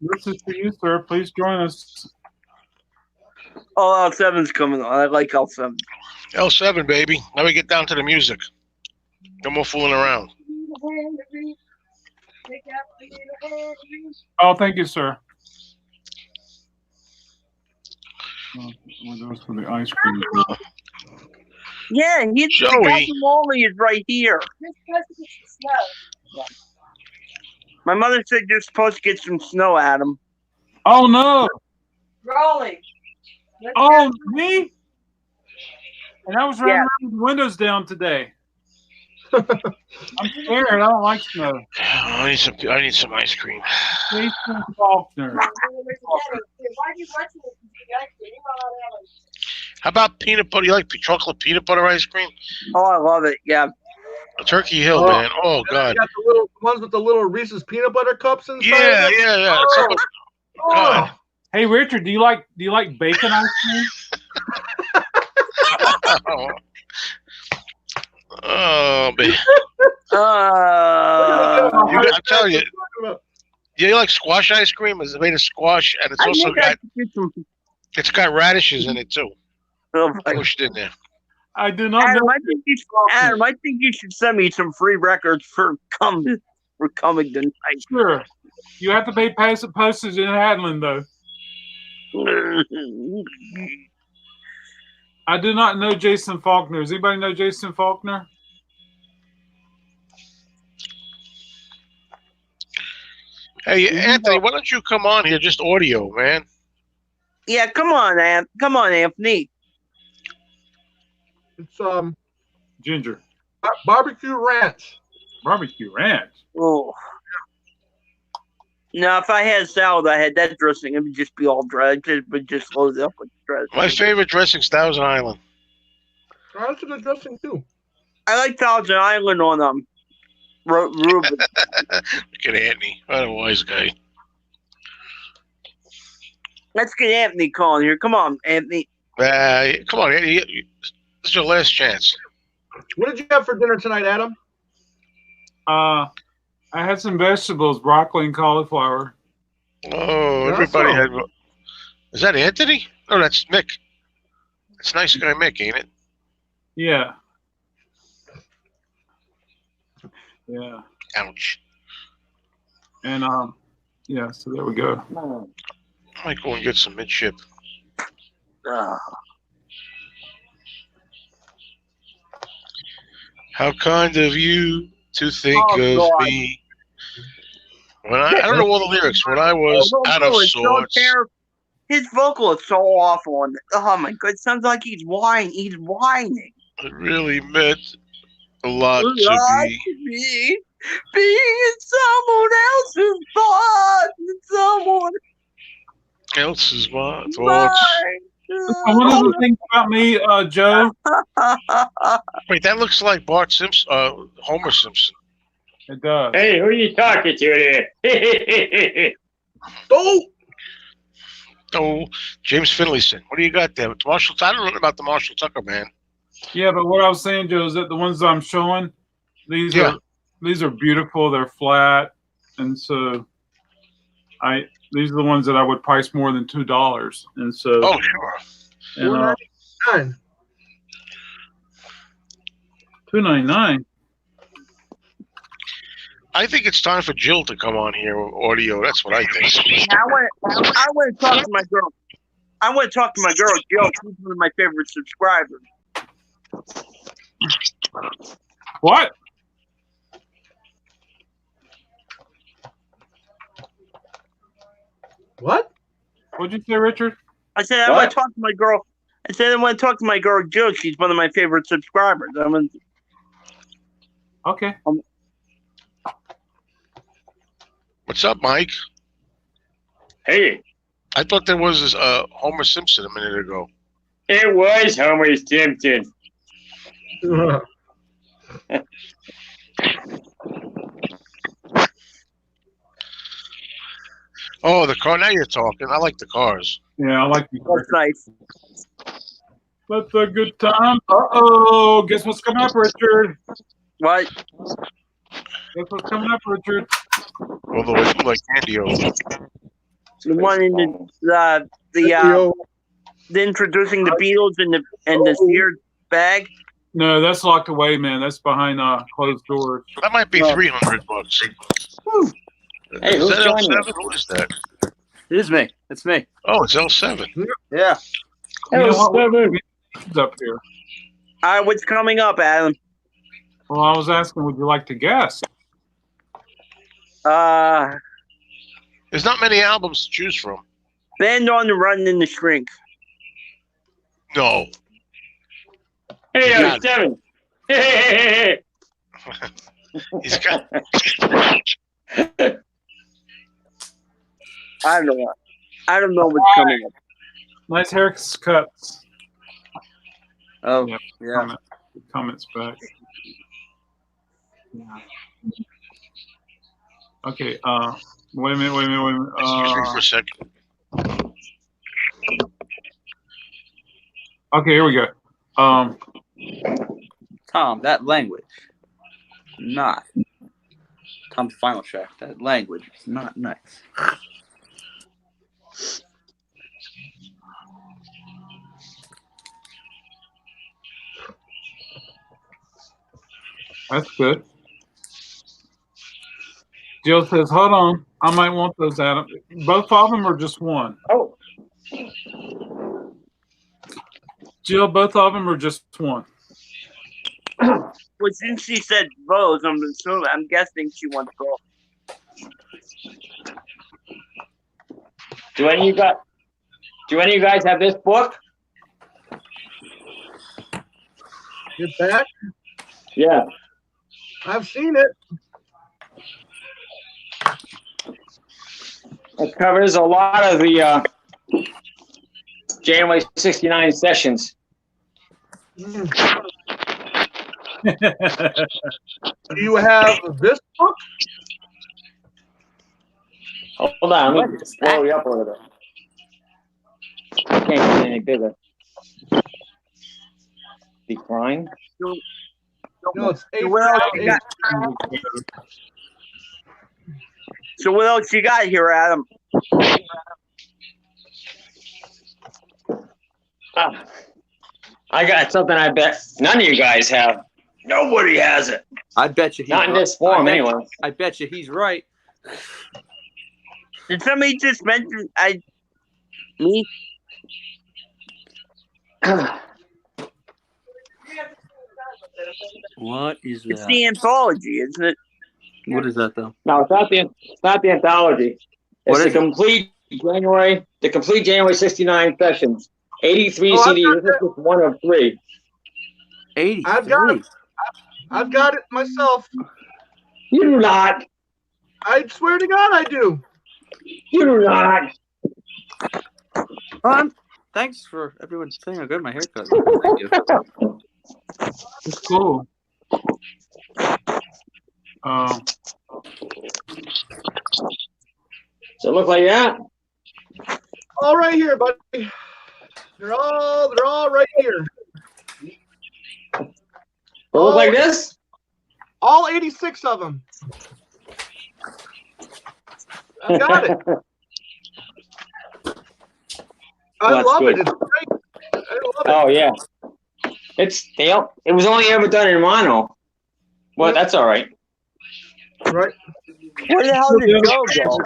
this is for you, sir. Please join us. Oh, L7's coming on. I like L7. L7, baby. Now we get down to the music. No more fooling around. Oh, thank you, sir. Those for the ice cream. Yeah, the Joey. guacamole is right here. My mother said you're supposed to get some snow, Adam. Oh no! Rolling. Oh me! And I was running around with the windows down today. I'm scared. I don't like snow. I need some ice cream. Jason Faulkner. How about peanut butter? You like chocolate peanut butter ice cream? Oh, I love it. Yeah. Turkey Hill, Oh. man. Oh, You God. got the little ones with the little Reese's peanut butter cups inside. Yeah. Oh. God. Hey Richard, do you like bacon ice cream? Oh, man. I I tell you, you like squash ice cream? It's made of squash, and it's also think I got could get some. it's got radishes in it too, Oh, my pushed in there. I do not Adam, know. I think you should send me some free records for coming tonight. Sure. You have to pay postage and handling though. I do not know Jason Faulkner. Does anybody know Jason Faulkner? Hey, Anthony, why don't you come on here? Just audio, man. Yeah, come on, Anthony. It's Ginger. barbecue ranch. Barbecue ranch. Oh. No, if I had salad, I had that dressing. It would just be all dry. It would just load up with dressing. My favorite dressing's Thousand Island. That's a good dressing too. I like Thousand Island on Reuben. Look at Anthony. What a wise guy. Let's get Anthony calling here. Come on, Anthony. Come on, Anthony. This is your last chance. What did you have for dinner tonight, Adam? I had some vegetables, broccoli and cauliflower. Oh, Yeah, everybody so. had. Is that Anthony? Oh, that's Mick. It's nice guy Mick, ain't it? Yeah. Yeah. Ouch. And yeah, so there we go. I might go and get some midship. Ah. How kind of you to think Oh, of God. me. When I don't know all the lyrics. When I was out of sorts. His vocal is so awful. And, oh my god, it sounds like he's whining. He's whining. It really meant a lot to me. Being in someone else's thoughts. Someone Else's thoughts. One of the things about me, Joe. Wait, that looks like Bart Simpson, Homer Simpson. It does. Hey, who are you talking to there? Oh, James Finlayson. What do you got there? Marshall. I don't know about the Marshall Tucker man. Yeah, but what I was saying, Joe, is that the ones I'm showing, these are beautiful. They're flat, and so these are the ones that I would price more than $2. And so, oh sure, and $2.99. I think it's time for Jill to come on here with audio. That's what I think. I want to talk to my girl. I want to talk to my girl, Jill. She's one of my favorite subscribers. What? What? What'd you say, Richard? I said I want to talk to my girl. I said I want to talk to my girl, Jill. She's one of my favorite subscribers. Okay. What's up, Mike? Hey, I thought there was Homer Simpson a minute ago. it was Homer Simpson. Oh, the car. Now you're talking. I like the cars. Yeah, I like you. That's nice. That's a good time. Uh-oh. Guess what's coming up, Richard? What? Guess what's coming up, Richard? Although I do like Candy-O. The one in the introducing the Beatles and the seared bag. No, that's locked away, man. That's behind closed doors. That might be $300. Hey, Is who's that joining L7? What is that? It is me. It's me. Oh, it's L7. Yeah. You know what? L7. It's up here. All right, what's coming up, Adam? Well, I was asking, would you like to guess? There's not many albums to choose from. Band on the Run in the Shrink. No. Hey, L7. Hey. He's got. I don't know what's coming up. Nice haircuts. Oh, Yeah. Comments back. Yeah. Okay. Wait a minute. Excuse me for a second. Okay, here we go. Tom, that language, not. Tom's final track, that language is not nice. That's good. Jill says, hold on. I might want those, Adam. Both of them or just one? Oh. Jill, both of them or just one? Well, since she said both, I'm guessing she wants both. Do any of you guys have this book? Get back. Yeah. I've seen it. It covers a lot of the January '69 sessions. Do you have this book? Hold on, let me slow you up a little bit. I can't get any bigger. Decline. No, it's eight. So what else you got here, Adam? I got something I bet none of you guys have. Nobody has it. I bet you he's Not in right. this form, anyway. I bet you he's right. Did somebody just mention me? What is It's that? the anthology, isn't it? What is that though? No, it's not the anthology. What It's is the complete January '69 sessions. 83 Oh, I've CDs. got This is just one of 3. 83. I've got it myself. You do not. I swear to God, I do. You do not. Thanks for everyone saying I got my haircut. Thank you. It's cool. So it look like that. All right here, buddy. They're all right here. It look like this. All 86 of them. I got it. I That's love good. it. It's great. I love it. Oh yeah. It was only ever done in mono. Well, that's all right. Right. Where the hell did Joe go?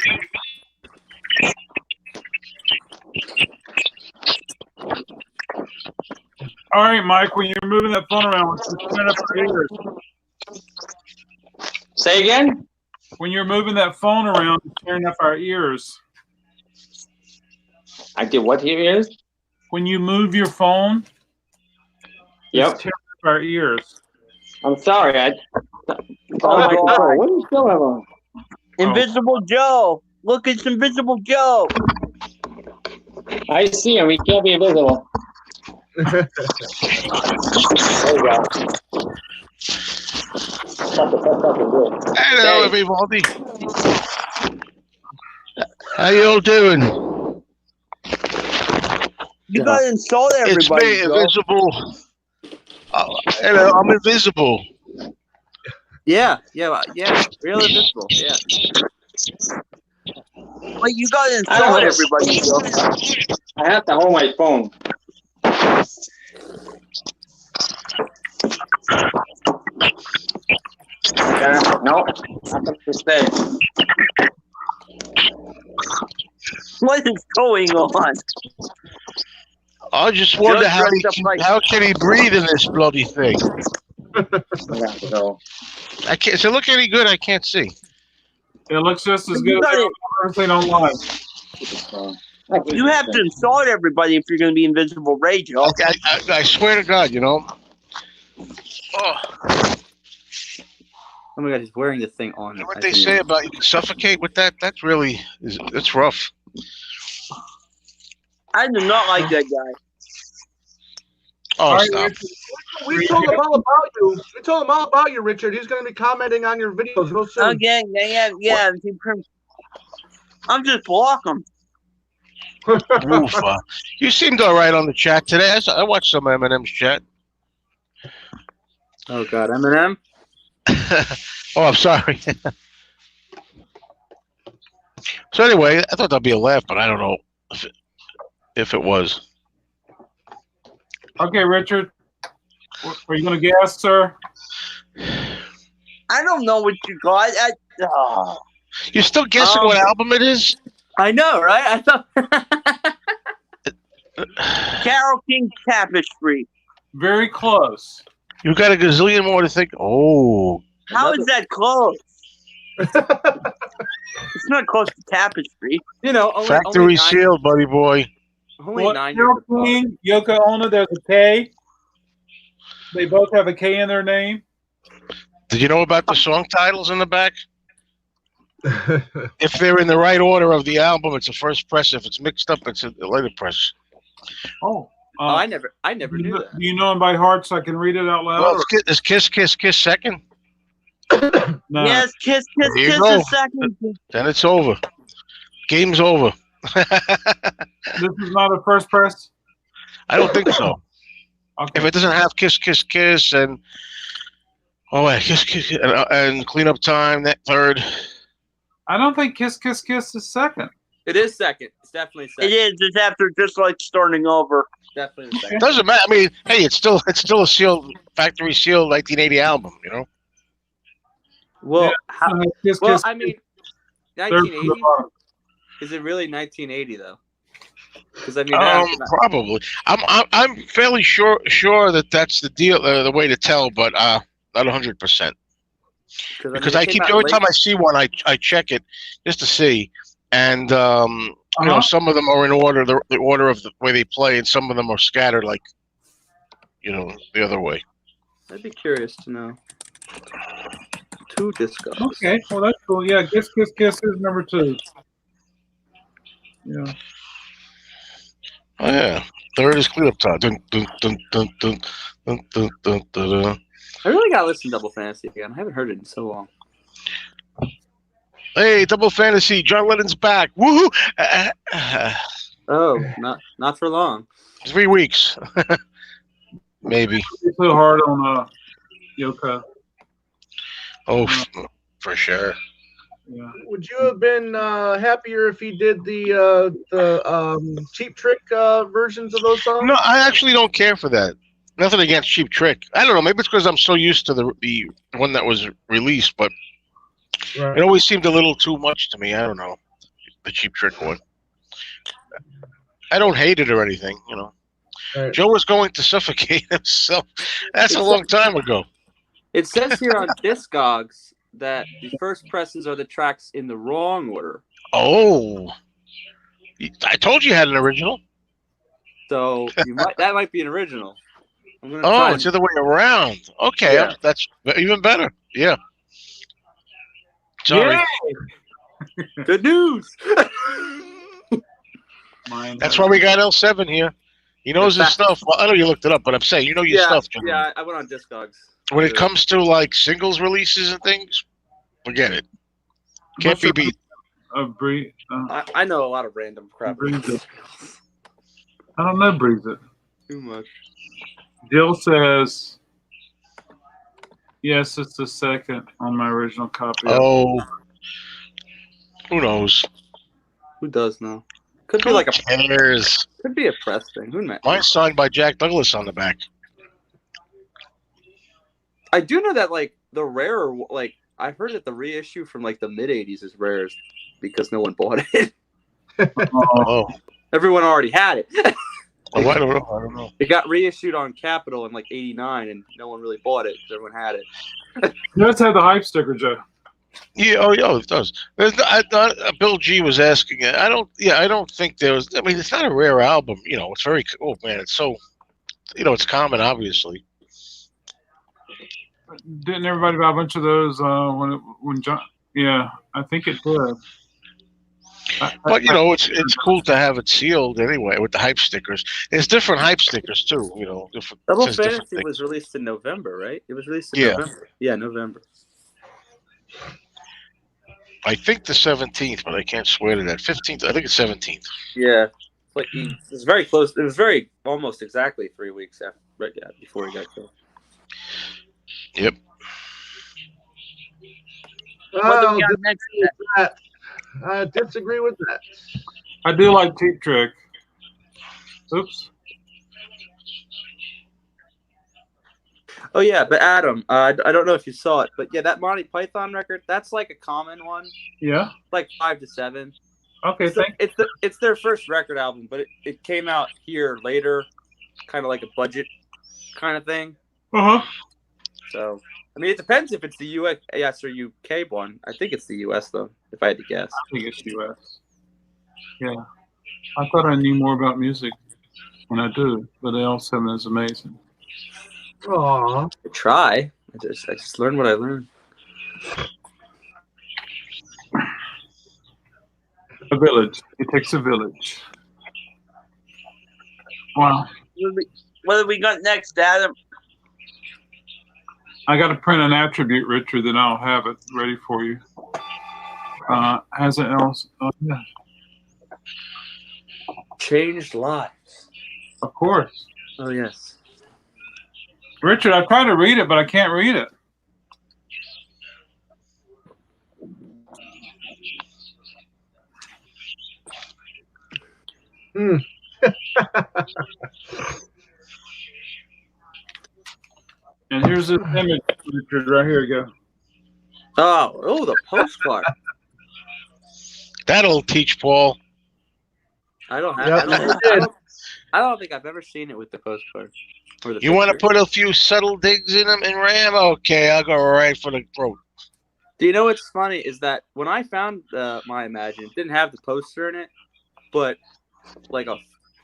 All right, Mike, when you're moving that phone around, let's turn it up our ears. Say again. When you're moving that phone around, turn up our ears. I did what here is? When you move your phone, Yep. turn up our ears. I'm sorry. Oh my God. What are you still on? Invisible Joe. Look, it's Invisible Joe. I see him. He can't be invisible. There you go. Hello, everybody. How you all doing? You gotta insult It's everybody. me, Joe. Invisible. Hello, I'm invisible. Yeah, real invisible. Yeah. Wait, you gotta I don't insult know. everybody, Joe. I have to hold my phone. No, nothing to say. What is going on? I just wonder Just dressed up like- how can he breathe in this bloody thing? Yeah, so. I can't. Does it look any good? I can't see. It looks just as good You as gotta- everything online. You have to insult everybody if you're gonna be Invisible Ray, Joe. I swear to God, you know. Oh, Oh my God, he's wearing the thing on. you know what they say about you can suffocate with that? That's really it's rough. I do not like that guy. Oh, right, stop. We told him all about you. We told him all about you, Richard. He's going to be commenting on your videos real soon. Okay, yeah. I'm just blocking. Oof, you seemed all right on the chat today. I watched some of Eminem's chat. Oh God, Eminem. Oh, I'm sorry. So anyway, I thought that'd be a laugh, but I don't know if it was. Okay, Richard. Are you going to guess, sir? I don't know what you got. You're still guessing what album it is? I know, right? I thought. Carole King Tapestry. Very close. You got a gazillion more to think. Oh, How is that close? It's not close to Tapestry. You know, only factory 9 sealed, buddy boy. Only Well, 9 years Carole apart. King, Yoko Ono, there's a K. They both have a K in their name. Did you know about the song titles in the back? If they're in the right order of the album, it's a first press. If it's mixed up, it's a later press. Oh. Oh, I never knew that. Do you know them by heart so I can read it out loud? Well, is Kiss, Kiss, Kiss second? No. Yes, kiss There you is go. second. Then it's over. Game's over. This is not a first press? I don't think so. Okay. If it doesn't have Kiss, Kiss, Kiss, and Kiss, Kiss, and Cleanup Time, that third. I don't think Kiss Kiss Kiss is second. It is second. It's definitely It second. is. It's after just like starting over. Definitely the second. Doesn't matter. I mean, hey, it's still a sealed, factory sealed 1980 album. You know. Well, Kiss, I mean, third from the 1980. bottom. Is it really 1980 though? Because I mean, Probably. I'm fairly sure that that's the deal, the way to tell, but not 100%. Because I keep every time I see one, I check it just to see, and you know, some of them are in order, the order of the way they play, and some of them are scattered, like, you know, the other way. I'd be curious to know. 2 Discogs. Okay, well that's cool. Yeah, Kiss is number 2. Yeah. Oh yeah, third is Clean Up Time. Dun, dun, dun, dun, dun, dun, dun, dun, dun, dun. I really gotta listen to Double Fantasy again. I haven't heard it in so long. Hey, Double Fantasy, John Lennon's back. Woohoo! Oh, not for long. 3 weeks, maybe. It's so hard on Yoko. Oh, for sure. Yeah. Would you have been happier if he did the Cheap Trick versions of those songs? No, I actually don't care for that. Nothing against Cheap Trick. I don't know. Maybe it's because I'm so used to the one that was released, but Right. it always seemed a little too much to me. I don't know. The Cheap Trick one. I don't hate it or anything, you know. Right. Joe was going to suffocate himself. That's a long time ago. It says here on Discogs that the first presses are the tracks in the wrong order. Oh. I told you had an original. So that might be an original. I'm gonna Oh, try it's the other way around. Okay, Yeah. that's even better. Yeah. Sorry. Good news. That's why we got L7 here. He knows his stuff. Well, I know you looked it up, but I'm saying you know your stuff, John. Yeah, I went on Discogs. When it comes to like singles releases and things, forget it. Can't be beat. I know a lot of random crap. Breeze It. I don't know Breeze It. Too much. Jill says, yes, it's the second on my original copy. Oh. Who knows? Who does know? Could be like a cares? Could be a press thing. Who knows? Mine's signed by Jack Douglas on the back. I do know that like the rarer, like I heard that the reissue from like the mid '80s is rare because no one bought it. Oh. Everyone already had it. Oh, I don't know. It got reissued on Capitol in like '89, and no one really bought it. Everyone had it. It does have the hype sticker, Joe. Yeah, it does. Bill G was asking. I don't think there was. I mean, it's not a rare album. You know, it's very. Oh man, it's so. You know, it's common, obviously. Didn't everybody buy a bunch of those when John? Yeah, I think it did. But you know, it's cool to have it sealed anyway with the hype stickers. There's different hype stickers too. You know, Double Fantasy was released in November, right? It was released in November. Yeah, November. I think the 17th, but I can't swear to that. 15th, I think it's 17th. Yeah, like it was very close. It was very almost exactly 3 weeks after, right? Yeah, before he got killed. Yep. Well, I disagree with that. I do like Cheap Trick. Oops. Oh yeah, but Adam, I don't know if you saw it, but yeah, that Monty Python record, that's like a common one. Yeah. Like 5 to 7. Okay, it's their first record album, but it came out here later, kind of like a budget kind of thing. Uh-huh. So, I mean, it depends if it's the US or UK one. I think it's the US though, if I had to guess. I think it's US. Yeah. I thought I knew more about music than I do, but L7 is amazing. Aw. I try. I just learned what I learned. A village. It takes a village. Wow. What have we got next, Adam? I got to print an attribute, Richard, then I'll have it ready for you. Has it else? Yeah. Changed lives. Of course. Oh, yes. Richard, I tried to read it, but I can't read it. Mm. And here's this image, Richard, right here. You go. Oh, the postcard. That'll teach Paul. I don't have. Yeah, I don't think I've ever seen it with the postcard. Or the You want to picture. put a few subtle digs in them in RAM? Okay, I'll go right for the throat. Do you know what's funny is that when I found my Imagine, it didn't have the poster in it, but like a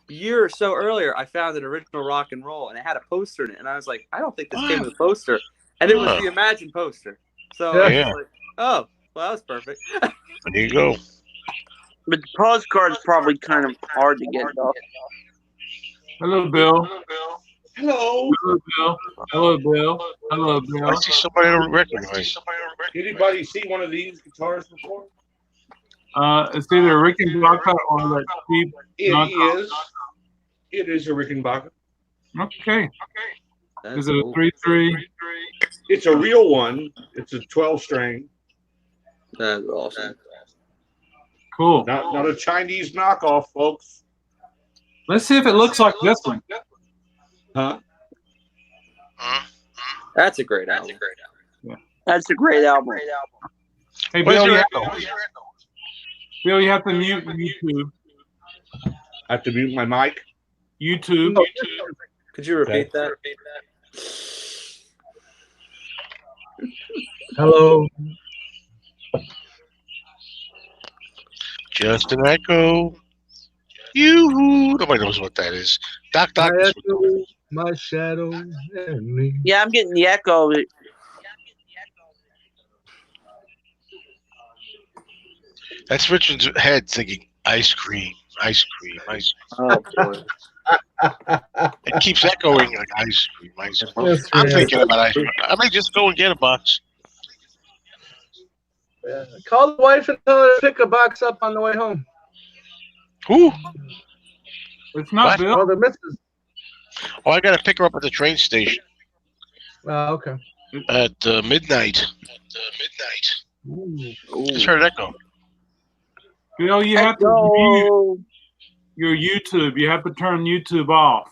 year or so earlier, I found an original Rock and Roll and it had a poster in it, and I was like, I don't think this came with a poster, and it was the Imagine poster. So I was like, oh, well, that was perfect. There you go. But the postcard's probably kind of hard to get though. Hello, Bill. Hello. Hello, Bill. Hello, Bill. Hello, Bill. I see somebody on the record. Anybody see one of these guitars before? It's either a Rickenbacker or that cheap. It is a Rickenbacker. Okay. That's Is it a cool. 3-3? It's a real one. It's a 12-string. That's awesome. Cool. Not a Chinese knockoff, folks. Let's see if it looks like this one. Huh? That's a great album. That's a great album. Hey, Where's Bill, your you echo? Bill, you have to mute YouTube. I have to mute my mic. YouTube. Could you repeat that? Hello. Just an echo. Yoo-hoo. Nobody knows what that is. Doc. My shadow and me. Yeah, I'm getting the echo of it. That's Richard's head thinking, ice cream, ice cream, ice cream. Oh boy. It keeps echoing like ice cream, ice cream. Yes, I'm yes. thinking about ice cream. I may just go and get a box. Call the wife and tell her to pick a box up on the way home. Who? It's not What? Bill. Oh, the missus. Oh, I got to pick her up at the train station Okay. at midnight. Just heard an echo. Bill, you have to mute your YouTube. You have to turn YouTube off.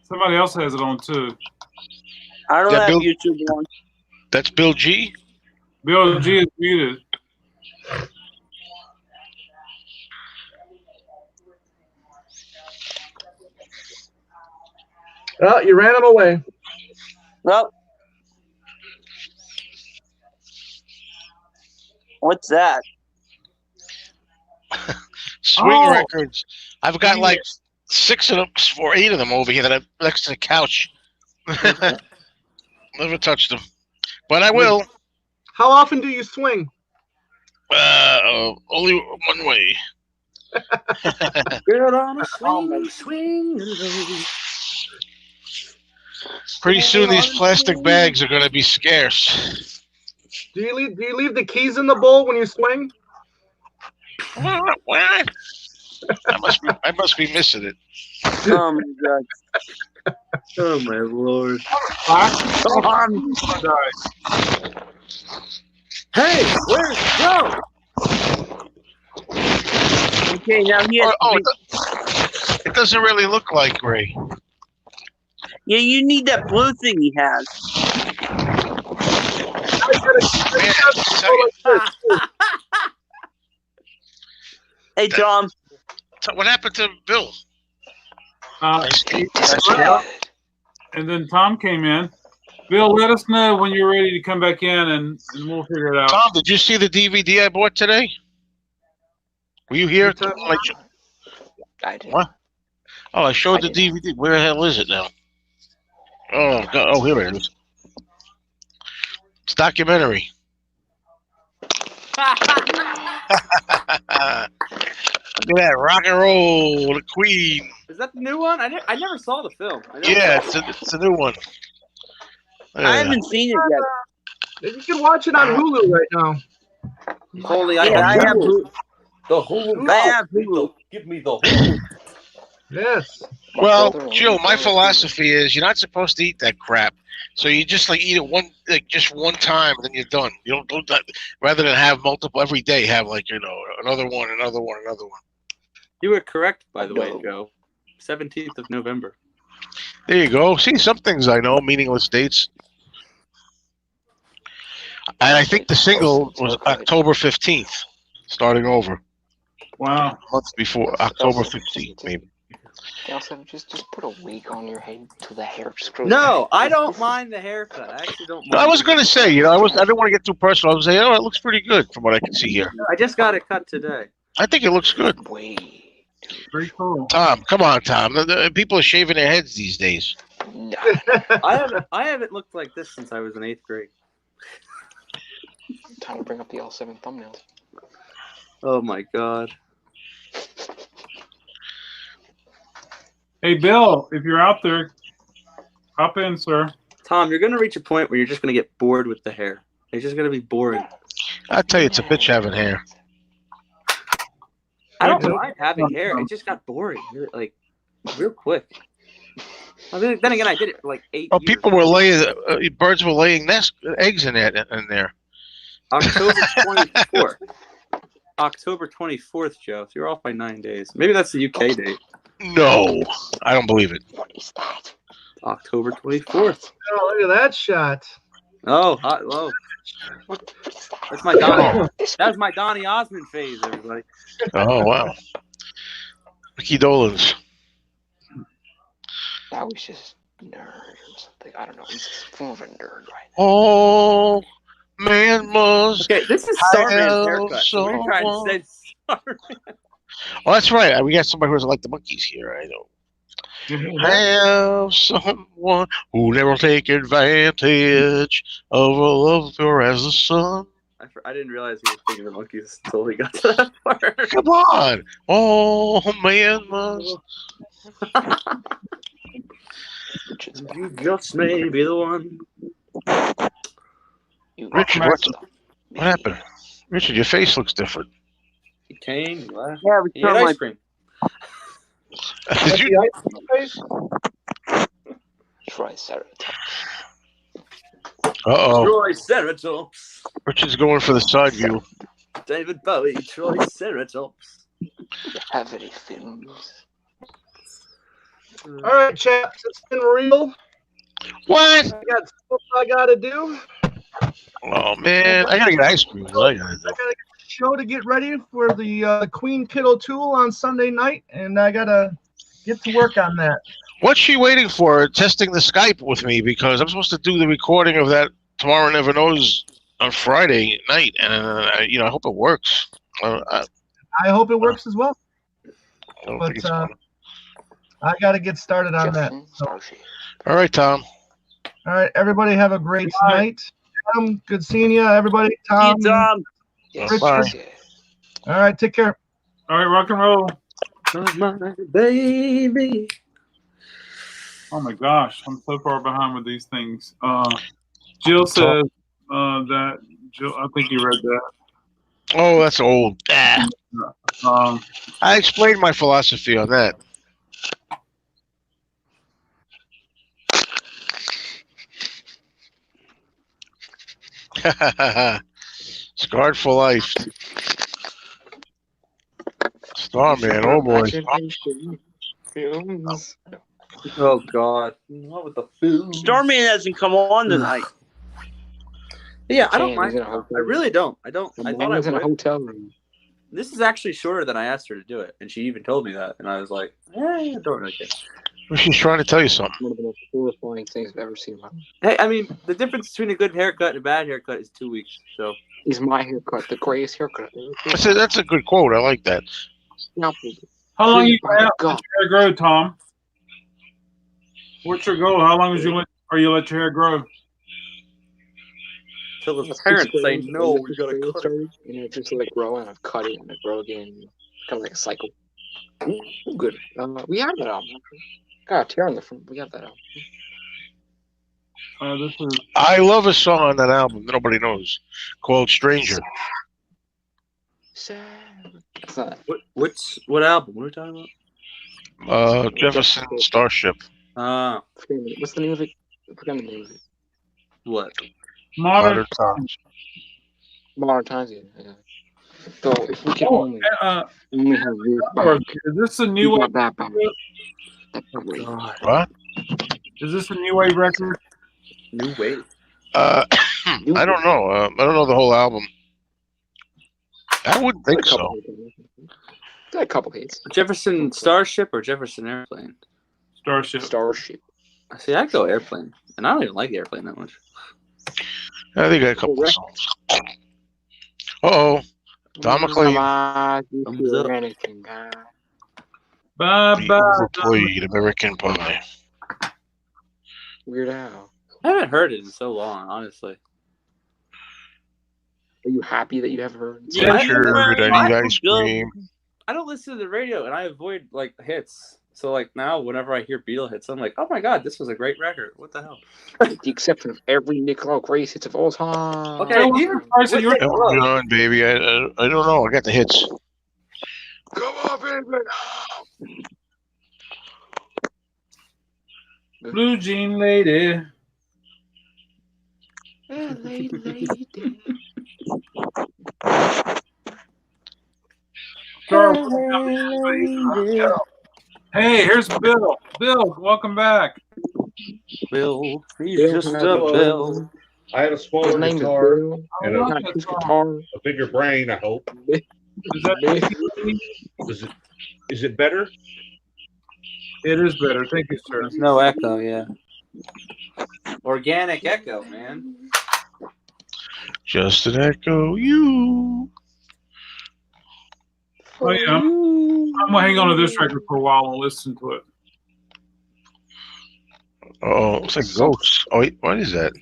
Somebody else has it on too. I don't Yeah, have Bill- YouTube on. That's Bill G. Bill G is muted. Oh, you ran him away. Well, what's that? Swing Oh. records. I've got like 6 of them, or 8 of them over here that I'm next to the couch. Never touched them, but I will. How often do you swing? Only one way. Get on a swing. Pretty soon, these plastic bags are going to be scarce. Do you leave the keys in the bowl when you swing? What? I must be missing it. Oh my god. Oh my lord. Hey, where's Joe? Okay, now he has It doesn't really look like gray. yeah, you need that blue thing he has. Hey Tom. So what happened to Bill? And then Tom came in. Bill, let us know when you're ready to come back in, and we'll figure it out. Tom, did you see the DVD I bought today? Were you here? I did. What? Oh, I showed the DVD. Where the hell is it now? Oh, God. Oh, here it is. It's documentary. Look at that, rock and roll, the Queen. Is that the new one? I never saw the film. Yeah, it's a new one. I haven't seen it yet. You can watch it on Hulu right now. Holy, Yeah, I have Hulu. The Hulu. I have Hulu. Give me the Hulu. Yes. Well, Jill, my philosophy is you're not supposed to eat that crap. So you just like eat it just one time, and then you're done. You don't that, rather than have multiple every day. Have like another one. You were correct, by the way, Joe. 17th of November. There you go. See, some things I know, meaningless dates. And I think the single was October 15th, starting over. Wow. A month before, October 15th, maybe. Also, just put a wig on your head till the hair just grows No, back. I don't mind the haircut. I actually don't mind. I was going to say, I didn't want to get too personal. I was saying, it looks pretty good from what I can see here. I just got it cut today. I think it looks good. Very cool. Tom, come on, Tom. The people are shaving their heads these days. I haven't looked like this since I was in 8th grade. Time to bring up the L7 thumbnails. Oh my god. Hey, Bill, if you're out there, hop in, sir. Tom, you're going to reach a point where you're just going to get bored with the hair. It's just going to be boring. I tell you, it's a bitch having hair. I don't mind having hair. It just got boring, real quick. Then again, I did it for like 8 years. People were birds were laying eggs in there. October 24th. October 24th, Joe. So you're off by 9 days. Maybe that's the UK date. No, I don't believe it. What is that? October 24th. Oh, look at that shot. Oh, hello. That's my Donnie. That's my Donny Osmond phase, everybody. Oh wow. Mickey Dolenz. That was just nerd or something. I don't know. He's just full of a nerd, right? Oh, man must. Okay, this is Starman's haircut. So we're trying to say Starman. Oh, that's right. We got somebody who doesn't like the monkeys here. I know. Have someone who never take advantage of a love pure as the sun. I didn't realize he was thinking the monkeys until he got to that part. Come on. Oh, man must. You just may be the one. Richard, what happened? Richard, your face looks different. He came, he left. Yeah, we He ate turned ice cream. Did you? Triceratops. Uh-oh. Triceratops. Richard's going for the side view. David Bowie, Triceratops. You have any films? All right, chaps, it's been real. What? I got stuff I gotta do. Oh man, I gotta get ice cream. I gotta get the show to get ready for the Queen Kiddo Tool on Sunday night, and I gotta get to work on that. What's she waiting for? Testing the Skype with me because I'm supposed to do the recording of that Tomorrow Never Knows on Friday night, and I hope it works. I hope it works as well. But I got to get started on that. So. All right, Tom. All right, everybody have a great night. Tom, good seeing you, everybody. Tom. See you, Tom. Richard. Bye. All right, take care. All right, rock and roll. My baby. Oh my gosh, I'm so far behind with these things. Jill says that. Jill, I think you read that. Oh, that's old. I explained my philosophy on that. Scarred for life. Starman, oh boy. Oh God! What with the food? Starman hasn't come on tonight. Yeah, I don't mind. I really don't. I don't. I thought I was in a would. hotel room. This is actually shorter than I asked her to do it, and she even told me that, and I was like, I don't really care. She's trying to tell you something. One of the most horrifying things I've ever seen in my life. Hey, I mean, the difference between a good haircut and a bad haircut is 2 weeks. So It's my haircut, the greatest haircut. That's a good quote. I like that. How long you got to let your hair grow, Tom? What's your goal? How long are you let your hair grow? Till the parents say no, we gotta cut it. You know, just let it grow and I've cut it and it grow again. Kind of like a cycle. Ooh, good. We have that album. Got a tear on the front. We have that album. I love a song on that album that nobody knows called Stranger. What album? What are we talking about? Jefferson Starship. What's the name of it? I forgot the name of it. What? Modern Times. Modern Times, yeah. So if we can Oh, only have this is this a new wave? that great. What? Is this a new wave record? New wave. I don't know. I don't know the whole album. I wouldn't think so. Got a couple hits. Jefferson Starship or Jefferson Airplane? Starship. Starship. See, I'd go Airplane, and I don't even like Airplane that much. I think I got a couple of songs. Uh-oh. Don McLean. Bye bye. Overplayed American Pie. Weird Al. I haven't heard it in so long, honestly. Are you happy that you haven't heard it? Yeah, sure. I need ice cream. I don't listen to the radio, and I avoid like hits. So like now, whenever I hear Beatle hits, I'm like, oh my god, this was a great record. What the hell? With the exception of every Nicolau Grace hits of all time. Okay, Elton John, baby. I don't know. I got the hits. Come on, baby. Blue Jean Lady. Hey, here's Bill. Bill, welcome back. Bill, he's just a Bill. I had a smaller name is guitar Bill. and a bigger brain, I hope. Is it better? It is better. Thank you, sir. There's no echo, yeah. Organic echo, man. Just an echo, you. Oh, yeah. I'm going to hang on to this record for a while and listen to it. Oh, it's like Ghosts. Oh, wait, what is that?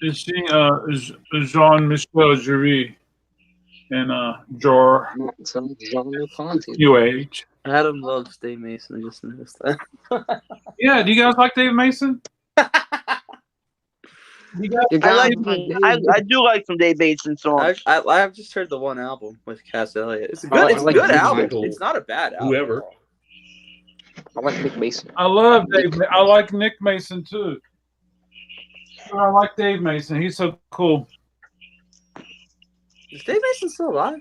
It's Jean-Michel Jarre and New Age. Adam loves Dave Mason. I just noticed that. Yeah, do you guys like Dave Mason? I do like some Dave Mason songs. I've just heard the one album with Cass Elliot. It's a good album. It's not a bad album. Whoever. I like Nick Mason. I love Dave. I like Nick Mason too. I like Dave Mason. He's so cool. Is Dave Mason still alive?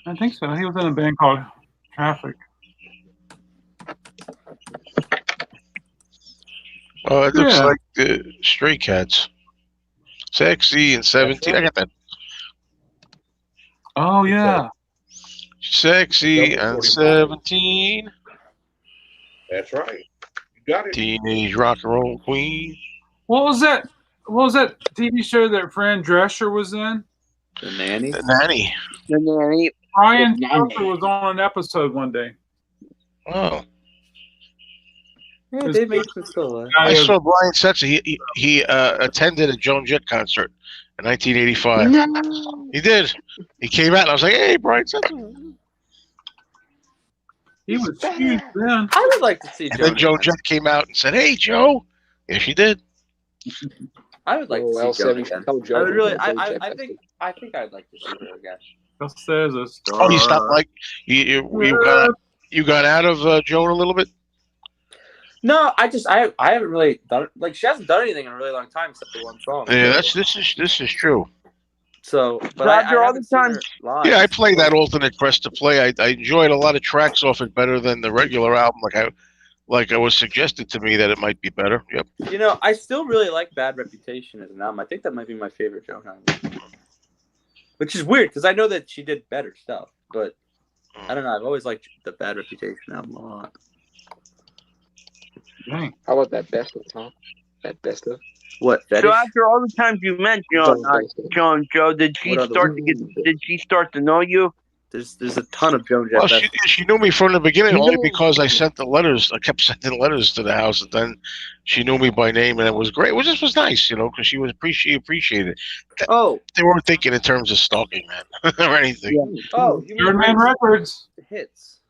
I think so. He was in a band called Traffic. Oh, it looks like the Stray Cats. Sexy and 17. I got that. Oh, yeah. Sexy and 17. That's right. You got it. Teenage rock and roll queen. What was that? What was that TV show that Fran Drescher was in? The Nanny. The Nanny. The Nanny. Brian Tucker was on an episode one day. Oh. Yeah, Dave Mason's still alive. I saw Brian Setzer. He attended a Joan Jett concert in 1985. No. He did. He came out and I was like, hey, Brian Setzer. He was huge then. I would like to see And then Joan Jett came out and said, hey, Joe. Yeah, she did. I would like to see Joan again. I would really. I think I'd like to see her again. Just there's a star. Oh, you stopped like you got out of Joan a little bit. No, I haven't really done it. Like she hasn't done anything in a really long time except for one song. Yeah, this is true. So, but Roger, I all the time. Yeah, I play that alternate press to play. I enjoyed a lot of tracks off it better than the regular album. Like I was suggested to me that it might be better. Yep. You know, I still really like Bad Reputation as an album. I think that might be my favorite Joan album. Which is weird because I know that she did better stuff, but I don't know. I've always liked the Bad Reputation album a lot. Dang. How about that best of, Tom? That best of? What? So after all the times you met Joe, did she start to know you? There's a ton of Joan Jett. Well, she knew me from the beginning only because I sent the letters. I kept sending letters to the house, and then she knew me by name, and it was great. It just was nice, you know, because she appreciated it. Oh, they weren't thinking in terms of stalking, man, or anything. Yeah. Oh, Birdman Records hits.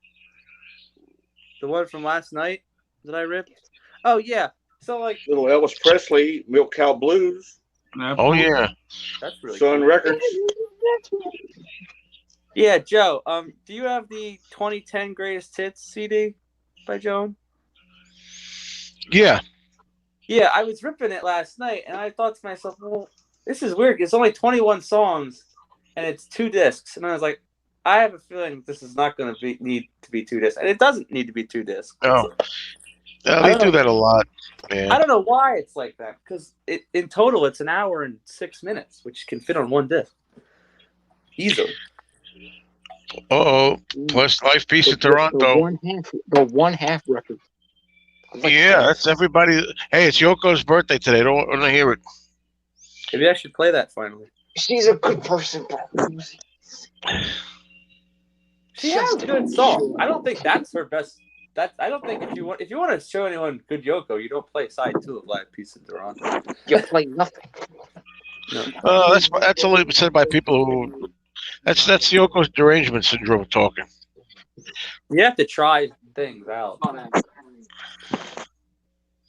The one from last night that I ripped. Oh yeah. So like little Elvis Presley, Milk Cow Blues. Oh yeah. That's really Sun cool. Records. Yeah, Joe. Do you have the 2010 Greatest Hits CD by Joan? Yeah. Yeah, I was ripping it last night, and I thought to myself, well, this is weird. It's only 21 songs, and it's 2 discs. And I was like, I have a feeling this is not going to need to be 2 discs, and it doesn't need to be 2 discs. No. They do that a lot. I don't know why it's like that, because in total it's an hour and 6 minutes, which can fit on 1 disc easily. Plus Life Piece of Toronto. The one half record. Yeah, that's everybody. Hey, it's Yoko's birthday today. Don't want to hear it. Maybe I should play that finally. She's a good person. She has good songs. I don't think that's her best. I don't think if you want to show anyone good Yoko, you don't play side 2 of Live Piece in Toronto. You play nothing. No. That's only been said by people who. That's Yoko's derangement syndrome talking. You have to try things out.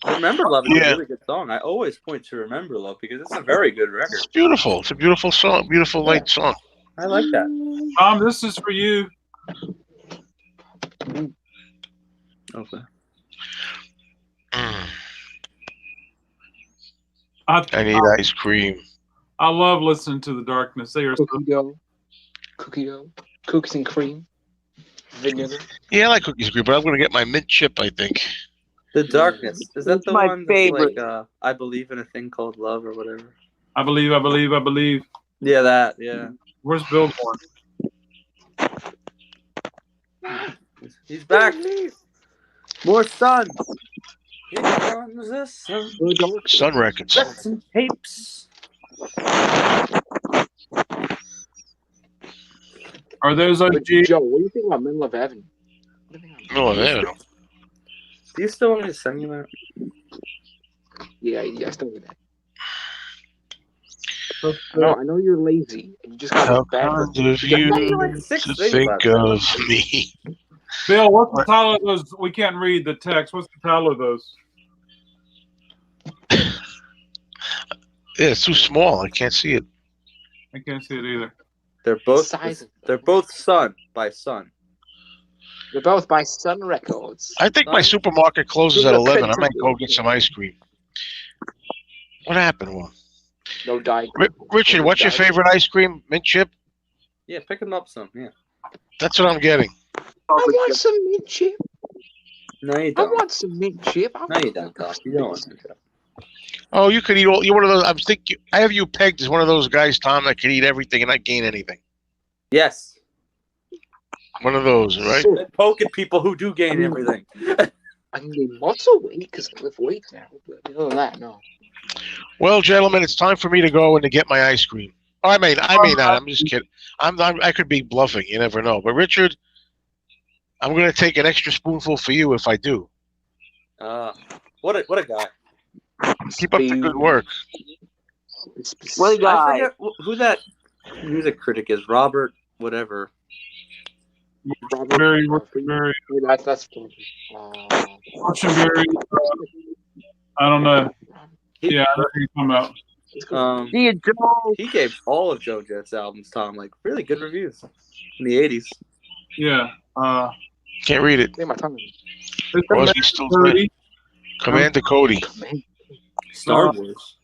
Remember Love is a really good song. I always point to Remember Love because it's a very good record. It's beautiful. It's a beautiful song. Beautiful light song. I like that. Tom, this is for you. Okay. I need ice cream. I love listening to The Darkness. They are Cookie dough, cookies and cream, vanilla. Yeah, I like cookies and cream, but I'm going to get my mint chip, I think. The Darkness. Is that the my one favorite. that's like I Believe in a Thing Called Love or whatever? I believe, I believe, I believe. Yeah, that, yeah. Where's Billboard? He's back. More sun. Here comes the sun. Sun Records. Some tapes. Are those OG? Joe, what do you think about Middle of Avenue? No, there. Do you still want me to send you that? Yeah, I still do that. No, I know you're lazy. And you just got How a bad kind of you to think of me. Bill, what's the title of those? We can't read the text. What's the title of those? Yeah, it's too small. I can't see it. I can't see it either. They're both Sun by Sun. They're both by Sun Records. I think my supermarket closes at 11. I might go get some ice cream. What happened? Well, No diet. Richard, what's your favorite ice cream? Mint chip? Yeah, pick them up some. Yeah. That's what I'm getting. I want some mint chip. No, you I don't. want some mint chip. No, you don't, Doc. You don't want mint chip. Oh, you could eat all. You're one of those. I'm thinking. I have you pegged as one of those guys, Tom, that can eat everything and not gain anything. Yes. One of those, right? They're poking people who do gain everything. I can gain muscle weight because I lift weights now. But other than that, no. Well, gentlemen, it's time for me to go and to get my ice cream. Oh, I may not. I'm just kidding. I could be bluffing. You never know. But Richard, I'm going to take an extra spoonful for you if I do. What a guy. Keep up the good work. What a I guy. forget who that music critic is. Robert, whatever. Very. That's Very. I don't know. Yeah, I know who you're talking about. See you, Joe. He gave all of Joe Jett's albums, Tom, like really good reviews in the 80s. Yeah. Can't read it. my tongue. Crosby, Stills, Nash. Commander Cody. Star Wars.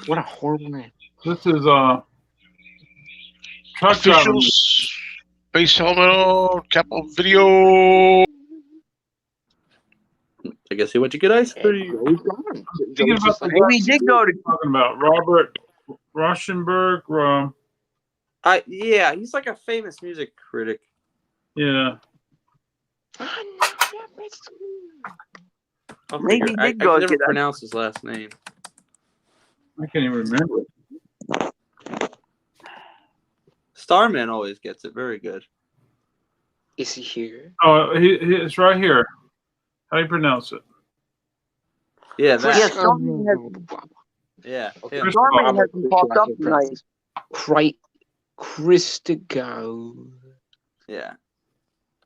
What a horrible name. This is truck driver. Officials. Base helmet on. Capital Video. I guess he went to get ice cream. Thinking about the Maybe he did go to. talking about Robert Rauschenberg. Yeah, he's like a famous music critic. Yeah. Maybe he I did go can never get ice pronounce his last name. I can't even remember it. Starman always gets it very good. Is he here? Oh, it's right here. How do you pronounce it? Yeah, that. Yeah, Starman has, Yeah. Okay. yeah. Starman hasn't popped up tonight. Christigo. Yeah.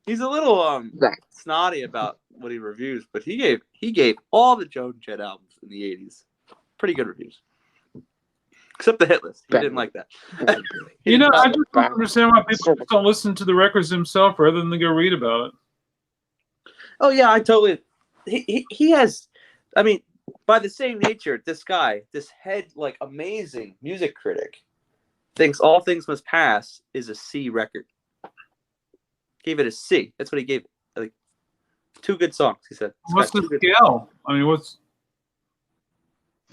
He's a little snotty about what he reviews, but he gave all the Joan Jett albums in the 80s pretty good reviews. Except the hit list. He Bad didn't boy. like that. Bad boy. You know, I just don't Bad- understand why people just don't listen to the records themselves rather than go read about it. Oh yeah, I totally. He has. I mean, by the same nature, this guy, this head like amazing music critic, thinks All Things Must Pass is a C record. Gave it a C. That's what he gave it. Like 2 good songs. He said. It's What's got the 2 good- scale? I mean, what's?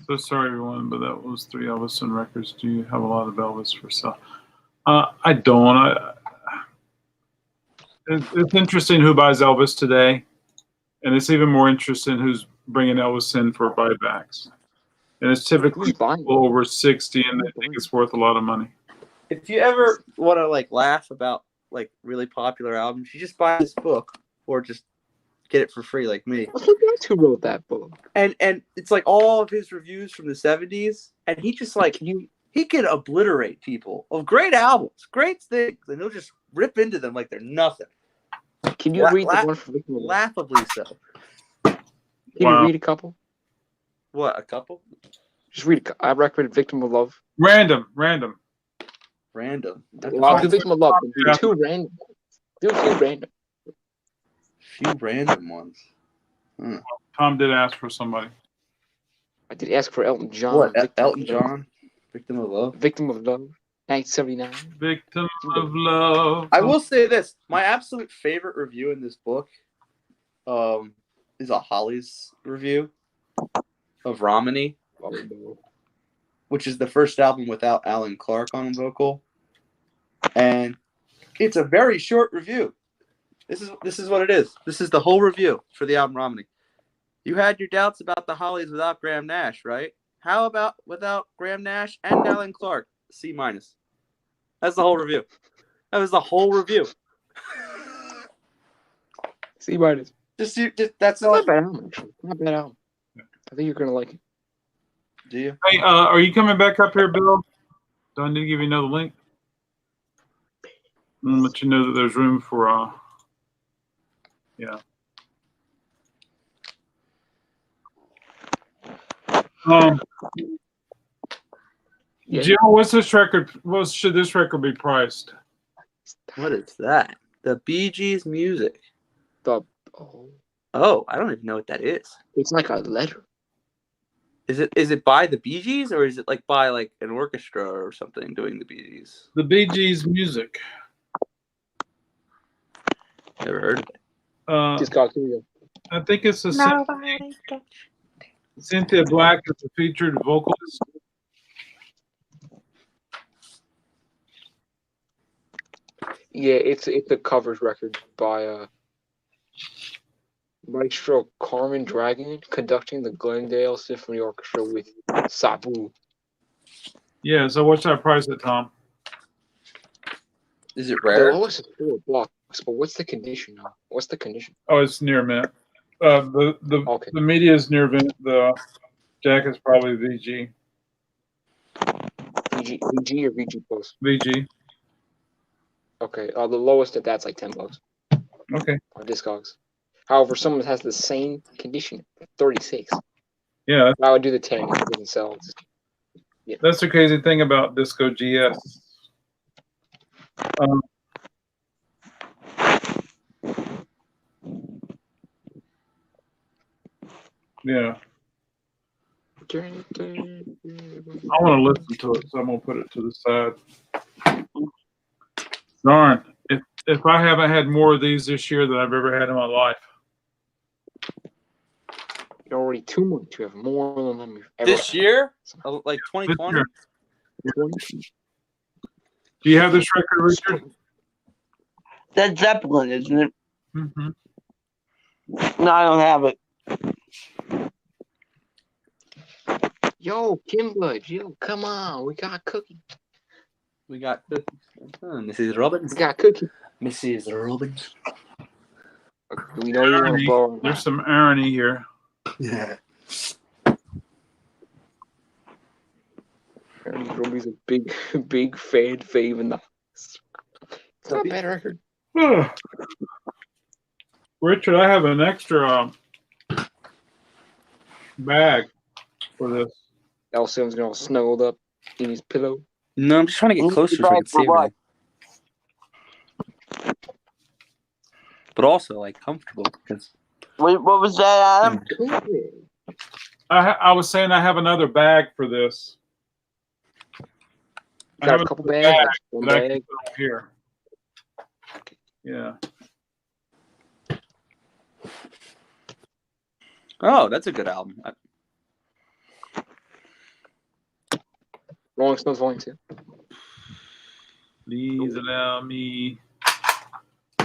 So sorry, everyone, but that was 3 Elvis records. Do you have a lot of Elvis for sale? I don't. It's interesting who buys Elvis today, and it's even more interesting who's bringing Elvis in for buybacks. And it's typically Who's buying it? people over 60, and they think it's worth a lot of money. If you ever want to like laugh about like really popular albums, you just buy this book or just get it for free, like me. That's who wrote that book. And it's like all of his reviews from the 70s, and he just like he can obliterate people of great albums, great things, and he'll just rip into them like they're nothing. Can you read the one for Victim of Love? Laughably so. Can Wow. you read a couple? What, a couple? Just read. I recommend Victim of Love. Random. Random. Well, I'll do Victim of Love. Do Yeah. 2 random. Do 2 random. Few random ones. Tom did ask for somebody. I did ask for Elton John. What? Victim Elton of Love. John? Victim of Love? Victim of Love. 1979. Victim of Love. I will say this. My absolute favorite review in this book is a Holly's review of Romany, which is the first album without Alan Clark on vocal. And it's a very short review. This is what it is. This is the whole review for the album Romany. You had your doubts about the Hollies without Graham Nash, right? How about without Graham Nash and Alan Clark? C-. That's the whole review. That was the whole review. C-. That's all. Not bad album, actually. Not bad album. I think you're gonna like it. Do you? Hey, are you coming back up here, Bill? Do I need to give you another link? And let you know that there's room for yeah. Yeah. Jill, what's this record? What should this record be priced? What is that? The Bee Gees music. Oh, I don't even know what that is. it's like a letter. Is it by the Bee Gees or is it like by like an orchestra or something doing the Bee Gees? The Bee Gees music. Never heard of it. Discogs, here we go. I think it's a Cynthia Black is the featured vocalist. Yeah, it's a covers record by Maestro Carmen Dragon conducting the Glendale Symphony Orchestra with Sabu. Yeah, so what's that price at, Tom? Is it The rare? lowest is $4, but what's the condition now? What's the condition? Oh, it's near mint. The media is near mint. The jacket's probably VG. VG or VG Plus? VG. Okay, the lowest at that's like $10 Okay. on Discogs. However, someone has the same condition, 36. Yeah, I would do the 10 if it doesn't sell. Yeah. that's the crazy thing about Disco GS. Yeah, I want to listen to it, so I'm gonna put it to the side. Darn, if I haven't had more of these this year than I've ever had in my life. You're already 2 months. You have more than them you've ever This year? Like This 2020? year. Do you have this record, Richard? Led Zeppelin, isn't it? Mm-hmm. No, I don't have it. Yo, Kimba, yo, come on. We got cookie. We got Mrs. Robbins. We got cookie. Mrs. Robbins. We know you want to Irony. blow. There's some irony here. Yeah. Ernie Roby's a big fan fave in the house. It's not a bad record. Richard, I have an extra bag for this. Elso's all snuggled up. in his pillow. No, I'm just trying to get closer so I can see everything. But also, like, comfortable. Because... Wait, what was that, Adam? I was saying I have another bag for this. I have a couple bags. One that I can bag. put up here. Yeah. Oh, that's a good album. Rolling Stones Volume 2. Please allow me.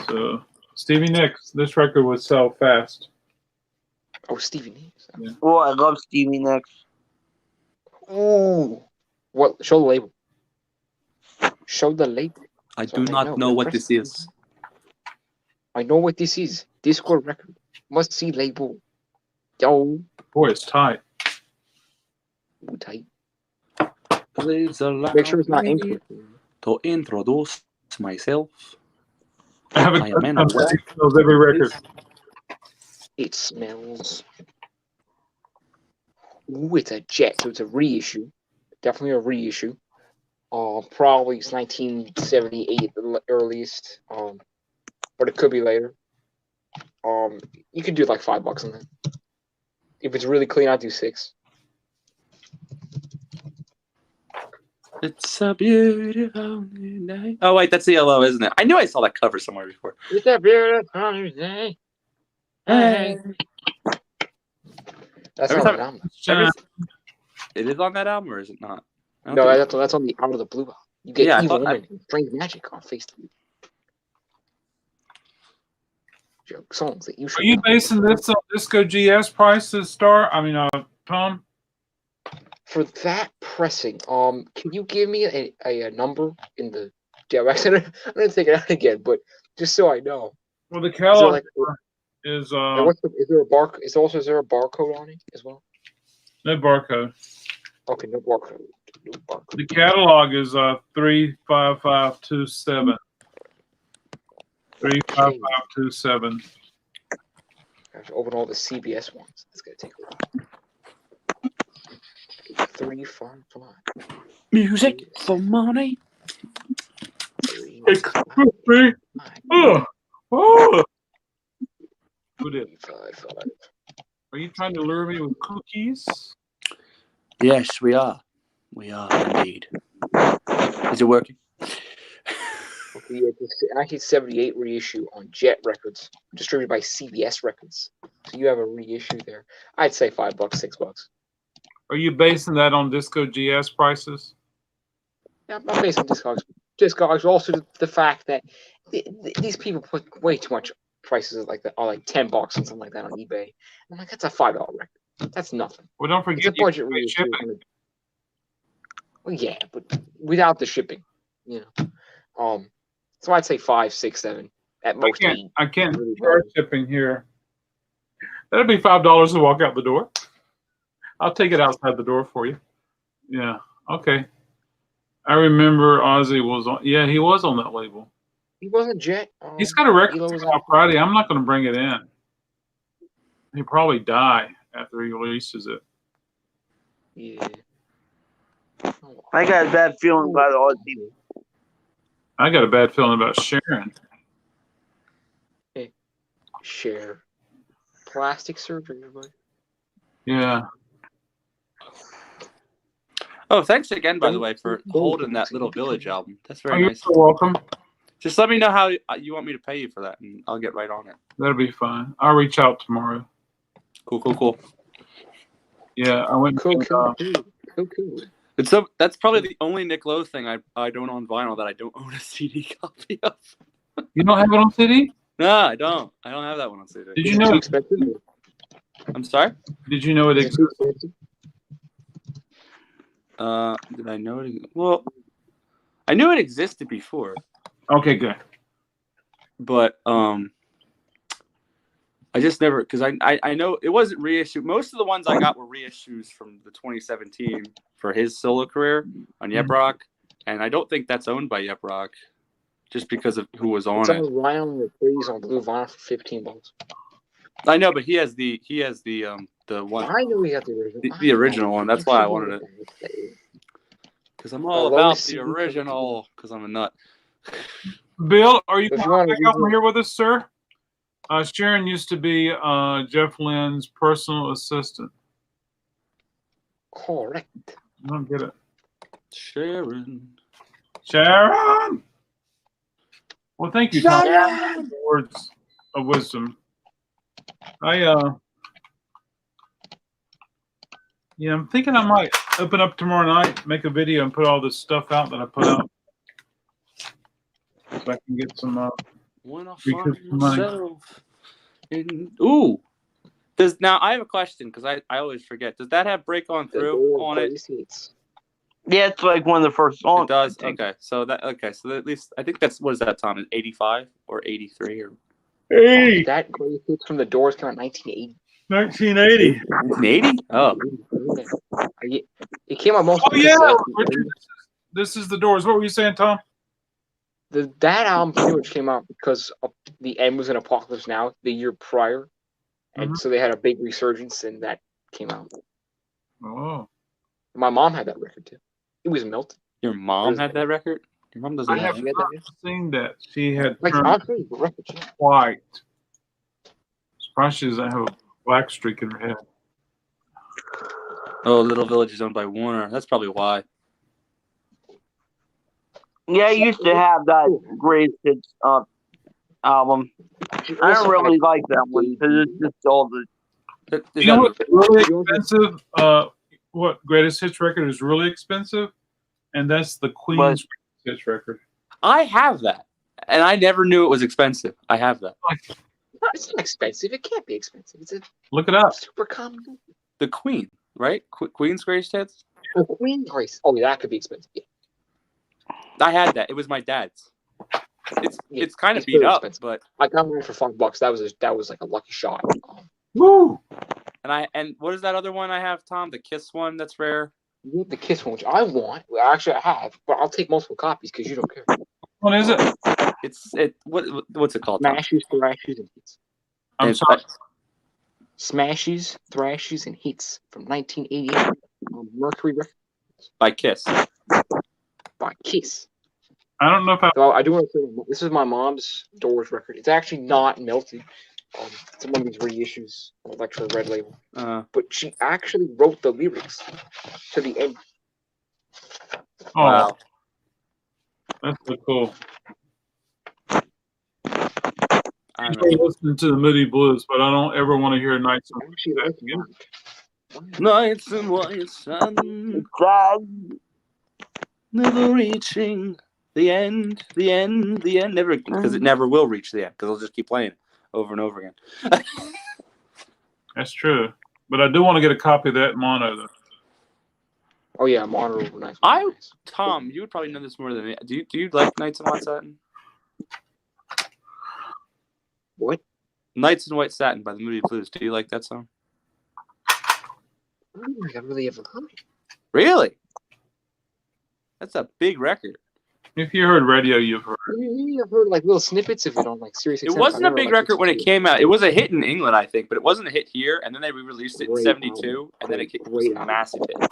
So, Stevie Nicks, this record would sell fast. Oh, Stevie Nicks. Yeah. Oh, I love Stevie Nicks. Ooh. What? Show the label. Show the label. I do not know what this is. I know what this is. Discord record. Must see label. Yo. Boy, it's tight. Ooh, tight. Please allow Make sure it's not me ink. to introduce myself. I have I am Manuel. every record. It smells. Ooh, it's a Jet, so it's a reissue. Definitely a reissue. Probably it's 1978 at the earliest. But it could be later. You could do like $5 on that. If it's really clean, I'd do $6. It's a beautiful night. Oh wait, that's ELO, isn't it? I knew I saw that cover somewhere before. It's a beautiful day. Hey. That's Every on time- that album. It is on that album, or is it not? I don't No, think- that's on the Out of the Blue album. You get Yeah, I Evil thought- Woman and Strange Magic on Facebook. Joke songs that you should Are you know. basing this on Disco GS prices, Star? I mean, Tom? For that pressing, can you give me a number in the direct? I'm gonna take it out again, but just so I know. Well, the Is there catalog like, is is there a bar? Is there a barcode on it as well? no barcode. Okay, no barcode. No barcode. The catalog is 35527. 35527. I have to open all the CBS ones. That's gonna take a while. 355. Music for money. Oh, oh. Who did? 355. Are you trying to lure me with cookies? Yes, we are. We are indeed. Is it working? Okay, yeah, it's a 1978 reissue on Jet Records, distributed by CBS Records. So you have a reissue there. I'd say $5, $6. Are you basing that on Disco GS prices? Yeah, I'm not based on Discogs. Discogs, also the fact that these people put way too much prices like that, on like $10 and something like that on eBay. I'm like, that's a $5 record. That's nothing. Well, don't It's forget a you budget pay reissue. shipping. Well, yeah, but without the shipping, you know. So I'd say 5, 6, 7 at most. I can't charge shipping here. That'd be $5 to walk out the door. I'll take it outside the door for you. Yeah. Okay. I remember Ozzy was on. Yeah, he was on that label. He wasn't Jet. He's got a record Elo was on Friday. I'm not going to bring it in. He'll probably die after he releases it. Yeah. I got a bad feeling about all these people. I got a bad feeling about Sharon. Hey, share plastic surgery, everybody. Yeah. Oh, thanks again, by the way, for holding that Little Village album. That's very You're nice. so welcome. Just let me know how you want me to pay you for that, and I'll get right on it. That'll be fine. I'll reach out tomorrow. Cool. Yeah, I went. Cool. It's that's probably the only Nick Lowe thing I don't own vinyl that I don't own a CD copy of. You don't have it on CD? No, I don't. I don't have that one on CD. Did you know? I'm sorry? Did you know it existed? Did I know it? Well, I knew it existed before. Okay, good. But I just never, because I know it wasn't reissued. Most of the ones I got were reissues from the 2017 for his solo career on Yep Rock, and I don't think that's owned by Yep Rock, just because of who was on It's it. on Ryan Reprise on Blue Vinyl for $15. I know, but he has the one. I knew he had the original. The original one. That's why I wanted it. Because I'm all about the original. Because I'm a nut. Bill, are you If you back wanna up use it- here with us, sir? Sharon used to be Jeff Lynn's personal assistant. Correct. I don't get it. Sharon. Sharon! Well, thank you, Tom, Sharon! for the words of wisdom. Yeah, I'm thinking I might open up tomorrow night, make a video, and put all this stuff out that I put out. So I can get some When I recoup find some money. myself in... Ooh. Now, I have a question, because I always forget. Does that have Break On Through on it? Yeah, it's like one of the first songs. It does? Okay. So at least, I think that's, what is that, Tom? 85 or 83? Or 80. That Greatest Hits from the Doors came out in 1980. 1980. 1980? Oh. It came out mostly Oh, yeah. because, Richard, this is the Doors. What were you saying, Tom? that album pretty much came out because of the end was in Apocalypse Now the year prior. And so they had a big resurgence, and that came out. Oh. My mom had that record too. It was Milton. Your mom had that record? Your mom doesn't I have have not seen that. She had Like, turned I'll show you the record. Yeah. white. Surprised she doesn't have a black streak in her head. Oh, Little Village is owned by Warner. That's probably why. Yeah, I used to have that Greatest Hits album. I don't really like that one because it's just all the. You know what's really expensive? What Greatest Hits record is really expensive? And that's the Queen's Greatest Hits record. I have that. And I never knew it was expensive. I have that. It's not expensive. It can't be expensive. It's a Look it up. super common. The Queen, right? Queen's Greatest Hits? Oh, Queen Grace. Oh, yeah, that could be expensive. Yeah. I had that. It was my dad's. It's kind of It's beat very up, expensive. but I got mine for $5. That was like a lucky shot. Woo! and what is that other one I have, Tom? The Kiss one that's rare? You have the Kiss one, which I want. Well, actually, I have, but I'll take multiple copies because you don't care. What is it? What's it called, Tom? Smashes, Thrashes, and Hits. I'm sorry. Smashes, Thrashes, and Hits from 1988 on Mercury Records By Kiss. by Kiss. I don't know if I. So I do want to say this is my mom's Doors record. It's actually not Melted. It's one of these reissues on Electro Red Label. But she actually wrote the lyrics to the end. Oh, Wow. that's so cool. I I'm listening to the Moody Blues, but I don't ever want to hear Nights on that again. Nights and white sun, never reaching the end, never, because it never will reach the end, because I'll just keep playing it over and over again. That's true. But I do want to get a copy of that mono, though. Oh yeah, Mono over nice. Tom, you would probably know this more than me. Do you like Nights in White Satin? What? Nights in White Satin by the Moody Blues. Do you like that song? I don't think I've really ever heard it. Really? That's a big record. If you heard radio, you've heard it. Maybe I've heard like little snippets of it on like Sirius. It wasn't a big record when it came out. It was a hit in England, I think, but it wasn't a hit here. And then they re-released it in '72, and then it was a massive hit.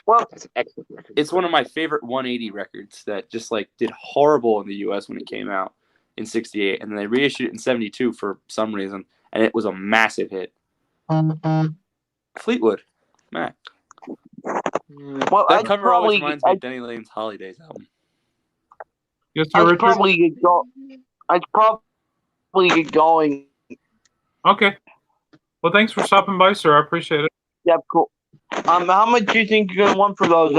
Well, that's an excellent record. It's one of my favorite 180 records that just like did horrible in the U.S. when it came out in '68, and then they reissued it in '72 for some reason, and it was a massive hit. Fleetwood Mac. Well, That cover always reminds me of Denny Lane's Holidays album. Yes, sir, Richard? I'd probably get going. Okay. Well, thanks for stopping by, sir. I appreciate it. Yeah, cool. How much do you think you're gonna want for those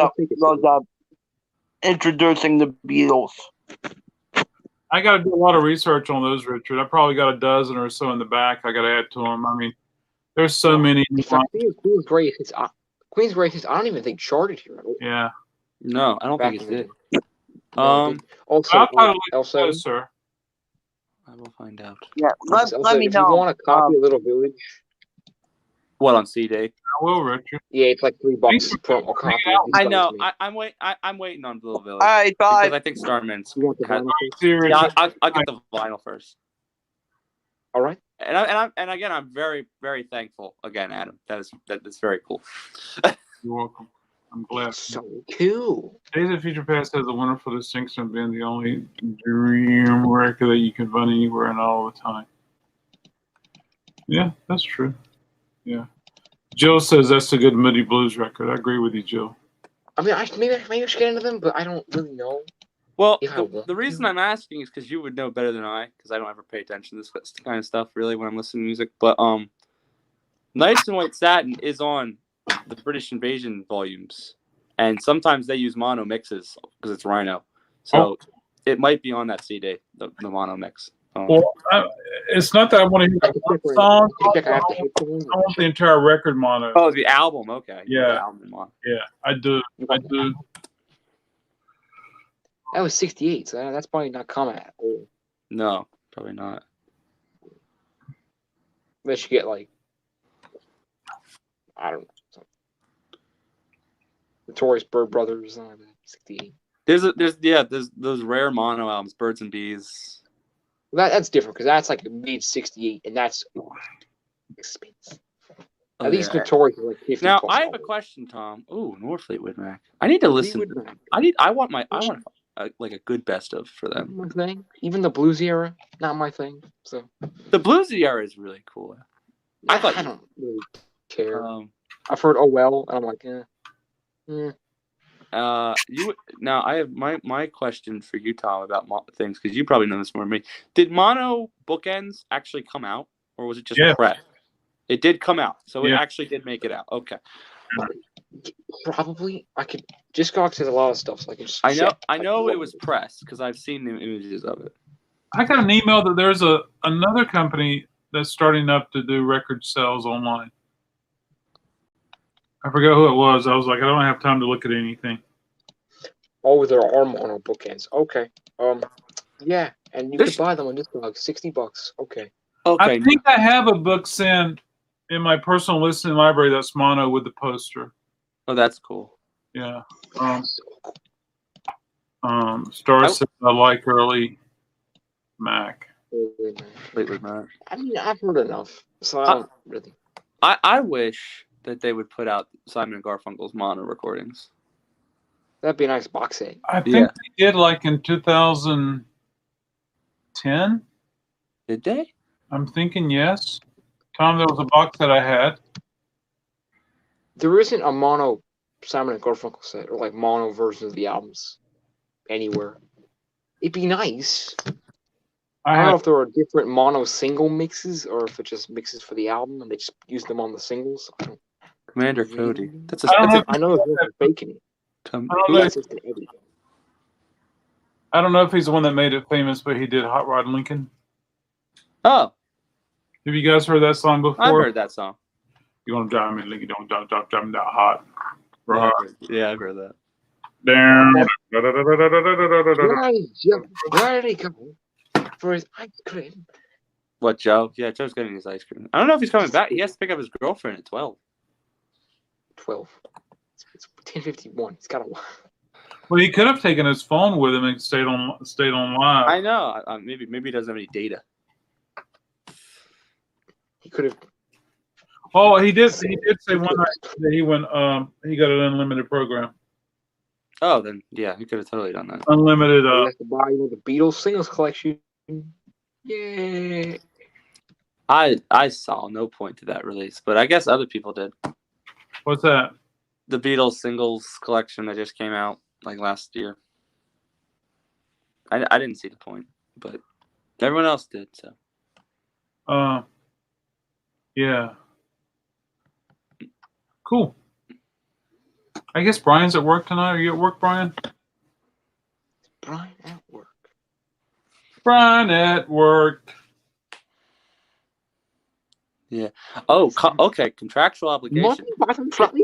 introducing the Beatles? I got to do a lot of research on those, Richard. I probably got a dozen or so in the back. I got to add to them. I mean, there's so many. Queen's Greatest Hits, I don't even think charted here. Yeah. No, I don't think it did. Also, Elsa, sir. I will find out. Yeah, let me if know. you want a copy of Little Village. What, on CD? I will, Richard. Yeah, it's like $3 per copy. I know. I'm waiting on Little Village. All right, bye. Because I think Starman's. You want the vinyl Yeah, I'll get the vinyl first. All right. And again, I'm very, very thankful. Again, Adam, that's very cool. You're welcome. I'm glad. So cool. Days of Future Past has a wonderful distinction of being the only dream record that you can find anywhere and all the time. Yeah, that's true. Yeah. Jill says that's a good Moody Blues record. I agree with you, Jill. I mean, maybe I should get into them, but I don't really know. Well, if I want the reason I'm asking is because you would know better than I, because I don't ever pay attention to this kind of stuff really when I'm listening to music. But Nights in White Satin is on the British Invasion volumes, and sometimes they use mono mixes because it's Rhino, so it might be on that CD, the mono mix. Well, it's not that I want to hear one song. I want the entire record mono. Oh, the album. Okay. Yeah. The album mono. Yeah, I do. That was 68, so that's probably not common at all. No, probably not. Unless you get like, I don't know, Notorious Bird Brothers, 68. There's those rare mono albums, Birds and Bees. That's different because that's like mid 68, and that's expensive. At least Notorious is like 50. Now I have a question, Tom. Ooh, North Fleetwood Mac. I need to listen. I want like a good best of for them. My thing. Even the bluesy era, not my thing. So the bluesy era is really cool. I don't really care. I've heard Oh Well, and I'm like, Now I have my question for you, Tom, about things, because you probably know this more than me. Did mono bookends actually come out, or was it just press? It did come out, so it actually did make it out. Okay. Probably I could just go to a lot of stuff, so I can. I know it was press because I've seen the images of it. I got an email that there's another company that's starting up to do record sales online. I forgot who it was. I was like, I don't have time to look at anything. Oh, there are mono bookends. Okay. Yeah, and you could buy them on Discogs, $60. Okay. I think I have a book sent in my personal listening library that's mono with the poster. Oh, that's cool. Yeah. Star says I like early Mac. Fleetwood Mac. I mean, I've heard enough, so I don't really. I wish that they would put out Simon and Garfunkel's mono recordings. That'd be a nice box set. I think they did, like in 2010. Did they? I'm thinking yes. Tom, there was a box that I had. There isn't a mono Simon and Garfunkel set or like mono versions of the albums anywhere. It'd be nice. I don't know if there are different mono single mixes or if it just mixes for the album and they just use them on the singles. Commander Cody. I know they're faking it. I don't know if he's the one that made it famous, but he did Hot Rod Lincoln. Oh. Have you guys heard that song before? I've heard that song. You want to drive me, Lincoln? Don't drive me that hot. Yeah, I've heard that. Damn. Where did he go for his ice cream? What, Joe? Yeah, Joe's getting his ice cream. I don't know if he's coming back. He has to pick up his girlfriend at 12. 12. It's 10:51. He's got a. Well, he could have taken his phone with him and stayed on live. I know. Maybe he doesn't have any data. He could have. Oh, he did say one night that he went. He got an unlimited program. Oh, then yeah, he could have totally done that. Unlimited. You have to buy the Beatles singles collection. Yay! I saw no point to that release, but I guess other people did. What's that? The Beatles singles collection that just came out like last year. I didn't see the point, but everyone else did. So. Yeah. Cool. I guess Brian's at work tonight. Are you at work, Brian? Brian at work. Brian at work. Yeah. Oh, okay. Contractual obligation.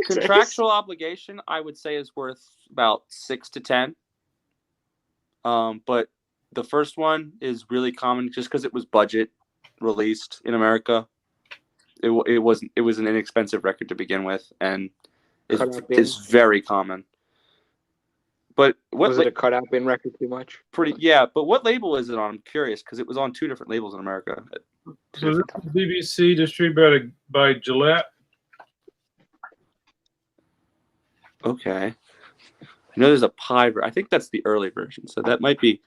Contractual obligation, I would say, is worth about 6 to 10. But the first one is really common just because it was budget released in America. It was an inexpensive record to begin with, and it's very common. But was it a cutout bin record too much? But what label is it on? I'm curious because it was on 2 different labels in America. So this is BBC, distributed by Gillette. Okay. I know there's a pie. I think that's the early version, so that might be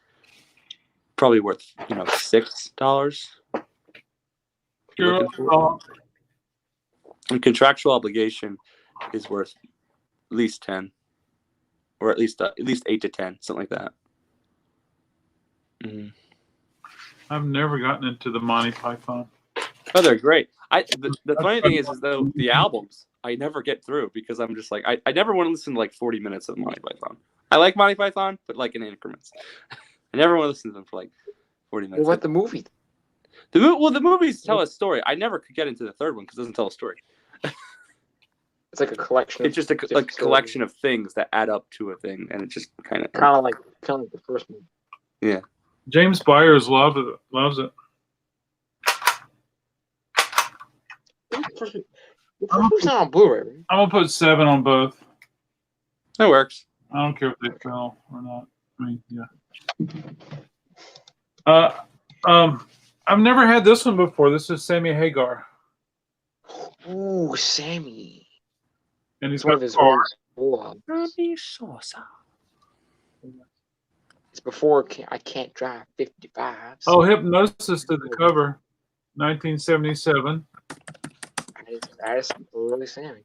probably worth $6. Sure. And contractual obligation is worth at least 10, or at least 8 to 10, something like that. Mm. I've never gotten into the Monty Python. Oh, they're great. The funny thing is though the albums I never get through because I'm just like I never want to listen to like 40 minutes of Monty Python. I like Monty Python, but like in increments. I never want to listen to them for like 40 minutes. What about the movie? The movies tell a story. I never could get into the third one because it doesn't tell a story. It's like a collection. It's just a collection of things that add up to a thing, and it just kind of like the first movie. Yeah. James Byers loves it. Who's not on Blu-ray? Right? I'm gonna put 7 on both. That works. I don't care if they fell or not. I mean, yeah. I've never had this one before. This is Sammy Hagar. Ooh, Sammy. And he's one got of his car. It's before I Can't Drive 55. Oh, Hypnosis did the cover, 1977. That is early Sammy.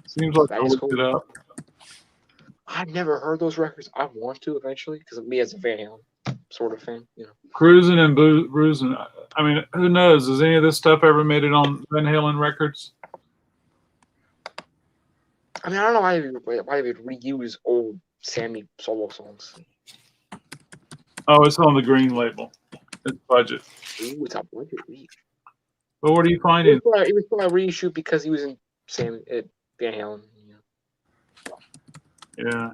Seems like That I is looked cool. it up. I've never heard those records. I want to eventually because of me as a Van Halen sort of fan. Cruising and Bruising. I mean, who knows? Has any of this stuff ever made it on Van Halen records? I mean, I don't know why they would reuse old Sammy solo songs. Oh, it's on the green label. It's budget. Ooh, it's a budget reissue. But what are you finding? It was probably a reissue because he was in Van Halen. Yeah.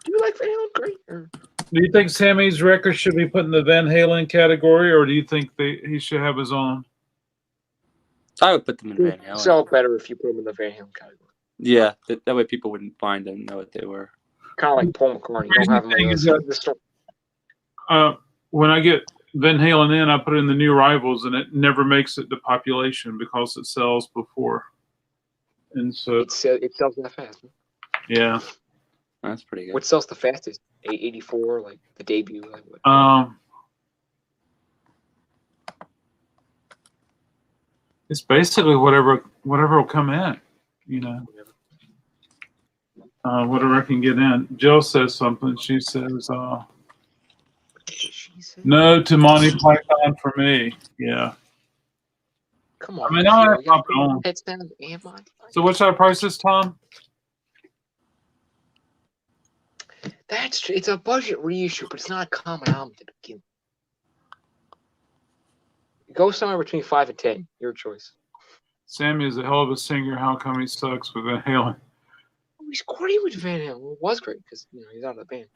Do you like Van Halen? Great. Or? Do you think Sammy's record should be put in the Van Halen category, or do you think he should have his own? I would put them in Van Halen. Sell better if you put them in the Van Halen category. Yeah, that way people wouldn't find them and know what they were. Kind of like Paul McCartney. You don't have them Thing in is when I get Van Halen in, I put in the New Rivals, and it never makes it to population because it sells before. And so it sells that fast. Man. Yeah, that's pretty good. What sells the fastest? 884, like the debut. Like what? It's basically whatever will come in, whatever I can get in. Jill says something. She says, "No to Monty Python for me." Yeah. Come on. I mean, I have my own. So what should I price this, Tom? That's true. It's a budget reissue, but it's not a common album to begin. Go somewhere between 5 and 10. Your choice. Sammy is a hell of a singer. How come he sucks with Van Halen? Oh, he's great with Van Halen. Well, it was great because he's out of the band.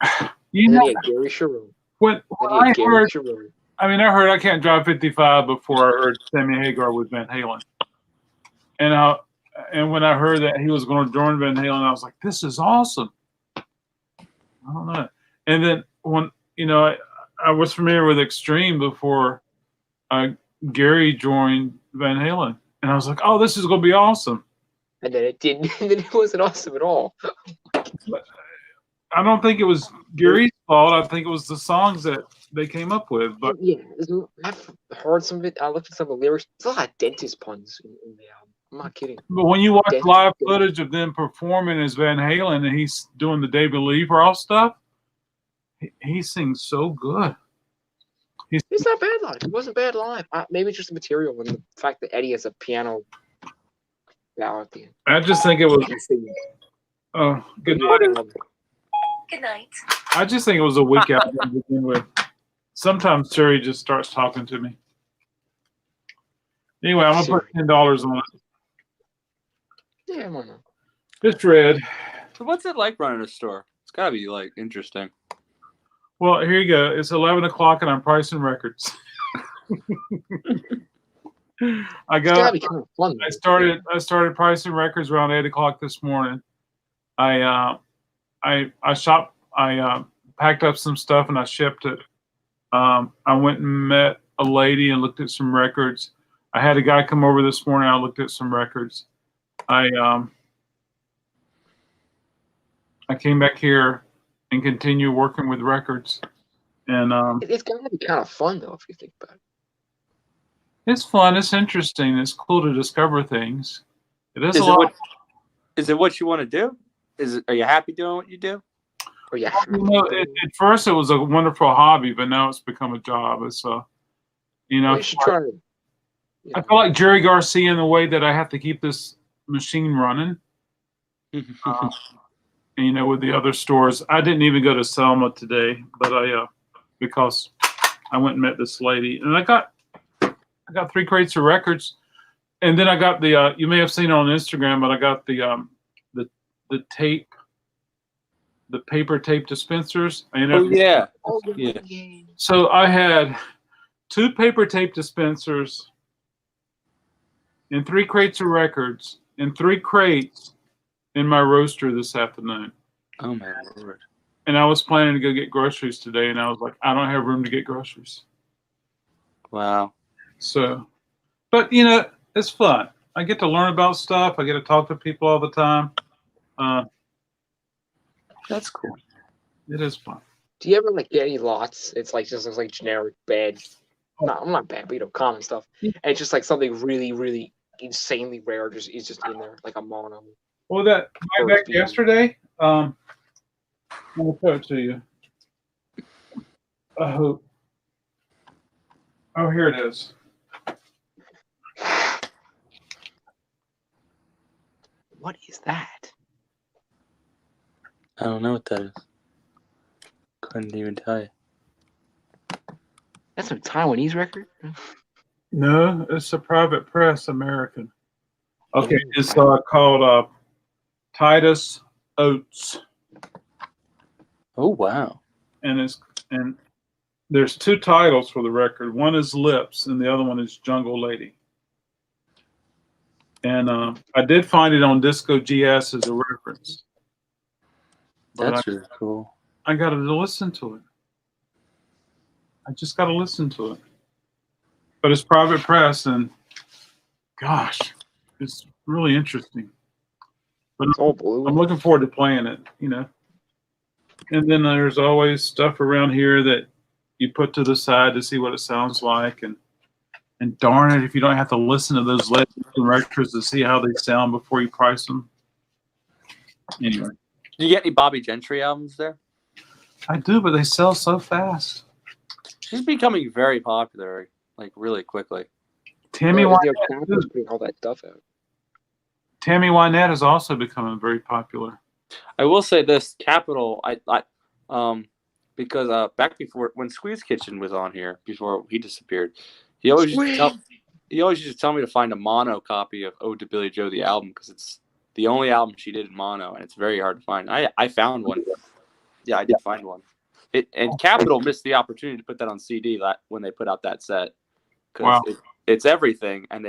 You and know, then he had Gary Cherone. When I heard, I heard I Can't Drive 55 before I heard Sammy Hagar with Van Halen, and when I heard that he was going to join Van Halen, I was like, "This is awesome." I don't know. And then when I was familiar with Extreme before Gary joined Van Halen, and I was like, "Oh, this is going to be awesome." And then it didn't. And then it wasn't awesome at all. I don't think it was Gary's fault. I think it was the songs that they came up with. But yeah, I've heard some of it. I looked at some of the lyrics. There's a lot of dentist puns in the album. I'm not kidding. But when you watch live footage of them performing as Van Halen and he's doing the David Lee Roth stuff, he sings so good. He's not bad live. He wasn't bad live. Maybe it's just the material and the fact that Eddie has a piano ballad at the end. I just think it was. Oh, good night. Good night. I just think it was a weak album to begin with. Sometimes Terry just starts talking to me. Anyway, I'm gonna put $10 on it. Yeah, why not? It's red. So what's it like running a store? It's gotta be like interesting. Well, here you go. It's 11 o'clock and I'm pricing records. I started pricing records around 8 o'clock this morning. I packed up some stuff and I shipped it. I went and met a lady and looked at some records. I had a guy come over this morning. I looked at some records. I I came back here and continue working with records. And It's gotta be kind of fun though, if you think about it. it's fun. It's interesting. It's cool to discover things. It is Is a it lot. what? Is it what you want to do? Are you happy doing what you do? Or yeah, You know, at first it was a wonderful hobby, but now it's become a job. It's you know, you should try to. I feel like Jerry Garcia in the way that I have to keep this machine running. And, you know, with the other stores, I didn't even go to Selma today, but because I went and met this lady, and I got 3 crates of records, and then I got the you may have seen it on Instagram, but I got the tape, the paper tape dispensers. Oh yeah. Oh, Yeah. So I had 2 paper tape dispensers and 3 crates of records and 3 crates in my roaster this afternoon. Oh my lord. And I was planning to go get groceries today, and I was like, I don't have room to get groceries. Wow. So, but you know, it's fun. I get to learn about stuff. I get to talk to people all the time. That's cool. It is fun. Do you ever like get any lots? It's like just looks like generic bad. No, I'm not bad, but you know, common stuff. And it's just like something really, really insanely rare. Is just in there, like a mono. Well, that my back yesterday. I'm gonna put it to you. I hope. Oh, here it is. What is that? I don't know what that is. Couldn't even tell you. That's a Taiwanese record. No, it's a Private Press American. Okay, it's called Titus Oates. Oh wow! And there's 2 titles for the record. One is Lips, and the other one is Jungle Lady. And I did find it on Disco GS as a reference. But That's really cool. I got to listen to it. I just got to listen to it. But it's Private Press, and gosh, it's really interesting. But It's all blue. I'm looking forward to playing it, you know. And then there's always stuff around here that you put to the side to see what it sounds like, and darn it, if you don't have to listen to those records to see how they sound before you price them. Anyway, Do you get any Bobby Gentry albums there? I do, but they sell so fast. She's becoming very popular, like really quickly. Tammy Yeah, Wynette, Capitol's putting all that stuff out. Tammy Wynette is also becoming very popular. I will say this, Capitol, because back before when Squeeze Kitchen was on here, before he disappeared, he always used to tell me to find a mono copy of Ode to Billy Joe the album, because it's the only album she did in mono, and it's very hard to find. I found one. Yeah, I did find one. And Capitol missed the opportunity to put that on CD when they put out that set, because it's everything, and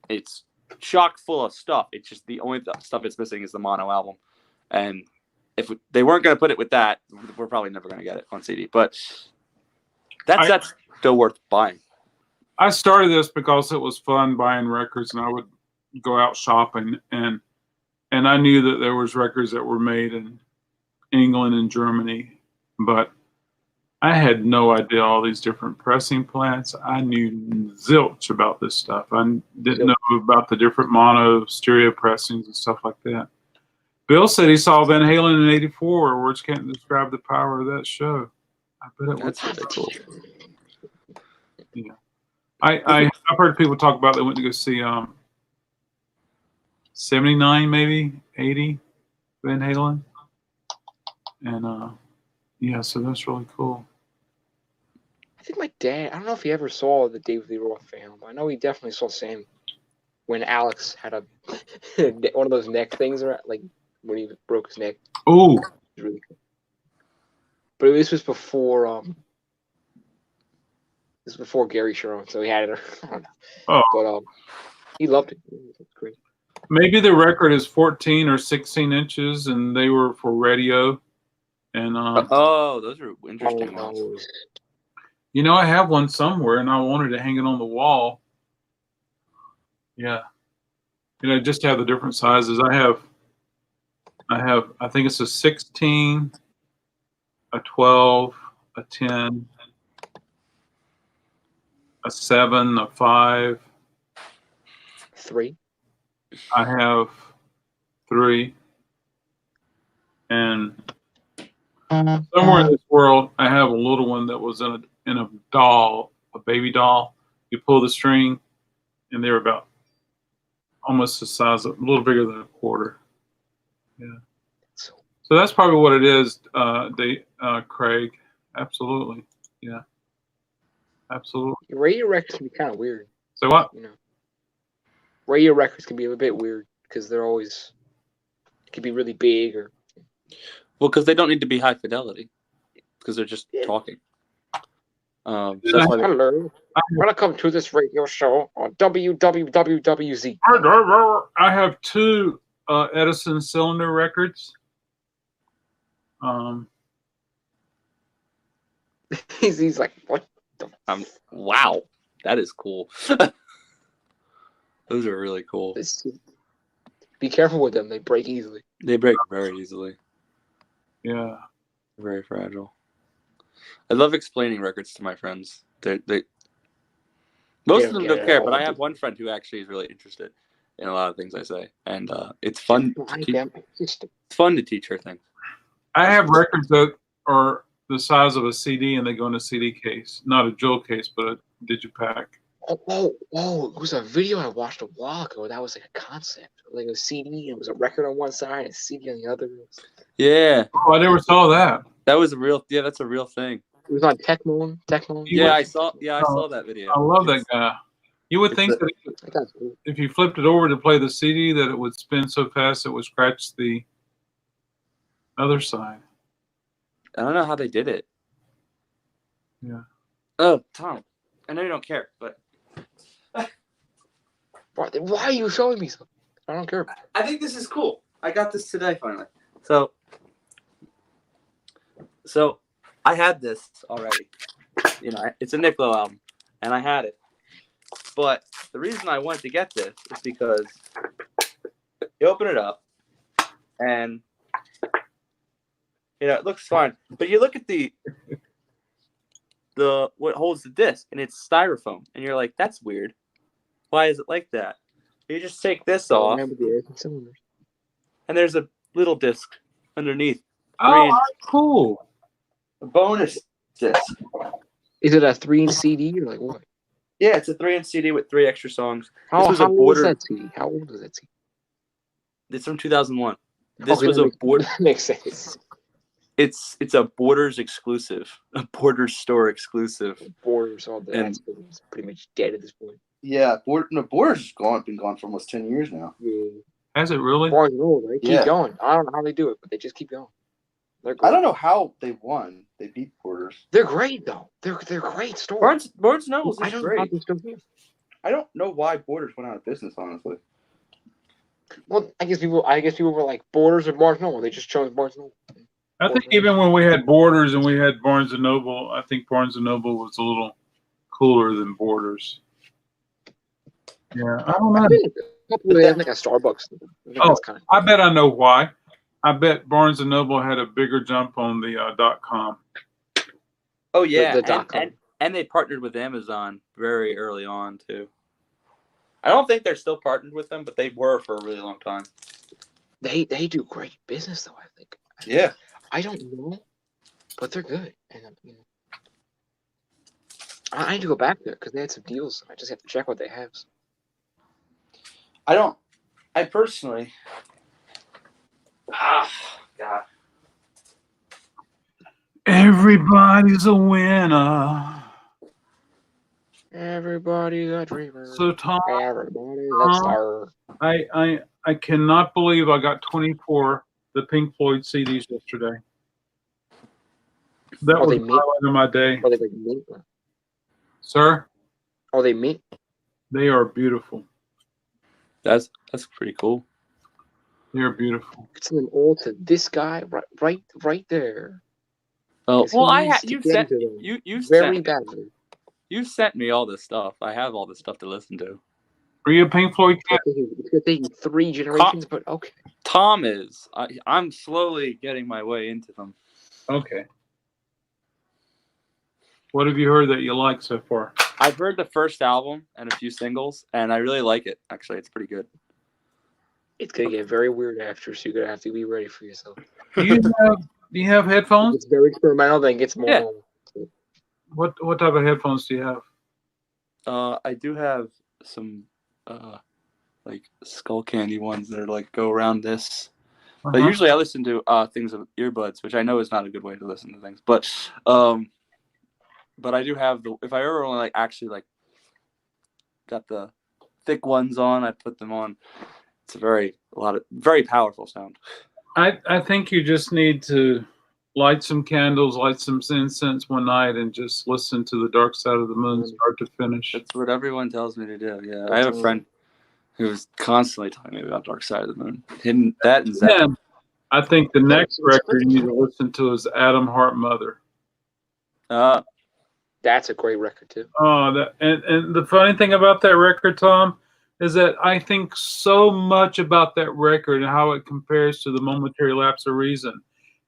it's chock full of stuff. It's just the only stuff it's missing is the mono album. And if they weren't going to put it with that, we're probably never going to get it on CD. But that's still worth buying. I started this because it was fun buying records, and I would go out shopping, and I knew that there was records that were made in England and Germany, but I had no idea all these different pressing plants. I knew zilch about this stuff. I didn't know about the different mono stereo pressings and stuff like that. Bill said he saw Van Halen in '84. Words can't describe the power of that show. I bet it was. That's really cool. Yeah, I've heard people talk about they went to go see 79, maybe 80 Van Halen, and yeah, so that's really cool. I think my dad, I don't know if he ever saw the David Lee Roth fan, but I know he definitely saw Sam when Alex had one of those neck things, like when he broke his neck. Oh, really cool. But this was before Gary Sharon, so he had it. I don't know. Oh, but he loved it. It's great. Maybe the record is 14 or 16 inches, and they were for radio. And those are interesting ones. You know, I have one somewhere, and I wanted to hang it on the wall. Yeah, you know, just to have the different sizes. I have I think it's a 16, a 12, a 10, a 7, a 5. 3. I have 3. And somewhere in this world, I have a little one that was in a doll, a baby doll. You pull the string, and they're about almost the size of, a little bigger than a quarter. Yeah. So that's probably what it is, Craig. Absolutely. Yeah. Absolutely. Radio records can be kind of weird. So what? You know, radio records can be a bit weird because they're always could be really big or. Well, because they don't need to be high fidelity, because they're just talking. So that's why Hello, welcome to this radio show on WWWZ. I have 2 Edison cylinder records. He's like, what? Wow, that is cool. Those are really cool. Be careful with them; they break easily. They break very easily. Yeah, very fragile. I love explaining records to my friends. Most of them don't care, but I have one friend who actually is really interested in a lot of things I say, and it's fun. It's fun to teach her things. I have records that are the size of a CD, and they go in a CD case, not a jewel case, but a digipack. Oh! It was a video I watched a while ago. That was like a concept, like a CD. It was a record on one side and a CD on the other. Yeah. Oh, I never saw that. That was a real. Yeah, that's a real thing. It was on Techno. Yeah, I saw that video. I love that guy. You would think that if you flipped it over to play the CD, that it would spin so fast it would scratch the other side. I don't know how they did it. Yeah. Oh, Tom, I know you don't care, but why are you showing me something? I don't care. I think this is cool. I got this today finally. So I had this already. You know, it's a Nick Lowe album, and I had it. But the reason I wanted to get this is because you open it up, and you know it looks fine. But you look at the what holds the disc, and it's styrofoam, and you're like, that's weird. Why is it like that? You just take this off, and there's a little disc underneath. Oh, cool. A bonus disc. Is it a 3-inch CD or like what? Yeah, it's a 3-inch CD with 3 extra songs. How old is that CD? How old is that CD? It's from 2001. This was a border. Makes sense. It's a Borders exclusive, a Borders store exclusive. Borders all day. It's pretty much dead at this point. Yeah, Borders has been gone for almost 10 years now. Yeah. Has it really? Barnes & Noble, they keep going. I don't know how they do it, but they just keep going. I don't know how they won. They beat Borders. They're great though. They're great stores. Barnes & Noble's I don't great. know how they're still here. I don't know why Borders went out of business, honestly. Well, I guess people were like Borders or Barnes & Noble. They just chose Barnes & Noble. I think even when we had Borders and we had Barnes & Noble, I think Barnes & Noble was a little cooler than Borders. Yeah, I don't know. They have like a Starbucks. I bet I know why. I bet Barnes & Noble had a bigger jump on the .com. Oh yeah, .com. And they partnered with Amazon very early on too. I don't think they're still partnered with them, but they were for a really long time. They do great business though. I think. Yeah. I don't know, but they're good. And I need to go back there because they had some deals. I just have to check what they have. I personally. God. Everybody's a winner. Everybody's a dreamer. So Tom, everybody's a star. I cannot believe I got 24 the Pink Floyd CDs yesterday. That was the highlight of my day. Are they like mint? Sir? Are they mint? They are beautiful. That's pretty cool. They're beautiful. It's an all to this guy right there. Oh well, you sent very badly. You sent me all this stuff. I have all this stuff to listen to. Are you a Pink Floyd cat? It's gonna take you 3 generations, but okay. Tom is. I'm slowly getting my way into them. Okay. What have you heard that you like so far? I've heard the first album and a few singles, and I really like it. Actually, it's pretty good. It's gonna get very weird after, so you're gonna have to be ready for yourself. Do you have headphones? It's very experimental, then it gets more. Yeah. normal. What type of headphones do you have? I do have some like Skull Candy ones that are like go around this. But usually I listen to things with earbuds, which I know is not a good way to listen to things. But I do have if I ever only actually got the thick ones on, I put them on. It's a very powerful sound. I think you just need to light some candles, light some incense one night, and just listen to the Dark Side of the Moon start to finish. That's what everyone tells me to do. Yeah, I have a friend who's constantly talking to me about Dark Side of the Moon. Hidden that and Zach. Yeah, I think the next record you need to listen to is Atom Heart Mother. That's a great record too. Oh, and the funny thing about that record, Tom, is that I think so much about that record and how it compares to the Momentary Lapse of Reason.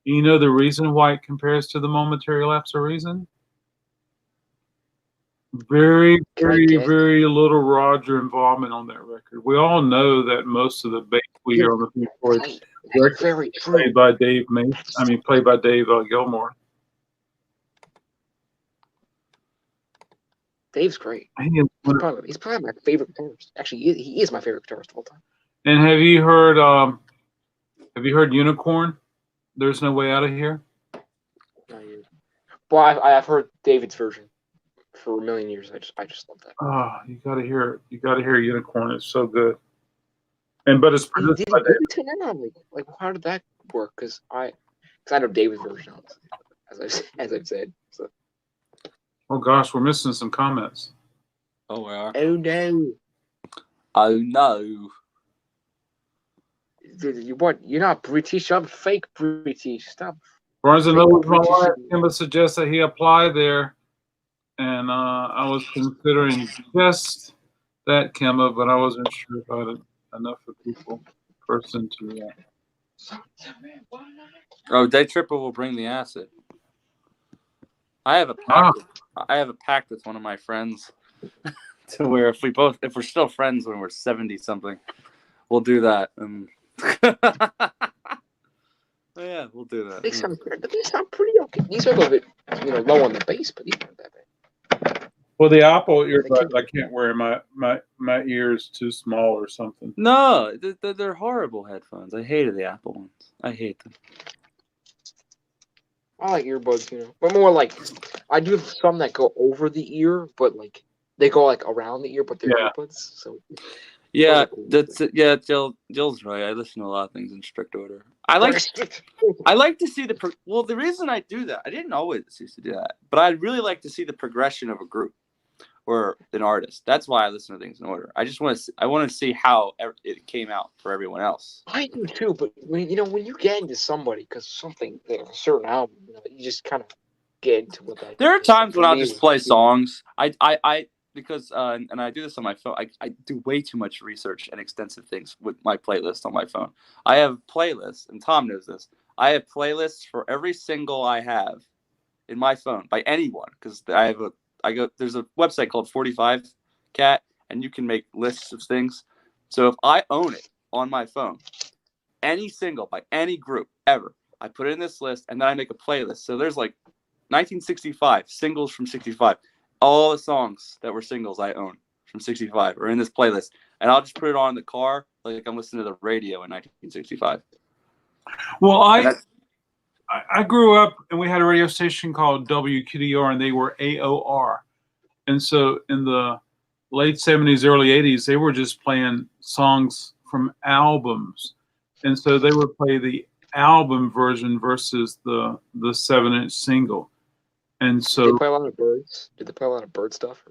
You know the reason why it compares to the Momentary Lapse of Reason? Very, very, very little Roger involvement on that record. We all know that most of the bass we hear on the Pink Floyd record is played by Dave Gilmour. Dave's great. He's probably my favorite guitarist. Actually, he is my favorite guitarist of all time. And have you heard Unicorn? There's No Way Out of Here? Well, I've heard David's version for a million years. I just love that. Oh, you gotta hear it. You gotta hear Unicorn. It's so good. But it's produced by David. Like, how did that work? Because I know David's version, as I've said. So. Oh gosh, we're missing some comments. Oh, we are. Oh no. Oh no. You're not British. I'm fake British. Stop. Barnes and Noble, my wife, Kimba suggests that he apply there, and I was considering just that, Kimba, but I wasn't sure if I had enough of people person to. Oh, Day Tripper will bring the acid. I have a pact. I have a pact with one of my friends to where if we're still friends when we're 70 something, we'll do that. Yeah, we'll do that. They sound pretty okay. These are a little bit, low on the bass, but these aren't that bad. Well, the Apple earbuds I can't wear. My ears too small or something. No, they're horrible headphones. I hated the Apple ones. I hate them. I like earbuds, but more like I do have some that go over the ear, but like they go like around the ear, but they're earbuds. So yeah, Jill's right. I listen to a lot of things in strict order. I like to see the reason I do that. I didn't always used to do that, but I really like to see the progression of a group or an artist. That's why I listen to things in order. I want to see how it came out for everyone else. I do too, but when you get into somebody because something a certain album, you just kind of get into what that. There are times when I'll just play songs. Because and I do this on my phone. I do way too much research and extensive things with my playlist on my phone. I have playlists, and Tom knows this. I have playlists for every single I have in my phone by anyone because there's a website called 45 Cat, and you can make lists of things. So if I own it on my phone, any single by any group ever, I put it in this list, and then I make a playlist. So there's like 1965 singles from 65. All the songs that were singles I own from 65 are in this playlist, and I'll just put it on in the car like I'm listening to the radio in 1965. Well, I grew up and we had a radio station called WQDR, and they were AOR. And so in the late 70s, early 80s, they were just playing songs from albums. And so they would play the album version versus the 7-inch single. And so did they play a lot of Birds? Did they play a lot of Bird stuff?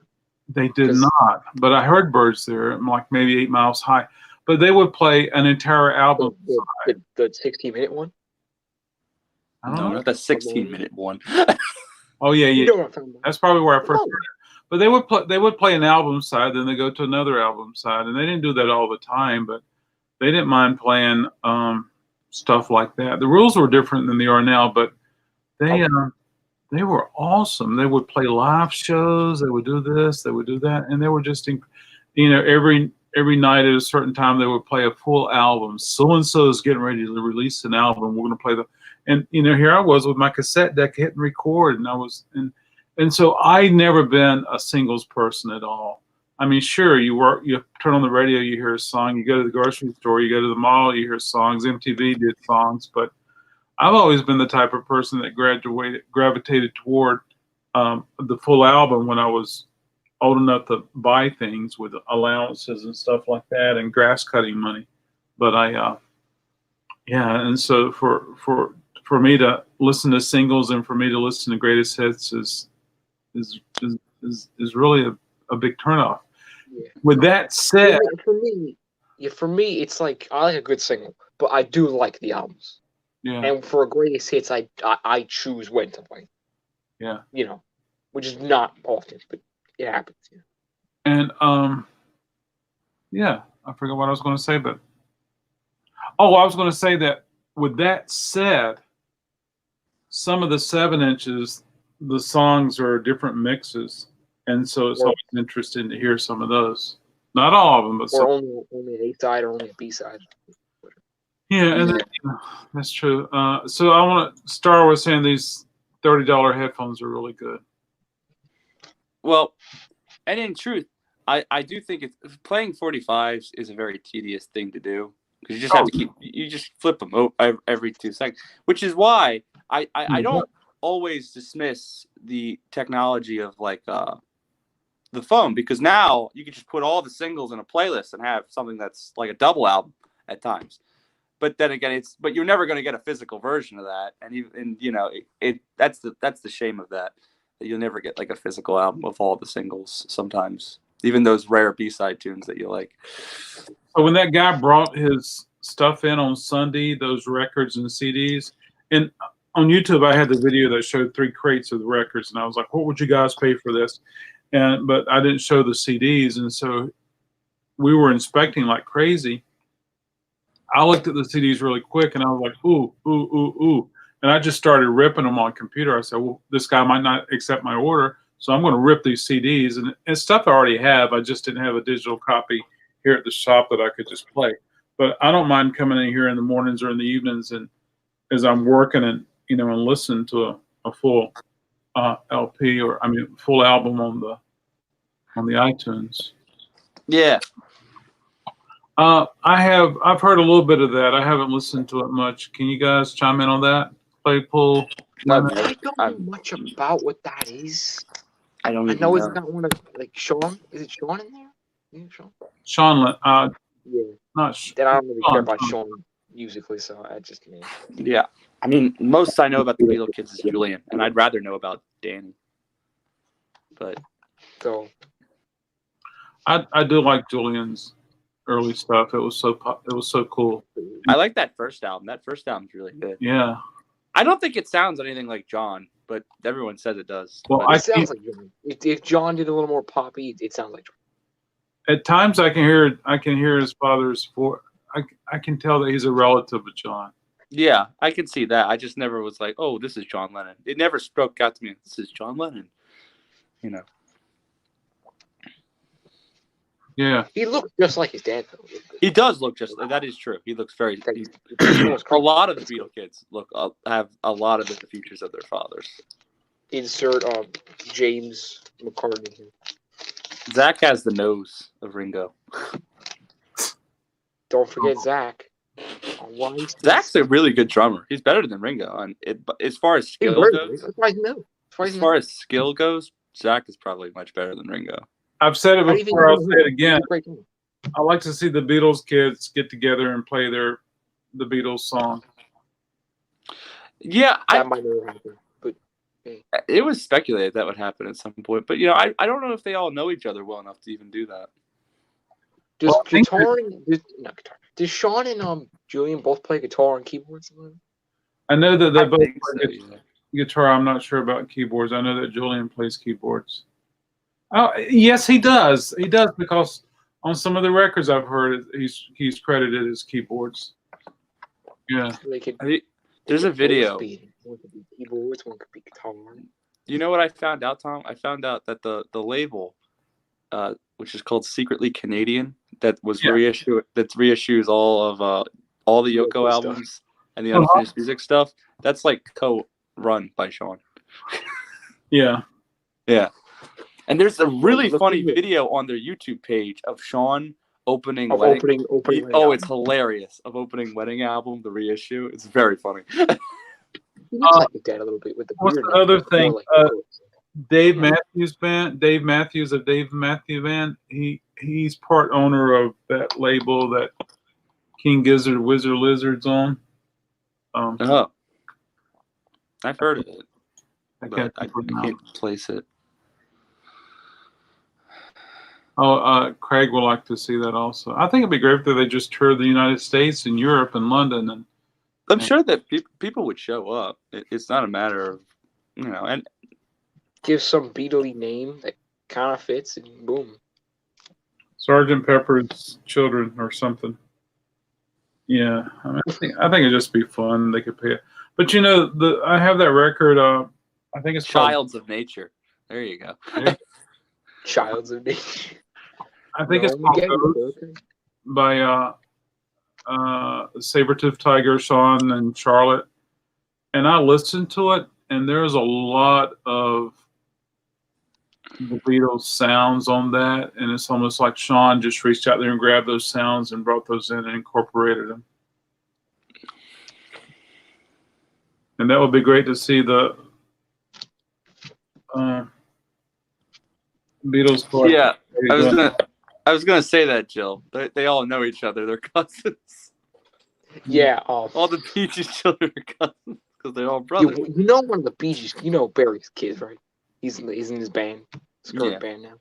They did not, but I heard Birds there, like maybe 8 Miles High. But they would play an entire album. The 16-minute one? No, not the 16-minute one. Oh, yeah. That's probably where I first heard it. But they would play an album side, then they go to another album side, and they didn't do that all the time, but they didn't mind playing stuff like that. The rules were different than they are now, but they were awesome. They would play live shows. They would do this. They would do that, and they were just, every night at a certain time they would play a full album. So and so is getting ready to release an album. We're going to play and here I was with my cassette deck hitting record, and so I never been a singles person at all. I mean, sure, you turn on the radio, you hear a song. You go to the grocery store, you go to the mall, you hear songs. MTV did songs, but I've always been the type of person that gravitated toward the full album when I was old enough to buy things with allowances and stuff like that and grass cutting money. But and so for me to listen to singles and for me to listen to greatest hits is really a big turnoff. Yeah. With that said, for me, it's like I like a good single, but I do like the albums. Yeah. And for greatest hits, I choose when to play. Yeah. Which is not often, but it happens. Yeah. And I forgot what I was going to say, but I was going to say that with that said, some of the 7-inches, the songs are different mixes, and so it's always interesting to hear some of those. Not all of them, but or only an A side or only a B side. Yeah, and that's true. So I want to start with saying these $30 headphones are really good. Well, and in truth, I do think playing 45s is a very tedious thing to do because you just have to you just flip them every 2 seconds, which is why I don't always dismiss the technology of like the phone, because now you can just put all the singles in a playlist and have something that's like a double album at times. But then again, but you're never going to get a physical version of that, and that's the shame of that you'll never get like a physical album of all the singles. Sometimes even those rare B-side tunes that you like. So when that guy brought his stuff in on Sunday, those records and CDs, and on YouTube I had the video that showed 3 crates of the records, and I was like, what would you guys pay for this? But I didn't show the CDs, and so we were inspecting like crazy. I looked at the CDs really quick, and I was like, ooh, ooh, ooh, ooh. And I just started ripping them on computer. I said, well, this guy might not accept my order, so I'm going to rip these CDs. And it's stuff I already have. I just didn't have a digital copy here at the shop that I could just play. But I don't mind coming in here in the mornings or in the evenings and as I'm working and listening to a full LP full album on the iTunes. Yeah. I've heard a little bit of that. I haven't listened to it much. Can you guys chime in on that? Claypool? I don't know much about what that is. I don't. I know it's not one of like Sean. Is it Sean in there? Yeah, Sean. Sean. Yeah. Not. Then I don't really care about Sean musically, so I just. Yeah. I mean, most I know about the Beatles kids is Julian, and I'd rather know about Danny. But. So. I do like Julian's early stuff. It was so cool. I like that first album. That first album's really good. Yeah. I don't think it sounds anything like John, but everyone says it does. Well, it sounds like John. If John did a little more poppy, it sounds like John. At times, I can hear his father's voice. I can tell that he's a relative of John. Yeah, I can see that. I just never was like, oh, this is John Lennon. It never spoke out to me. This is John Lennon. Yeah. He looks just like his dad, though. He does look just like that. Is true. He looks very. A lot of the Beatle kids have a lot of the features of their fathers. Insert James McCartney here. Zach has the nose of Ringo. Don't forget Zach. Zach's a really good drummer. He's better than Ringo. And as far as skill goes, Zach is probably much better than Ringo. I've said it before. I'll say it again. I like to see the Beatles kids get together and play the Beatles song. Yeah, that might never happen. But it was speculated that would happen at some point. But I don't know if they all know each other well enough to even do that. Does Sean and Julian both play guitar and keyboards? I know that they both play guitar. I'm not sure about keyboards. I know that Julian plays keyboards. Yes, he does. He does because on some of the records I've heard, he's credited as keyboards. Yeah. They could, There's a video. One could be keyboards, one could be guitar. You know what I found out, Tom? I found out that the label, which is called Secretly Canadian, that was reissues all of all the Yoko albums and the unfinished music stuff. That's like co-run by Sean. Yeah. Yeah. And there's a really funny video on their YouTube page of Sean opening wedding. It's hilarious. Of opening Wedding album, the reissue. It's very funny. He looks like that a little bit with the what's beard. the other thing? Dave Matthews Band. Dave Matthews of Dave Matthews Band. He's part owner of that label that King Gizzard Wizard Lizard's on. I've heard of it. I but I can't place it. Craig would like to see that also. I think it'd be great if they just toured the United States and Europe and London. And I'm sure that people would show up. It's not a matter of, and give some Beatley name that kind of fits, and boom. Sgt. Pepper's Children or something. Yeah, I think it'd just be fun. They could pay it, but I have that record. I think it's Childs of Nature. There you go. Childs of Nature. I think it's called by Sabertooth Tiger, Sean and Charlotte. And I listened to it, and there's a lot of the Beatles sounds on that, and it's almost like Sean just reached out there and grabbed those sounds and brought those in and incorporated them. And that would be great to see the Beatles play. Yeah, I was gonna say that, Jill. They all know each other. They're cousins. Yeah. All the Bee Gees children are cousins because they're all brothers. You know one of the Bee Gees. You know Barry's kids, right? He's in his band, his current band now.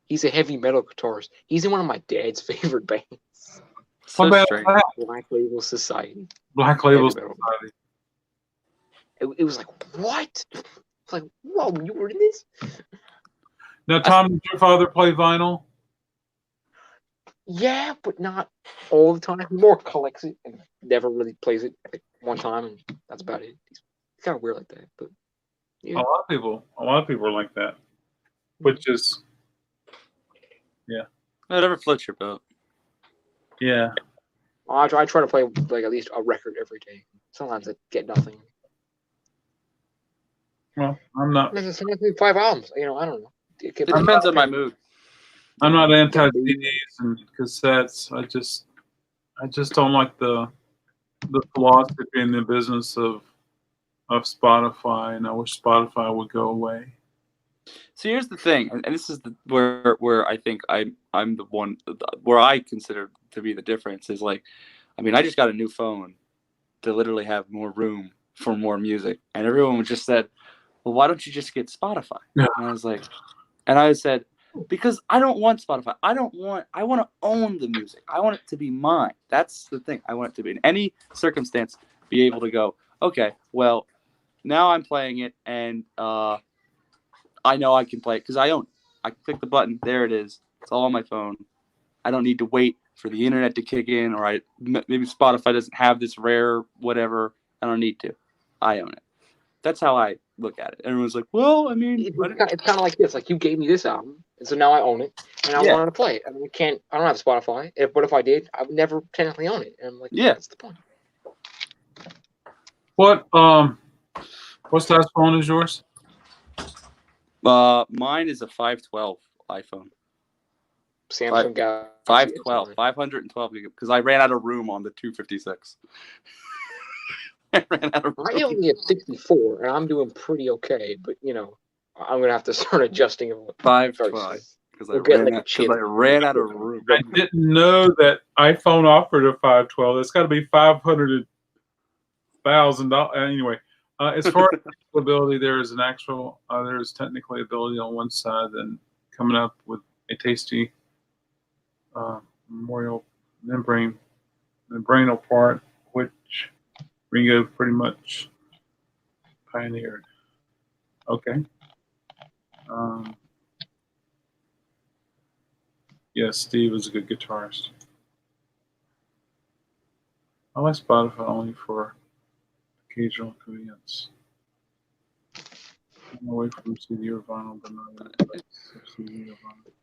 He's a heavy metal guitarist. He's in one of my dad's favorite bands. So strange. Black Label Society. Black Label Society. It was like, what? It's like, whoa, you were in this? Now, Tom, did your father play vinyl? Yeah, but not all the time. He more collects it and never really plays it like one time, and that's about it. He's kind of weird like that, but yeah. A lot of people are like that, which is, yeah. Whatever floats your boat. Yeah. I try to play like at least a record every day. Sometimes I get nothing. Well, I'm not. Sometimes 5 albums. I don't know. It depends on my mood. I'm not anti-CDs and cassettes. I just don't like the philosophy in the business of Spotify, and I wish Spotify would go away. So here's the thing, and this is where I think I'm the one where I consider to be the difference is like, I just got a new phone to literally have more room for more music, and everyone just said, well, why don't you just get Spotify? Yeah. And I said, because I don't want Spotify. I want to own the music. I want it to be mine. That's the thing. I want it to be in any circumstance, be able to go, okay, well, now I'm playing it, and I know I can play it because I own it. I click the button. There it is. It's all on my phone. I don't need to wait for the internet to kick in, or maybe Spotify doesn't have this rare whatever. I don't need to. I own it. That's how I look at it. Everyone's like, well, it's kind of like this. Like, you gave me this album, and so now I own it, and I wanted to play it. I don't have Spotify. But if I did, I would never technically own it. And I'm like, that's the point. What size phone is yours? Mine is a 512 iPhone. Samsung Galaxy 512, 512 because I ran out of room on the 256. I only have 64, and I'm doing pretty okay. But I'm gonna have to start adjusting. 512 because I ran out of room. I didn't know that iPhone offered a 512. It's got to be $500,000. Anyway, as far as ability, there is technically ability on one side, and coming up with a tasty memorial membranal part, which Ringo pretty much pioneered. Okay. Yeah, Steve is a good guitarist. I like Spotify only for occasional convenience. I'm away from CD or vinyl, but not CD or vinyl.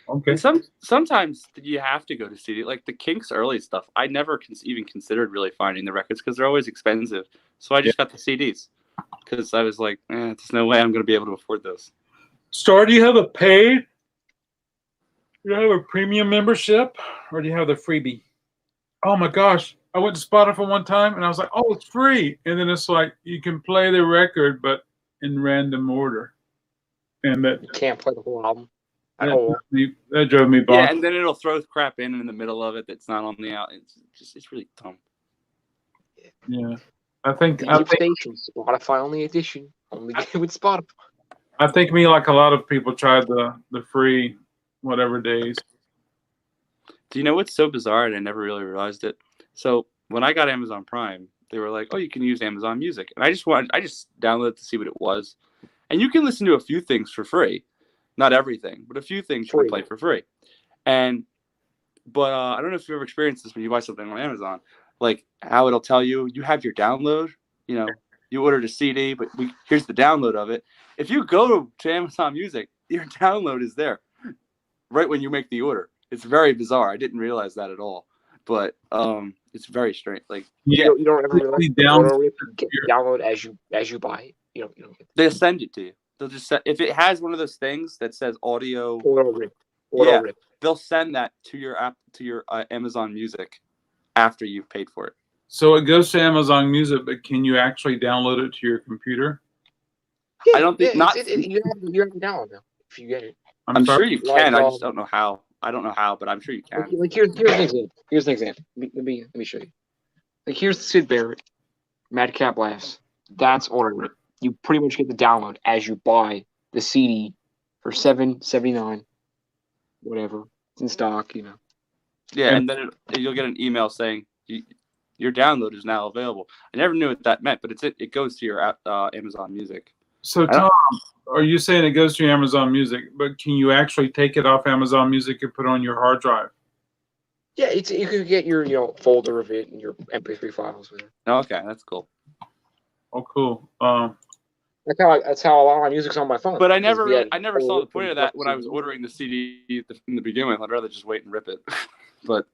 Okay. And sometimes you have to go to CD. Like the Kinks early stuff, I never even considered really finding the records because they're always expensive. So I just got the CDs because I was like, there's no way I'm going to be able to afford those. Star, do you have a paid? Do you have a premium membership, or do you have the freebie? Oh my gosh. I went to Spotify one time and I was like, oh, it's free. And then it's like, you can play the record, but in random order. And that You can't play the whole album at that all. drove me bonkers. Yeah, and then it'll throw crap in the middle of it that's not on the out. It's really dumb. Yeah. I think Stations, Spotify only edition. Only get it with Spotify. I think me, like a lot of people, tried the free whatever days. Do you know what's so bizarre? And I never really realized it. So when I got Amazon Prime, they were like, "Oh, you can use Amazon Music," and I just downloaded it to see what it was. And you can listen to a few things for free, not everything, but a few things you can play for free. But I don't know if you've ever experienced this when you buy something on Amazon, like how it'll tell you have your download. You know, you ordered a CD, but here's the download of it. If you go to Amazon Music, your download is there right when you make the order. It's very bizarre. I didn't realize that at all. But it's very strange. Like you don't ever realize download as you buy it. You don't get they'll send it to you. They'll just if it has one of those things that says audio rip. They'll send that to your app to your Amazon Music after you've paid for it. So it goes to Amazon Music, but can you actually download it to your computer? I don't think you have to download them if you get it. I'm sure you can. I just don't know how. I don't know how, but I'm sure you can. Like here's an example. Here's an example. Let me show you. Like here's Sid Barrett, Madcap Laughs. That's Auto Rip. You pretty much get the download as you buy the CD for $7.79, whatever. It's in stock, you know. Yeah, and then you'll get an email saying your download is now available. I never knew what that meant, but it goes to your Amazon Music. So Tom, are you saying it goes to Amazon Music, but can you actually take it off Amazon Music and put it on your hard drive? Yeah, you can get your folder of it and your MP3 files with it. Okay, that's cool. Oh, cool. That's how a lot of my music's on my phone. But I never saw the point of that when I was ordering the CD in the beginning. I'd rather just wait and rip it. But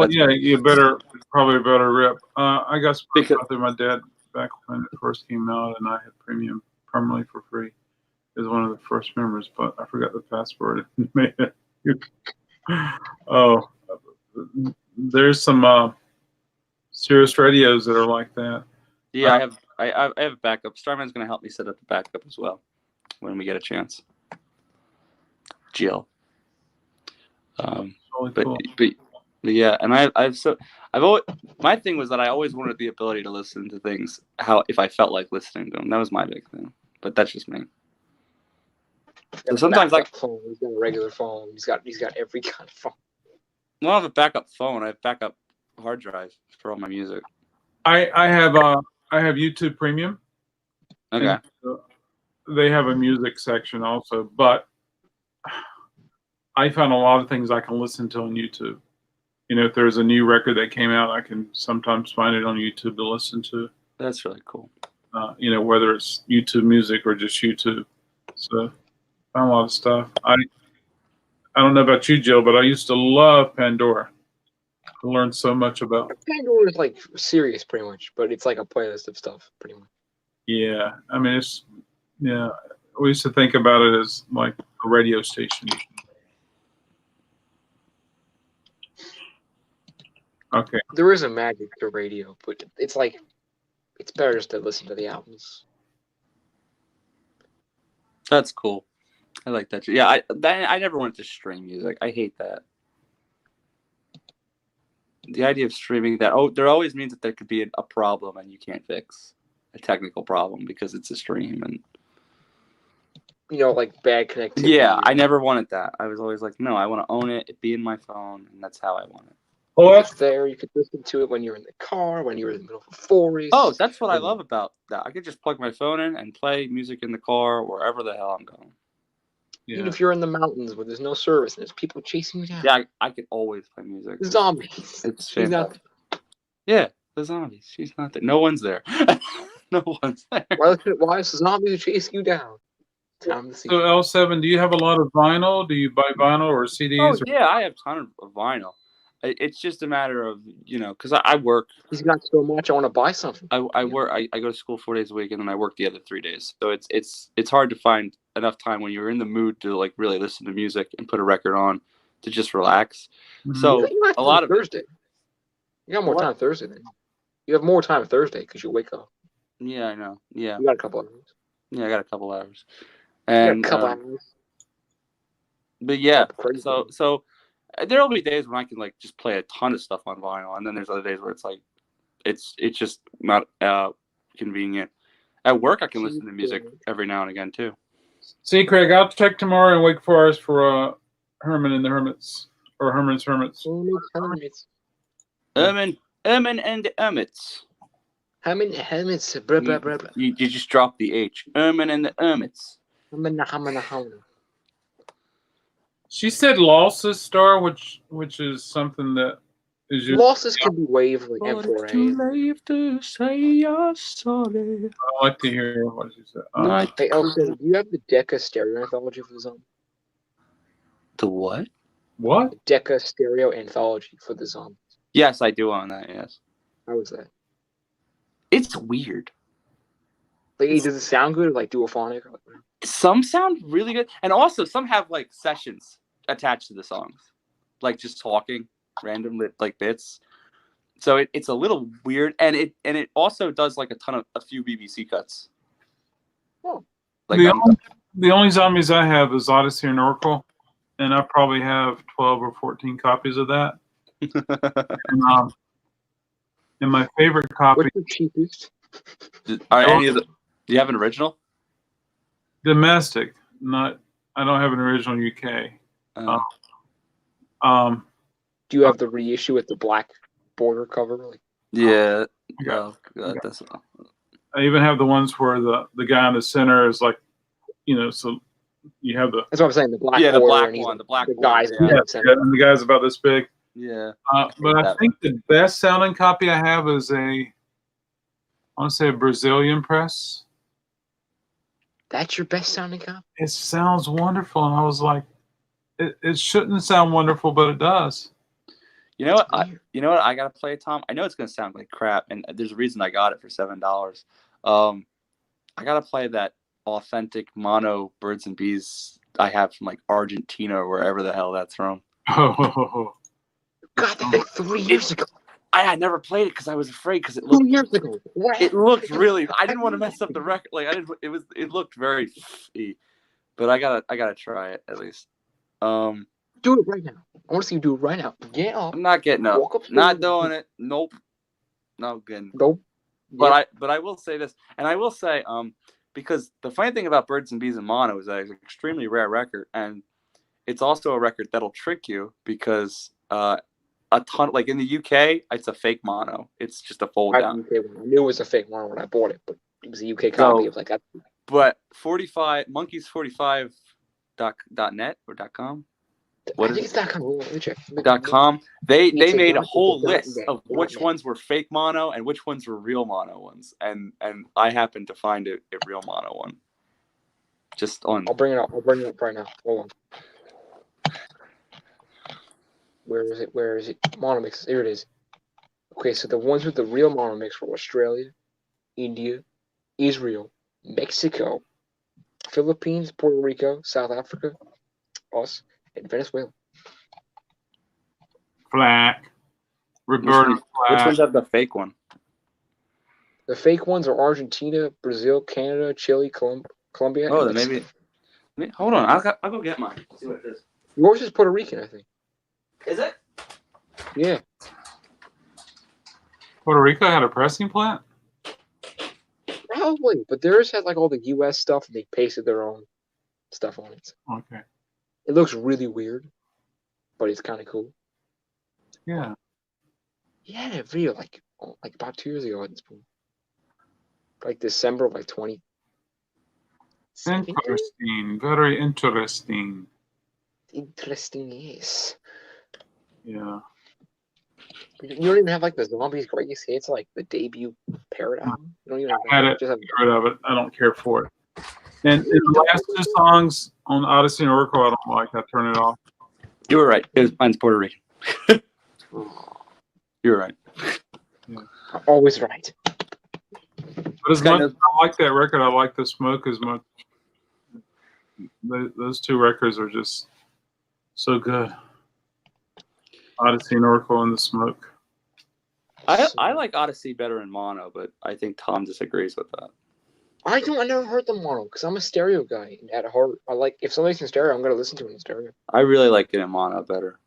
yeah, you probably better rip. I got Spotify through my dad back when it first came out, and I had premium permanently for free as one of the first members, but I forgot the password. Oh, there's some Sirius radios that are like that. Yeah, I have a backup. Starman's going to help me set up the backup as well when we get a chance. Jill. But yeah, and my thing was that I always wanted the ability to listen to things if I felt like listening to them. That was my big thing. But that's just me. So sometimes phone. He's got a regular phone. He's got every kind of phone. Well, I don't have a backup phone. I have backup hard drive for all my music. I have YouTube Premium. Okay. They have a music section also, but I found a lot of things I can listen to on YouTube. If there's a new record that came out, I can sometimes find it on YouTube to listen to. That's really cool. Whether it's YouTube Music or just YouTube. So I found a lot of stuff. I don't know about you, Jill, but I used to love Pandora. I learned so much about Pandora is like serious, pretty much, but it's like a playlist of stuff, pretty much. Yeah, I mean we used to think about it as like a radio station. Okay. There is a magic to radio, but it's better just to listen to the albums. That's cool. I like that. Yeah, I never wanted to stream music. I hate that. The idea of streaming that, there always means that there could be a problem and you can't fix a technical problem because it's a stream and like bad connectivity. Yeah, I never wanted that. I was always like, no, I want to own it. It be in my phone, and that's how I want it. Oh, it's there. You could listen to it when you're in the car, when you're in the middle of a forest. Oh, that's what I love about that. I could just plug my phone in and play music in the car, wherever the hell I'm going. Even Yeah. if you're in the mountains where there's no service and there's people chasing you down. Yeah, I could always play music. Zombies. It's She's not fantastic. Yeah, the zombies. She's not there. No one's there. No one's there. Why is the zombies chasing you down? Time to see. So L7, do you have a lot of vinyl? Do you buy vinyl or CDs? Oh yeah, I have a ton of vinyl. It's just a matter of because I work. He's got so much. I want to buy something. I work. I go to school 4 days a week, and then I work the other 3 days. So it's hard to find enough time when you're in the mood to like really listen to music and put a record on to just relax. So You got a lot of Thursday. You got more time Thursday then. You have more time Thursday because you wake up. Yeah, I know. Yeah, You got a couple of hours. yeah, I got a couple hours. You got And a couple hours. but yeah, Crazy. so there'll be days when I can like just play a ton of stuff on vinyl, and then there's other days where it's like it's just not convenient. At work, I can listen to music every now and again too. See, Craig, I'll check tomorrow in Wake Forest for Herman and the Hermits or Herman's Hermits. Herman and the Hermits. Hermits. Blah, blah, blah, blah. You just dropped the H. Herman and the Hermits. She said Losses Star, which is something that is your. Losses can be waived like But it's M4A. too late to say you're sorry. I like to hear what she said. Hey, also, do you have the Decca stereo anthology for the Zom? The what? What? Decca stereo anthology for the Zom. Yes, I do own that. Yes. How was that? It's weird. Like, does it sound good or like duophonic? Some sound really good, and also some have like sessions attached to the songs, like just talking random like bits. So it's a little weird, and it also does like a few BBC cuts. Oh. Like the only zombies I have is Odyssey and Oracle, and I probably have 12 or 14 copies of that. And my favorite copy. What's the cheapest? Are any of the? Do you have an original? Domestic, not. I don't have an original UK. Do you have the reissue with the black border cover? Like, yeah. Oh, God, that's. I even have the ones where the guy in the center is like, so you have the. that's what I'm saying. The black. Yeah, the border, black and he's one. like, The black guys. one. Yeah, and the guy's about this big. Yeah. But I think the best sounding copy I have is I want to say a Brazilian press. That's your best sounding copy? It sounds wonderful. And I was like, it shouldn't sound wonderful, but it does. You know what? I gotta play, Tom. I know it's gonna sound like crap, and there's a reason I got it for $7. I gotta play that authentic mono Birds and Bees I have from like Argentina or wherever the hell that's from. Oh. God, that like 3 years ago. I had never played it because I was afraid because it looked 2 years ago. it looked really. I didn't want to mess up the record. Like it looked very, but I gotta try it at least. Do it right now. I want to see you do it right now. Get up. I'm not getting up. Walk upstairs. Not doing it. Nope. Not getting. Nope. But I will say this, and I will say because the funny thing about Birds and Bees and Mono is that it's an extremely rare record, and it's also a record that'll trick you because a ton, like in the UK, it's a fake mono. It's just a fold down. I knew it was a fake one when I bought it, but it was a UK copy of like that. But 45 monkeys45.net or .com. I think it's .com. Let me check. .com. They It's made a like whole .net, list of which ones were fake mono and which ones were real mono ones, and I happened to find a real mono one. Just on. I'll bring it up. I'll bring it up right now. Hold on. Where is it? Where is it? Mono mix. Here it is. Okay, so the ones with the real mono mix were Australia, India, Israel, Mexico, Philippines, Puerto Rico, South Africa, us, and Venezuela. Flack. Roberta Which Flack. ones have the fake one? The fake ones are Argentina, Brazil, Canada, Chile, Colombia. Oh, and then maybe. Hold on, I'll go get mine. See what it is. Yours is Puerto Rican, I think. Is it? Yeah. Puerto Rico had a pressing plant? Probably, but theirs had like all the U.S. stuff, and they pasted their own stuff on it. Okay. It looks really weird, but it's kind of cool. Yeah. He had a video like about 2 years ago at this point, like December of like 20. Interesting. Very interesting. Interesting, yes. Yeah. You don't even have like the Zombies Greatest Hits, like the debut paradigm. You don't even have I had that. it. Just have, Get rid of it. I don't care for it. And the last two songs on Odyssey and Oracle, I don't like. I turn it off. You were right. Mine's Puerto Rican. You were right. I'm always right. But as much as I like that record, I like the Smoke as much. Those two records are just so good. Odyssey and Oracle and the Smoke. I like Odyssey better in mono, but I think Tom disagrees with that. I never heard the mono because I'm a stereo guy at heart. I like if something's in stereo, I'm gonna listen to it in stereo. I really like it in mono better.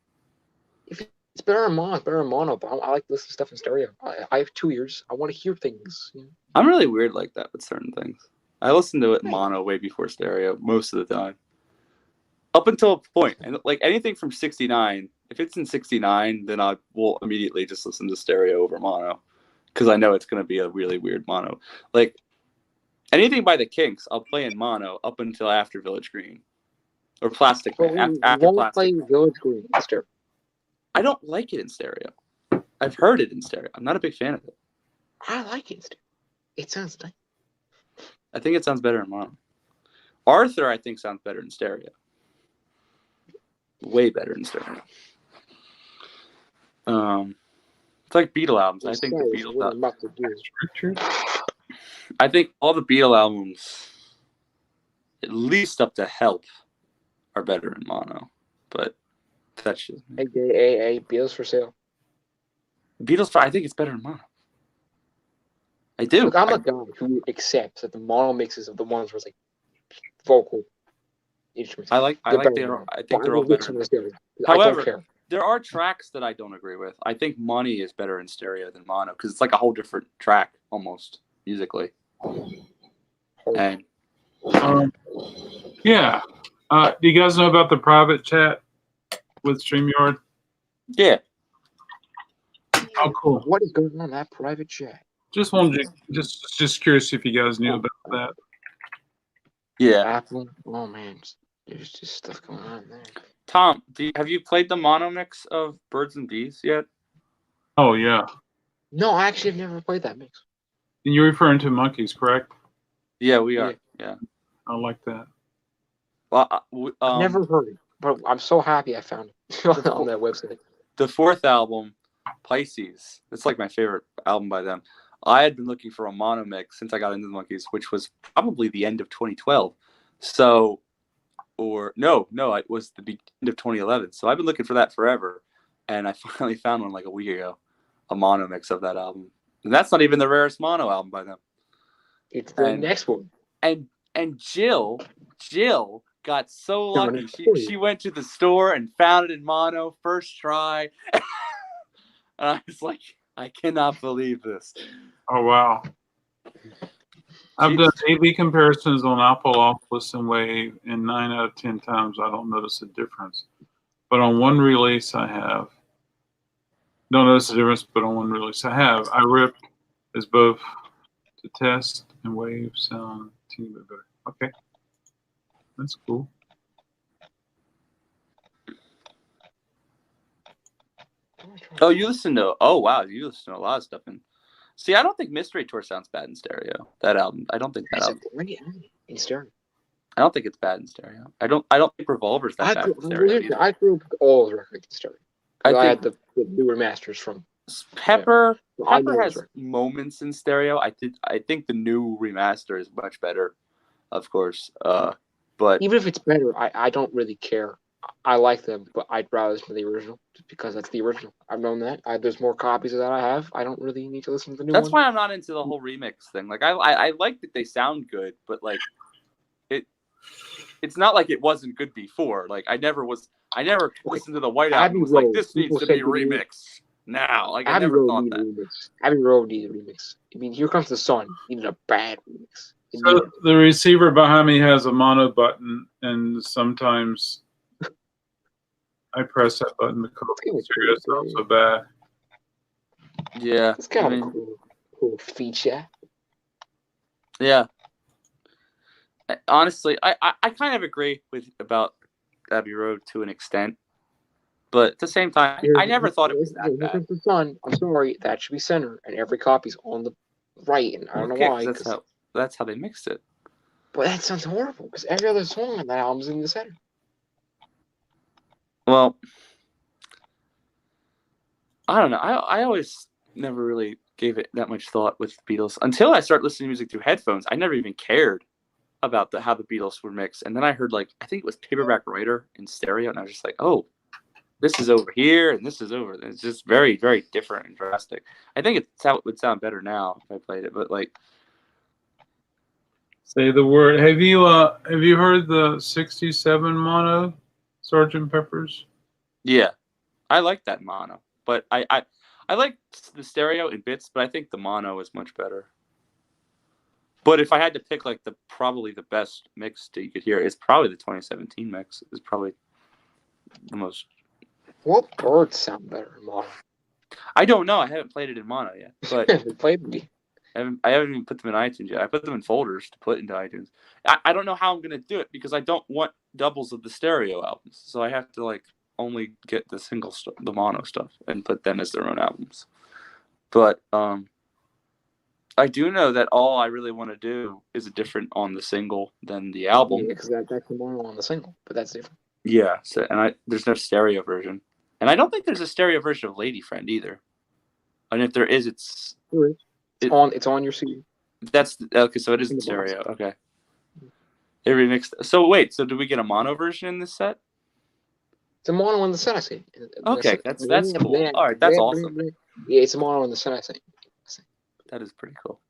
If it's better in mono, it's better in mono. But I like to listen to stuff in stereo. I have 2 ears. I want to hear things. You know? I'm really weird like that with certain things. I listen to it in mono way before stereo most of the time. Up until a point. And like anything from 69, if it's in 69, then I will immediately just listen to stereo over mono. Because I know it's going to be a really weird mono. Like anything by the Kinks, I'll play in mono up until after Village Green. Or Plastic Man. After Plastic Man. Village Green in stereo. I don't like it in stereo. I've heard it in stereo. I'm not a big fan of it. I like it in stereo. It sounds nice. I think it sounds better in mono. Arthur, I think, sounds better in stereo. Way better in stereo. It's like Beatle albums. I think the Beatles albums. I think all the Beatle albums, at least up to Help, are better in mono. But that's just me. AKA Beatles for Sale. Beatles, I think it's better in mono. I do. Look, I'm a guy who accepts that the mono mixes of the ones where it's like vocal instruments. I think they're all better. However, there are tracks that I don't agree with. I think Money is better in stereo than mono because it's like a whole different track almost musically. And yeah. Do you guys know about the private chat with StreamYard? Yeah. Oh, cool. What is going on in that private chat? Just wanted to, just curious if you guys knew about that. Yeah. Apple. Oh man, there's just stuff going on there. Tom, have you played the mono mix of Birds and Bees yet? Oh yeah. No, I actually have never played that mix. And you're referring to Monkeys, correct? Yeah, we are. Yeah. I like that. Well, I've never heard it, but I'm so happy I found it on that website. The fourth album, Pisces. It's like my favorite album by them. I had been looking for a mono mix since I got into the Monkeys, which was probably the end of 2012. So, it was the end of 2011. So I've been looking for that forever, and I finally found one like a week ago, a mono mix of that album. And that's not even the rarest mono album by them. It's the next one. And Jill got so lucky. She went to the store and found it in mono first try. And I was like, I cannot believe this. Oh wow. I've done A/B comparisons on Apple, Oculus, and Wave, and 9 out of 10 times I don't notice a difference. But on one release I have. Don't notice a difference, but on one release I have. I ripped as both to test and Wave sound a teeny bit better. Okay. That's cool. Oh, you listen to you listen to a lot of stuff. And see, I don't think Mystery Tour sounds bad in stereo. That album, I don't think that album. In stereo. I don't think it's bad in stereo. I don't think Revolver's that bad in stereo either. I grew up with all the records in stereo. I had the newer masters from Pepper. Yeah. Pepper has moments in stereo. I think the new remaster is much better, of course. But even if it's better, I don't really care. I like them, but I'd rather listen to the original just because that's the original. I've known that. There's more copies of that I have. I don't really need to listen to the new one. That's why I'm not into the whole remix thing. Like I like that they sound good, but like it's not like it wasn't good before. Like I never listened to the White Album. Was like this needs to be remixed now. Like I never thought that. Abbey Road needed a remix. I mean, Here Comes the Sun needed a bad remix. So the receiver behind me has a mono button, and sometimes I press that button because it sounds so bad. Yeah, it's kind of a cool feature. Yeah, Honestly, I kind of agree with about Abbey Road to an extent, but at the same time, I never thought it was that bad. The sun. I'm sorry, that should be center, and every copy's on the right, and I don't know Okay, why. 'cause that's how they mixed it. But that sounds horrible because every other song on that album's in the center. Well, I don't know. I always never really gave it that much thought with Beatles until I started listening to music through headphones. I never even cared about how the Beatles were mixed, and then I heard, like, I think it was Paperback Writer in stereo, and I was just like, oh, this is over here and this is over there. It's just very, very different and drastic. I think it's how it would sound better now if I played it, but like, Say the word. Have you heard the '67 mono, Sgt. Pepper's? yeah, I like that mono, but I like the stereo in bits, but I think the mono is much better. But if I had to pick, like, probably the best mix that you could hear, it's probably the 2017 mix. Is probably the most. What birds sound better in mono? I don't know. I haven't played it in mono yet, but played me. I haven't even put them in iTunes yet. I put them in folders to put into iTunes. I don't know how I'm gonna do it because I don't want doubles of the stereo albums, so I have to, like, only get the single the mono stuff and put them as their own albums. But I do know that all I really want to do is a different on the single than the album. Yeah, because that's the mono on the single, but that's different. Yeah, so there's no stereo version, and I don't think there's a stereo version of Lady Friend either. And if there is, it's on your CD. That's okay. So it is in stereo. Okay. It remixed. So wait. So do we get a mono version in this set? It's a mono on the set, I see. Okay, that's cool. All right, that's awesome. Yeah, it's a mono on the set, I see. That is pretty cool.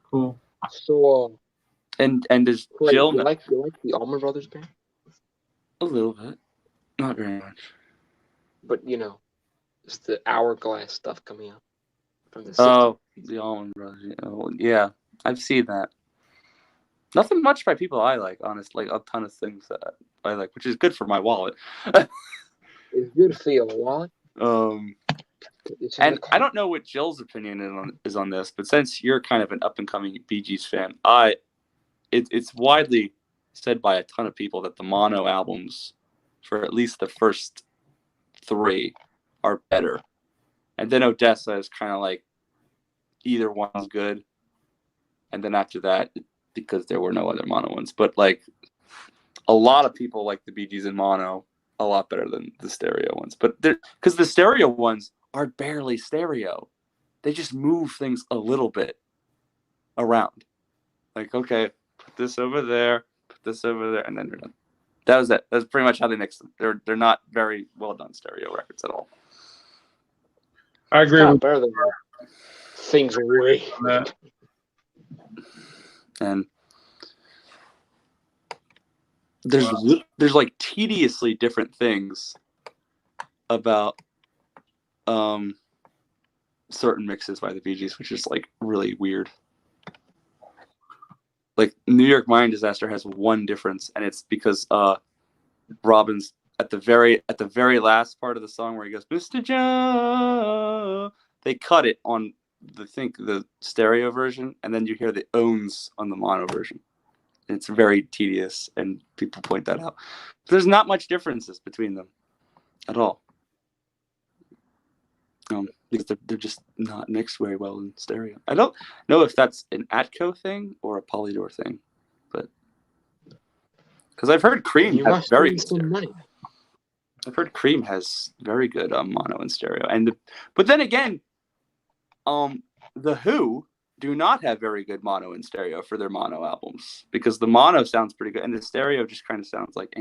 Cool. So, and does like, Jill you like the Allman Brothers band? A little bit, not very much. But it's the Hourglass stuff coming out from the 60s. Oh, the Allman Brothers. Yeah, I've seen that. Nothing much by people I like, honestly. Like, a ton of things that I like, which is good for my wallet. It's good for your wallet. And I don't know what Jill's opinion is on this, but since you're kind of an up and coming Bee Gees fan, it's widely said by a ton of people that the mono albums, for at least the first 3, are better, and then Odessa is kind of like either one's good, and then after that, because there were no other mono ones, but like a lot of people like the Bee Gees in mono a lot better than the stereo ones, but because the stereo ones are barely stereo, they just move things a little bit around, like, okay, put this over there, put this over there, and then they're done. That's pretty much how they mix them. They're not very well done stereo records at all. I agree with better than things away. And there's like tediously different things about certain mixes by the Bee Gees, which is like really weird. Like New York Mine Disaster has one difference, and it's because Robin's at the very last part of the song where he goes, Mr. Joe, they cut it on the stereo version, and then you hear the owns on the mono version. It's very tedious, and people point that out. There's not much differences between them at all. Because they're just not mixed very well in stereo. I don't know if that's an Atco thing or a Polydor thing, but because I've heard Cream has very good money. I've heard Cream has very good mono and stereo, but then again, the Who do not have very good mono and stereo for their mono albums, because the mono sounds pretty good and the stereo just kind of sounds like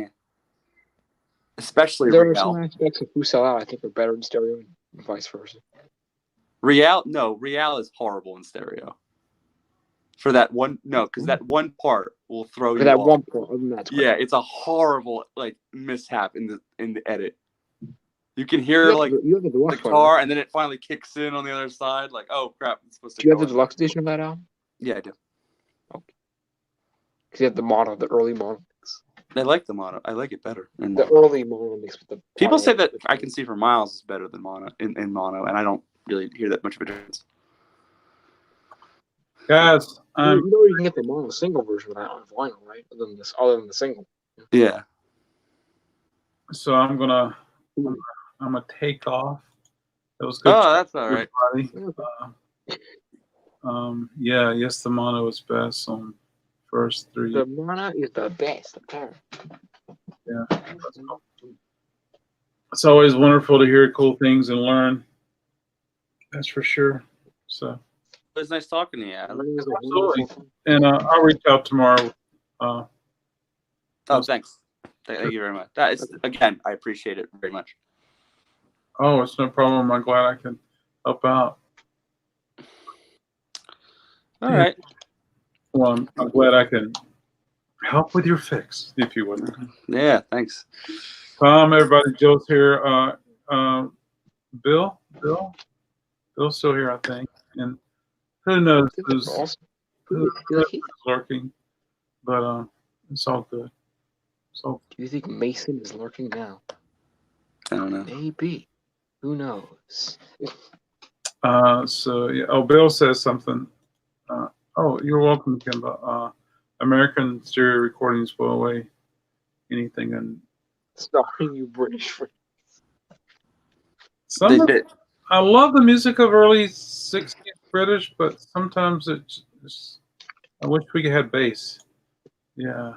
Especially there Real. are some aspects of Who Sell Out I think are better in stereo and vice versa. Real is horrible in stereo. For that one, because that one part will throw you. For that off. one part, other than that, yeah, it's a horrible mishap in the edit. You can hear the guitar, and then it finally kicks in on the other side. Like, oh crap! It's supposed to. Do you have the deluxe edition of that album? Yeah, I do. Okay. Because you have the mono, the early mono mix. I like the mono. I like it better. The early mono mix with the. People say that I Can See for Miles is better than mono in mono, and I don't really hear that much of a difference. Guys, You know you can get the mono single version of that on vinyl, right? Other than the single. Yeah. So I'm gonna take off. That was good. Oh, that's all right. Yeah, yes, the mono is best on first three. The mono is the best. Yeah. It's always wonderful to hear cool things and learn. That's for sure. So It was nice talking to you, Adam. absolutely. And I'll reach out tomorrow. Oh, thanks. Thank you very much. That is, again, I appreciate it very much. Oh, it's no problem. I'm glad I can help out. All right. Well, I'm glad I can help with your fix, if you would. Yeah, thanks. Tom, everybody, Joe's here. Bill's still here, I think. And who knows who's lurking, but it's all good. So, do you think Mason is lurking now? I don't know. Maybe. Who knows? So yeah. Oh, Bill says something. Oh, you're welcome, Kimba. American stereo recordings blow away anything, and starring you British friends. I love the music of early '60s British, but sometimes it's I wish we had bass. Yeah.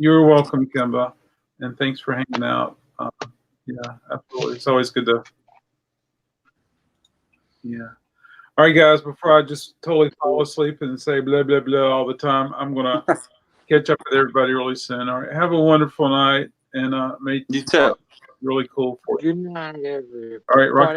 You're welcome, Kimba, and thanks for hanging out. Yeah, absolutely. It's always good to. Yeah. All right, guys, before I just totally fall asleep and say blah, blah, blah all the time, I'm going to catch up with everybody really soon. All right. Have a wonderful night. And make you too. Really cool for you. Good night, everybody. All right, right.